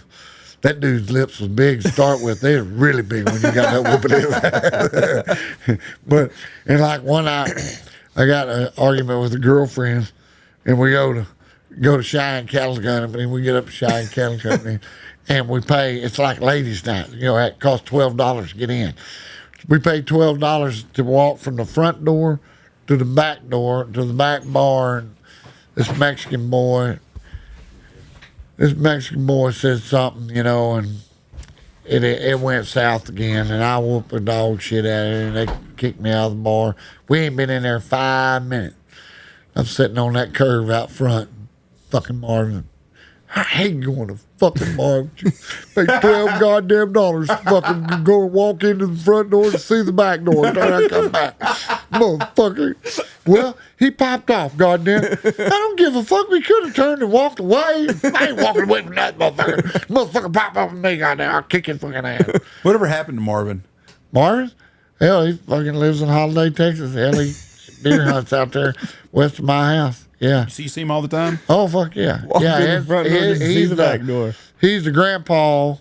B: That dude's lips was big to start with. They were really big when you got that whooping his ass. But, and like one night, I got an argument with a girlfriend, and we go to Cheyenne Cattle Company, and we get up to Cheyenne Cattle Company, and we pay, it's like ladies' night. It costs $12 to get in. We paid $12 to walk from the front door to the back bar, and this Mexican boy said something, and it went south again, and I whooped the dog shit out of her, and they kicked me out of the bar. We ain't been in there 5 minutes. I'm sitting on that curve out front, fucking Marvin. I hate going to fucking bar with you. Pay $12 goddamn dollars to fucking go and walk into the front door to see the back door. And then I come back. Motherfucker. Well, he popped off, goddamn. I don't give a fuck. We could have turned and walked away. I ain't walking away from that motherfucker. Motherfucker popped off with me, goddamn. I'll kick his fucking ass.
C: Whatever happened to Marvin?
B: Marvin? Hell, he fucking lives in Holiday, Texas. Hell, he deer hunts out there west of my house. Yeah.
C: You see him all the time?
B: Oh, fuck yeah.
A: Walk in the front door to see the back door.
B: He's the grandpa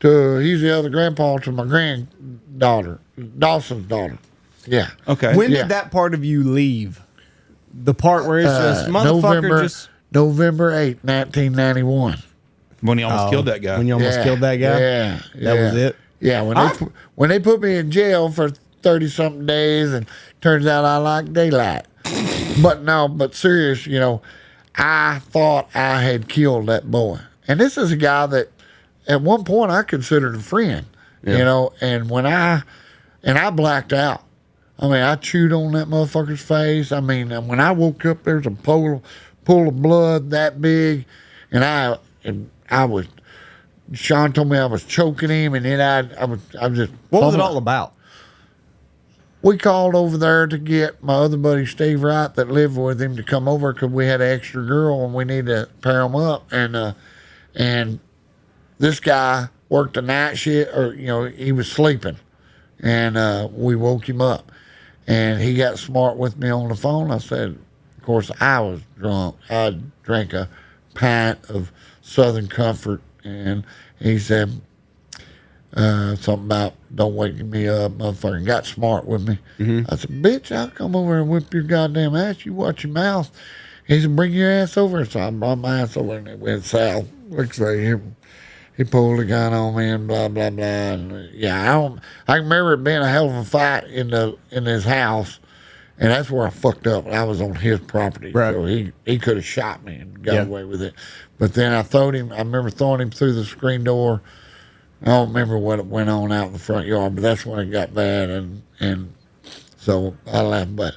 B: he's the other grandpa to my granddaughter, Dawson's daughter. Yeah.
C: Okay.
A: When did that part of you leave? The part where it's just motherfucker
B: November 8, 1991.
C: When he almost killed that guy.
A: When you almost killed that guy?
B: Yeah.
A: That was it?
B: Yeah. When they put me in jail for 30-something days, and turns out I like daylight. But serious, I thought I had killed that boy. And this is a guy that at one point I considered a friend, and when and I blacked out. I mean, I chewed on that motherfucker's face. I mean, when I woke up, there's a pool of blood that big, and I was. Sean told me I was choking him, and then I was just.
A: What was it all about?
B: We called over there to get my other buddy Steve Wright that lived with him to come over because we had an extra girl and we needed to pair them up, and this guy worked a night shift, or he was sleeping, and we woke him up. And he got smart with me on the phone. I said, of course, I was drunk. I drank a pint of Southern Comfort. And he said something about don't wake me up, motherfucker. Got smart with me. I said, bitch, I'll come over and whip your goddamn ass. You watch your mouth. He said, bring your ass over. So I brought my ass over and it went south. Looks like he pulled a gun on me and blah blah blah. And I remember it being a hell of a fight in his house, and that's where I fucked up. I was on his property,
A: right.
B: So he could have shot me and got away with it. But then I remember throwing him through the screen door. I don't remember what went on out in the front yard, but that's when it got bad, and so I left. But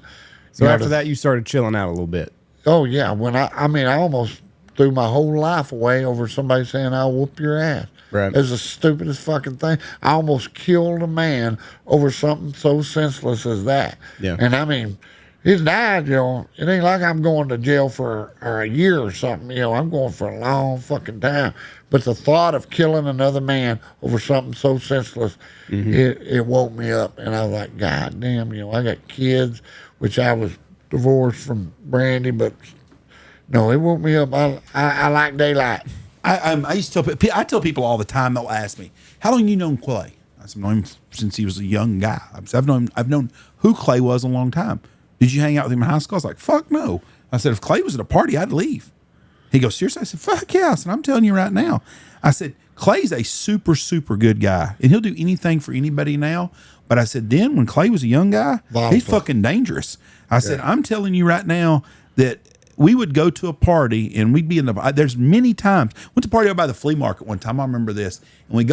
A: so after that, you started chilling out a little bit.
B: Oh yeah, when I almost threw my whole life away over somebody saying I'll whoop your ass.
A: Right.
B: It's the stupidest fucking thing. I almost killed a man over something so senseless as that.
A: Yeah.
B: And I mean, he died, It ain't like I'm going to jail for a year or something, I'm going for a long fucking time. But the thought of killing another man over something so senseless, it woke me up. And I was like, God damn, I got kids, which I was divorced from Brandy, but no, it woke me up. I like daylight.
C: I used to tell people all the time. They'll ask me, "How long you known Clay?" I said, "I've known him since he was a young guy. I've known who Clay was a long time." Did you hang out with him in high school? I was like, "Fuck no." I said, "If Clay was at a party, I'd leave." He goes, "Seriously?" I said, "Fuck yeah." I said, "I'm telling you right now." I said, "Clay's a super super good guy, and he'll do anything for anybody now." But I said, then when Clay was a young guy, he's fucking dangerous. I said, "I'm telling you right now that." We would go to a party and we'd be in there's many times. Went to a party out by the flea market one time. I remember this. And we're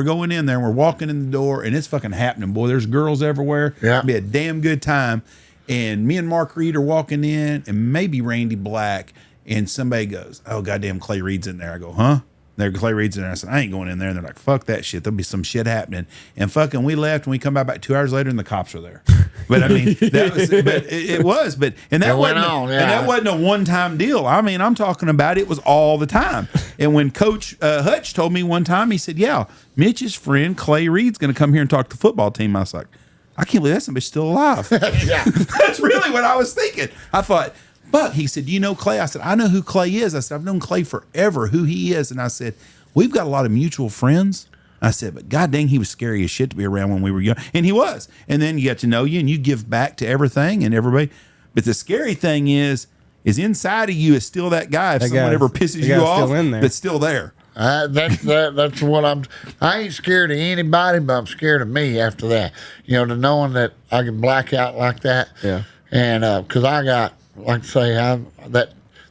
C: going in there and we're walking in the door and it's fucking happening, boy. There's girls everywhere.
B: Yeah.
C: It'd be a damn good time. And me and Mark Reid are walking in and maybe Randy Black. And somebody goes, "Oh, goddamn, Clay Reid's in there." I go, "Huh?" There, Clay Reid's in there. I said, "I ain't going in there." And they're like, "Fuck that shit. There'll be some shit happening." And fucking we left and we come back about 2 hours later and the cops are there. But I mean, it was, and that wasn't a one-time deal. I mean, I'm talking about it was all the time. And when Coach Hutch told me one time, he said, "Yeah, Mitch's friend Clay Reid's going to come here and talk to the football team." I was like, I can't believe that somebody's still alive. That's really what I was thinking. I thought, but he said, "You know Clay?" I said, "I know who Clay is." I said, "I've known Clay forever, who he is." And I said, "We've got a lot of mutual friends." I said, "But god dang, he was scary as shit to be around when we were young." And he was. And then you get to know you and you give back to everything and everybody. But the scary thing is inside of you is still that guy. If someone ever pisses you off, that's still there.
B: That's what I ain't scared of anybody, but I'm scared of me after that. To knowing that I can black out like that.
A: Yeah.
B: And because I got, like I say,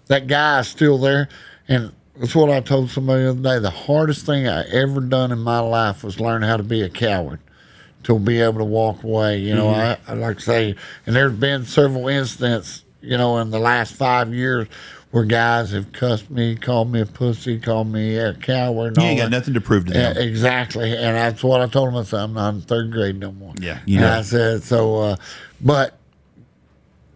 B: that guy is still there. And that's what I told somebody the other day. The hardest thing I ever done in my life was learn how to be a coward, to be able to walk away. I like to say, and there's been several incidents, in the last 5 years where guys have cussed me, called me a pussy, called me a coward. And
C: you ain't got nothing to prove to them.
B: Exactly. And that's what I told them. I said, I'm not in third grade no more.
C: Yeah.
B: And I said, so, but,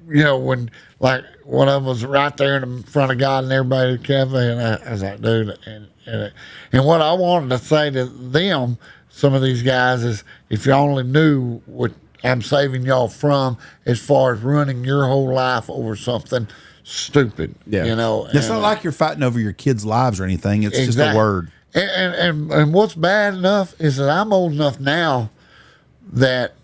B: when, like, one of them was right there in front of God and everybody at the cafe, and I was like, dude, and what I wanted to say to them, some of these guys, is if you only knew what I'm saving y'all from as far as running your whole life over something stupid.
A: Yeah.
C: It's not like you're fighting over your kids' lives or anything. It's just a word.
B: And what's bad enough is that I'm old enough now that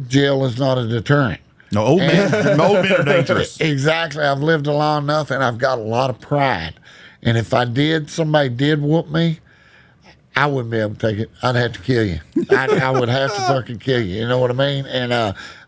B: jail is not a deterrent.
C: No, old men are dangerous.
B: Exactly. I've lived long enough and I've got a lot of pride. And if somebody did whoop me, I wouldn't be able to take it. I'd have to kill you. I would have to fucking kill you. You know what I mean? And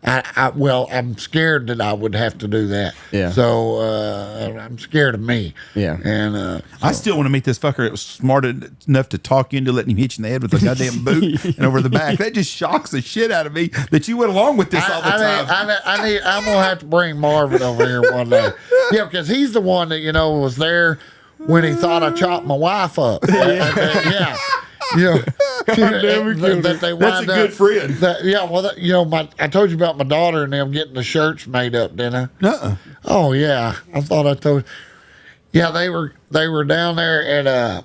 B: I'm scared that I would have to do that.
A: Yeah.
B: So I'm scared of me.
A: Yeah.
B: And
C: I still want to meet this fucker that was smart enough to talk you into letting him hit you in the head with a goddamn boot and over the back. That just shocks the shit out of me that you went along with this all the time.
B: I'm gonna have to bring Marvin over here one day. Yeah, because he's the one that was there when he thought I chopped my wife up. Yeah. That they wind
C: That's a good friend.
B: I told you about my daughter and them getting the shirts made up, didn't I?
C: Uh-uh.
B: Oh yeah, I thought I told. Yeah, they were down there at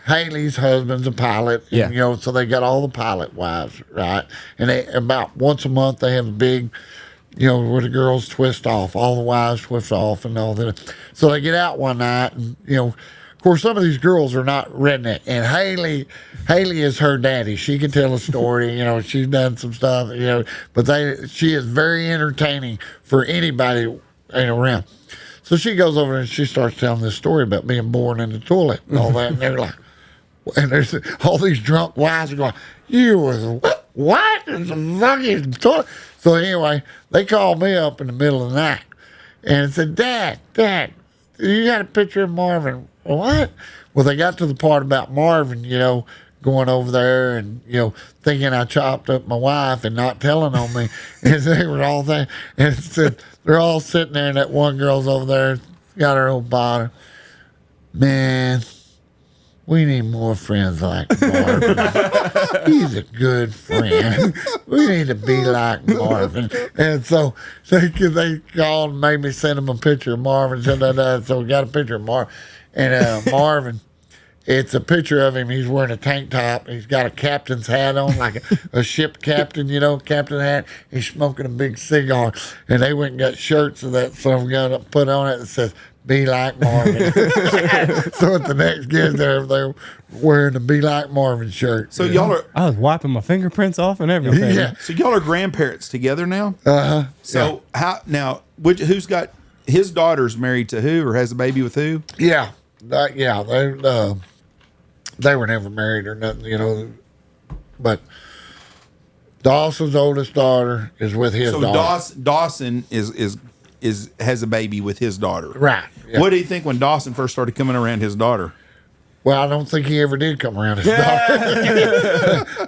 B: Haley's husband's a pilot. And,
A: Yeah.
B: So they got all the pilot wives, right? And they about once a month they have a big, where the girls twist off, all the wives twist off and all that. So they get out one night and of course, some of these girls are not redneck, and Haley is her daddy. She can tell a story. She's done some stuff. But she is very entertaining for anybody around. So she goes over and she starts telling this story about being born in the toilet and all that. And they're like, and there's all these drunk wives are going, "You was what? It's a fucking toilet." So anyway, they called me up in the middle of the night and said, Dad, you got a picture of Marvin. What? Well, they got to the part about Marvin, going over there and, thinking I chopped up my wife and not telling on me. And they were all there. And it said, they're all sitting there, and that one girl's over there, got her old bottle. Man, we need more friends like Marvin. He's a good friend. We need to be like Marvin. And so they called and made me send them a picture of Marvin. So we got a picture of Marvin. And Marvin, it's a picture of him. He's wearing a tank top. He's got a captain's hat on, like a ship captain, captain hat. He's smoking a big cigar. And they went and got shirts of that son of a gun put on it that says, "Be like Marvin." So at the next gig, they're wearing the "Be Like Marvin" shirt.
C: So y'all are
A: I was wiping my fingerprints off and everything.
B: Yeah.
C: so y'all are grandparents together now.
B: Uh-huh.
C: So how now? Who's got his daughter's married to who or has a baby with who?
B: Yeah. They were never married or nothing, But Dawson's oldest daughter is with his daughter.
C: So Dawson is has a baby with his daughter.
B: Right. Yeah.
C: What do you think when Dawson first started coming around his daughter?
B: Well, I don't think he ever did come around his daughter.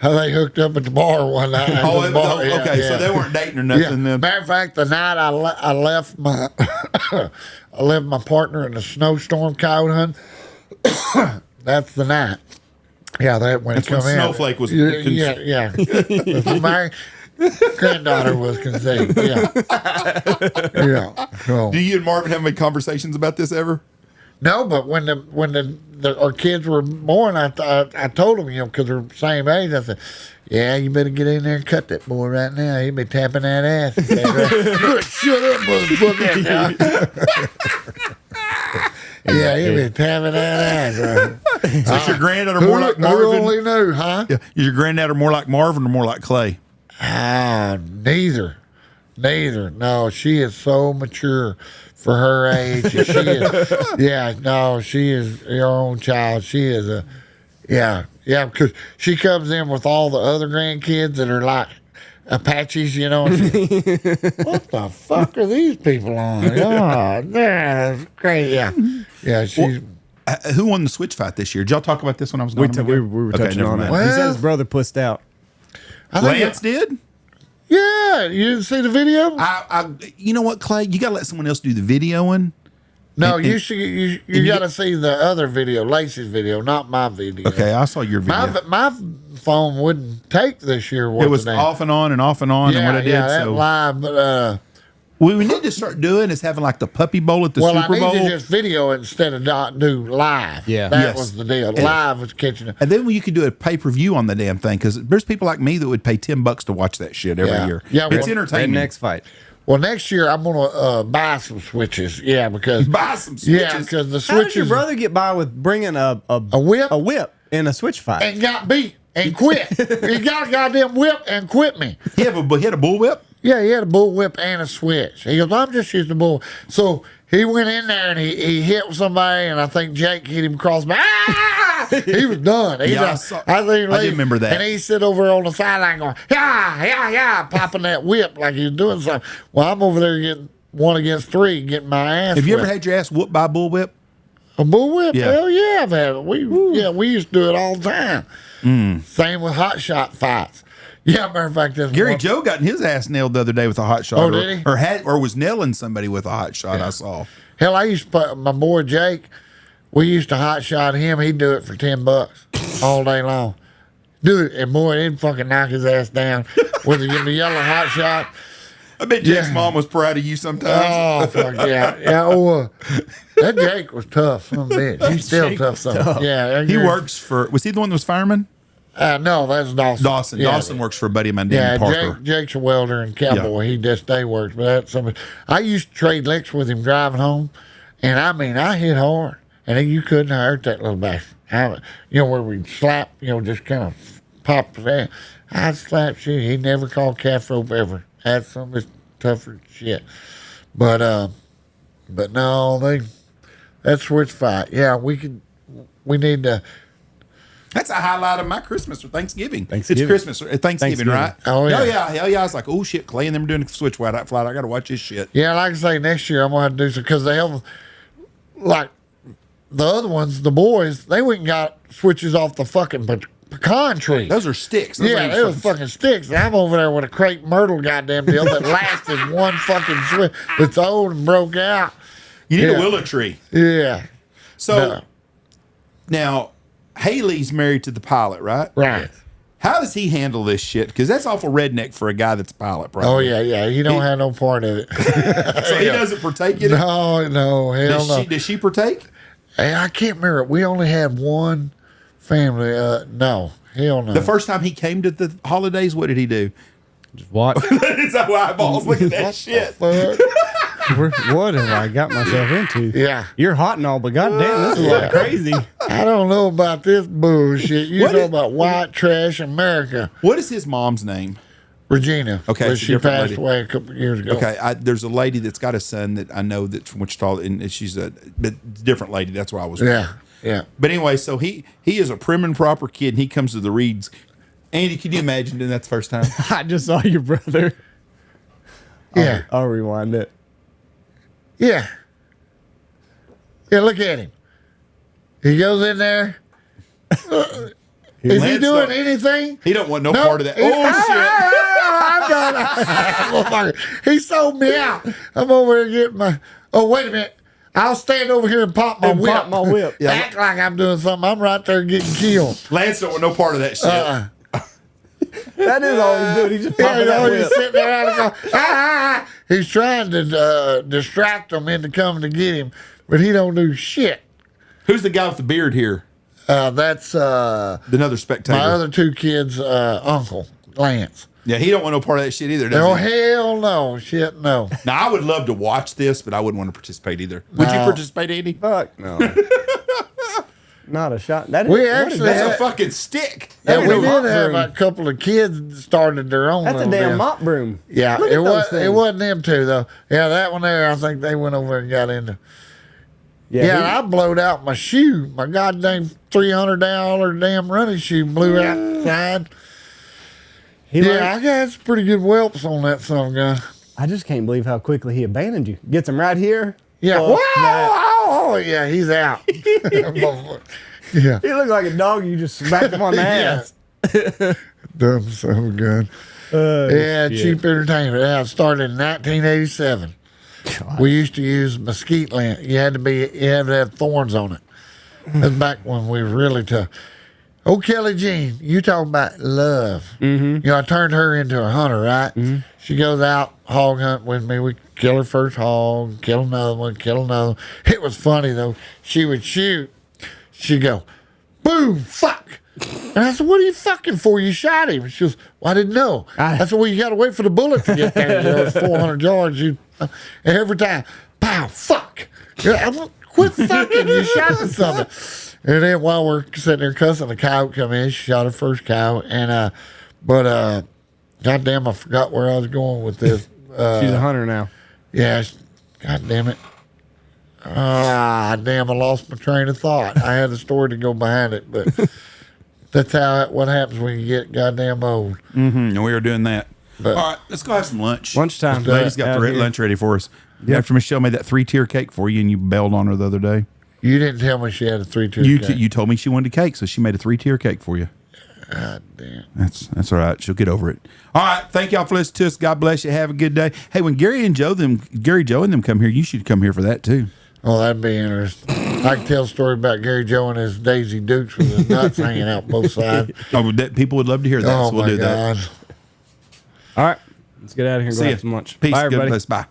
B: They hooked up at the bar one night.
C: Okay, so they weren't dating or nothing then.
B: Matter of fact, the night I left my I left my partner in a snowstorm coyote hunt. That's the night. Yeah, when
C: That's
B: it come
C: when
B: in.
C: Snowflake was.
B: Yeah. My granddaughter was conceived. Yeah. So.
C: Do you and Marvin have any conversations about this ever?
B: No, but when our kids were born, I told them, because they're the same age. I said, "Yeah, you better get in there and cut that boy right now. He'll be tapping that ass." Shut up, motherfucker! Yeah, he'll be tapping that ass. Right?
C: So is your granddaughter more like
B: Who
C: Marvin?
B: only knew, huh?
C: Yeah. Is your granddaughter more like Marvin or more like Clay?
B: Neither. No, she is so mature for her age. She is. She is her own child. She is because she comes in with all the other grandkids that are like Apaches, and what the fuck are these people on? Oh, that's great. Yeah. She's.
C: Who won the switch fight this year? Did y'all talk about this when I was
A: We
C: gone?
A: were touching
C: never
A: on it.
C: mind.
A: He said his brother pussed out.
B: I think
C: Lance did?
B: Yeah, you didn't see the video?
C: You know what, Clay? You got to let someone else do the videoing.
B: No, you got to see the other video, Lacey's video, not my video.
C: Okay, I saw your video.
B: My phone wouldn't take this year.
C: It was off and on and off and on.
B: Yeah,
C: and what I did.
B: that
C: So
B: live, but
C: what we need to start doing is having like the Puppy Bowl at the
B: well,
C: Super
B: I
C: Bowl.
B: need to just video it instead of not do live.
A: Yeah.
B: that
C: Yes.
B: was the deal. Live was catching it.
C: And then you could do a pay-per-view on the damn thing because there's people like me that would pay $10 to watch that shit every
B: Yeah.
C: year.
B: Yeah,
C: It's
B: well,
C: entertainment.
A: Next fight.
B: Well, next year I'm gonna buy some switches. Yeah, because
C: Buy some switches.
B: Yeah, because the
A: How did
B: switches
A: your brother get by with bringing a
B: whip?
A: a whip in a switch fight?
B: and got beat and quit. He got a goddamn whip and quit me.
C: He had a bullwhip?
B: Yeah, he had a bull whip and a switch. He goes, "I'm just using the bull." So he went in there and he hit somebody, and I think Jake hit him across the he was done. I
C: did remember that.
B: And he sit over on the sideline going, yeah, popping that whip like he was doing something. Well, I'm over there getting 1 against 3, getting my ass
C: Have you
B: whipped.
C: ever had your ass whooped by a bullwhip?
B: A bullwhip?
C: Yeah.
B: Hell yeah, I've had it. We used to do it all the time. Same with hot shot fights. Yeah, matter of fact,
C: Gary Joe got his ass nailed the other day with a hot shot.
B: Oh, did he?
C: Or was nailing somebody with a hot shot, I saw.
B: Hell, I used to put my boy Jake. We used to hot shot him. He'd do it for $10 all day long. Do it, and boy, he'd fucking knock his ass down with the yellow hot shot.
C: I bet Jake's mom was proud of you sometimes.
B: Oh, fuck yeah. Yeah, that Jake was tough, son of a bitch. He's still
A: Jake
B: tough,
A: was
B: son.
A: tough.
B: Yeah.
C: He works for, was he the one that was fireman?
B: No, that's Dawson.
C: Dawson.
B: Yeah.
C: Dawson works for a buddy of mine, Danny Parker.
B: Jake's a welder and cowboy. He just day works, but that's something. I used to trade licks with him driving home, and I mean, I hit hard, and you couldn't hurt that little bastard. Where we slap, just kind of pop that. I'd slap shit. He never called calf rope ever. That's some of his tougher shit. But no, that switch fight. Yeah, we need to.
C: That's a highlight of my Christmas or Thanksgiving. It's
A: Thanksgiving.
C: Christmas or Thanksgiving, right?
B: Oh, yeah.
C: Hell yeah. I was like, oh shit, Clay and them doing a switch flight. I got to watch this shit.
B: Yeah, like I say, next year I'm going to have to do some, because they have, like, the other ones, the boys, they went and got switches off the fucking pecan tree.
C: Those are sticks. Those
B: Yeah, they was fucking sticks. And I'm over there with a crepe myrtle goddamn deal that lasted one fucking switch. It's old and broke out.
C: You need
B: Yeah.
C: a willow tree.
B: Yeah.
C: So now Haley's married to the pilot, right?
B: Right.
C: How does he handle this shit? Because that's awful redneck for a guy that's a pilot, probably.
B: Oh, yeah. He don't have no part of it.
C: So he doesn't partake in it?
B: No, hell no.
C: Does she partake?
B: Hey, I can't remember. We only had one family. No, hell no.
C: The first time he came to the holidays, what did he do?
A: Just watch.
C: It's how eyeballs look at that shit.
B: Fuck?
A: What have I got myself into?
B: Yeah.
A: You're hot and all, but goddamn, this is like crazy.
B: I don't know about this bullshit. You
C: What
B: know
C: is-
B: about white trash America.
C: What is his mom's name?
B: Regina.
C: Okay,
B: But
C: it's a
B: she
C: different
B: passed
C: lady.
B: away a couple of years ago.
C: Okay, there's a lady that's got a son that I know that's from Wichita, and she's a different lady. That's why I was.
B: Yeah.
C: But anyway, so he is a prim and proper kid, and he comes to the Reids. Andy, can you imagine doing that the first time?
A: I just saw your brother.
B: Yeah.
A: I'll rewind it.
B: Yeah. Yeah, look at him. He goes in there. Is he
C: Lance
B: doing
C: don't-
B: anything?
C: He don't want no
B: No.
C: part of that. Oh
B: I'm done. He sold me out. I'm over here getting my. Oh, wait a minute. I'll stand over here and pop my
A: And
B: whip.
A: pop my whip.
C: Yeah.
B: Act like I'm doing something. I'm right there getting killed.
C: shit! Lance don't want no part of that shit.
A: That is all he's doing. He's just
B: Yeah,
A: popping that
B: he's
A: whip.
B: sitting there and going, ah. He's trying to distract them into coming to get him, but he don't do shit.
C: Who's the guy with the beard here?
B: That's
C: Another spectator.
B: my other two kids' uncle, Lance.
C: Yeah, he don't want no part of that shit either, does
B: Oh,
C: he?
B: hell no. Shit, no.
C: Now, I would love to watch this, but I wouldn't want to participate either. Would you
B: No.
C: participate, Andy?
A: Fuck no. Not a shot. That is,
B: We
A: what is
B: actually
A: that?
C: That's a
B: had-
C: fucking stick.
B: Yeah,
A: That
B: we
A: was a
B: did
A: mop
B: have
A: broom.
B: a couple of kids that started their own.
A: That's a
B: little
A: damn
B: deal.
A: mop broom.
B: Yeah,
A: Look
B: it
A: at those
B: was. It
A: things.
B: wasn't them two though. Yeah, that one there. I think they went over and got into. Yeah, and I blowed out my shoe. My goddamn $300 damn running shoe blew outside.
A: he
B: Yeah,
A: learned-
B: I got some pretty good whelps on that son of a gun.
A: I just can't believe how quickly he abandoned you. Gets him right here.
B: Yeah,
A: Fuck
B: whoa,
A: that.
B: oh, yeah, he's out. Yeah,
A: He looked like a dog. You just smacked him on the
B: Yeah.
A: ass.
B: dumb son of a gun. Yeah, cheap entertainment. Yeah, it started in 1987. We used to use mesquite lamp. You had to have thorns on it. That's back when we were really tough. Oh, Kelly Jean, you talking about love. Mm-hmm. I turned her into a hunter, right? Mm-hmm. She goes out hog hunt with me. We kill her first hog, kill another one, kill another one. It was funny, though. She would shoot. She'd go, boom, fuck. And I said, what are you fucking for? You shot him. She goes, well, I didn't know. I said, well, you got to wait for the bullet to get there. It's 400 yards. And every time, pow, fuck. I'm like, quit fucking. You shot at something. And then while we're sitting there cussing, the coyote come in. She shot her first coyote. And, goddamn, I forgot where I was going with this.
A: She's a hunter now.
B: Yeah, God damn it. Damn, I lost my train of thought. I had a story to go behind it, but that's what happens when you get goddamn old.
C: And we were doing that.
B: But,
C: all right, let's go have some lunch.
A: Lunchtime.
C: Ladies got the
A: here.
C: lunch ready for us.
A: Yep.
C: After Michelle made that 3-tier cake for you and you bailed on her the other day.
B: You didn't tell me she had a 3-tier cake.
C: You told me she wanted a cake, so she made a 3-tier cake for you.
B: God damn.
C: That's all right. She'll get over it. All right. Thank y'all for listening to us. God bless you. Have a good day. Hey, when Gary Joe and them come here, you should come here for that too.
B: Oh, that'd be interesting. I can tell a story about Gary Joe and his Daisy Dukes with his nuts hanging out both sides.
C: People would love to hear that.
B: Oh,
C: so we'll
B: my
C: do
B: God.
C: that.
A: All right. Let's get out of here and
C: See
A: go
C: ya.
A: have some lunch.
C: Peace.
A: Bye,
C: Good
A: everybody.
C: place. Bye.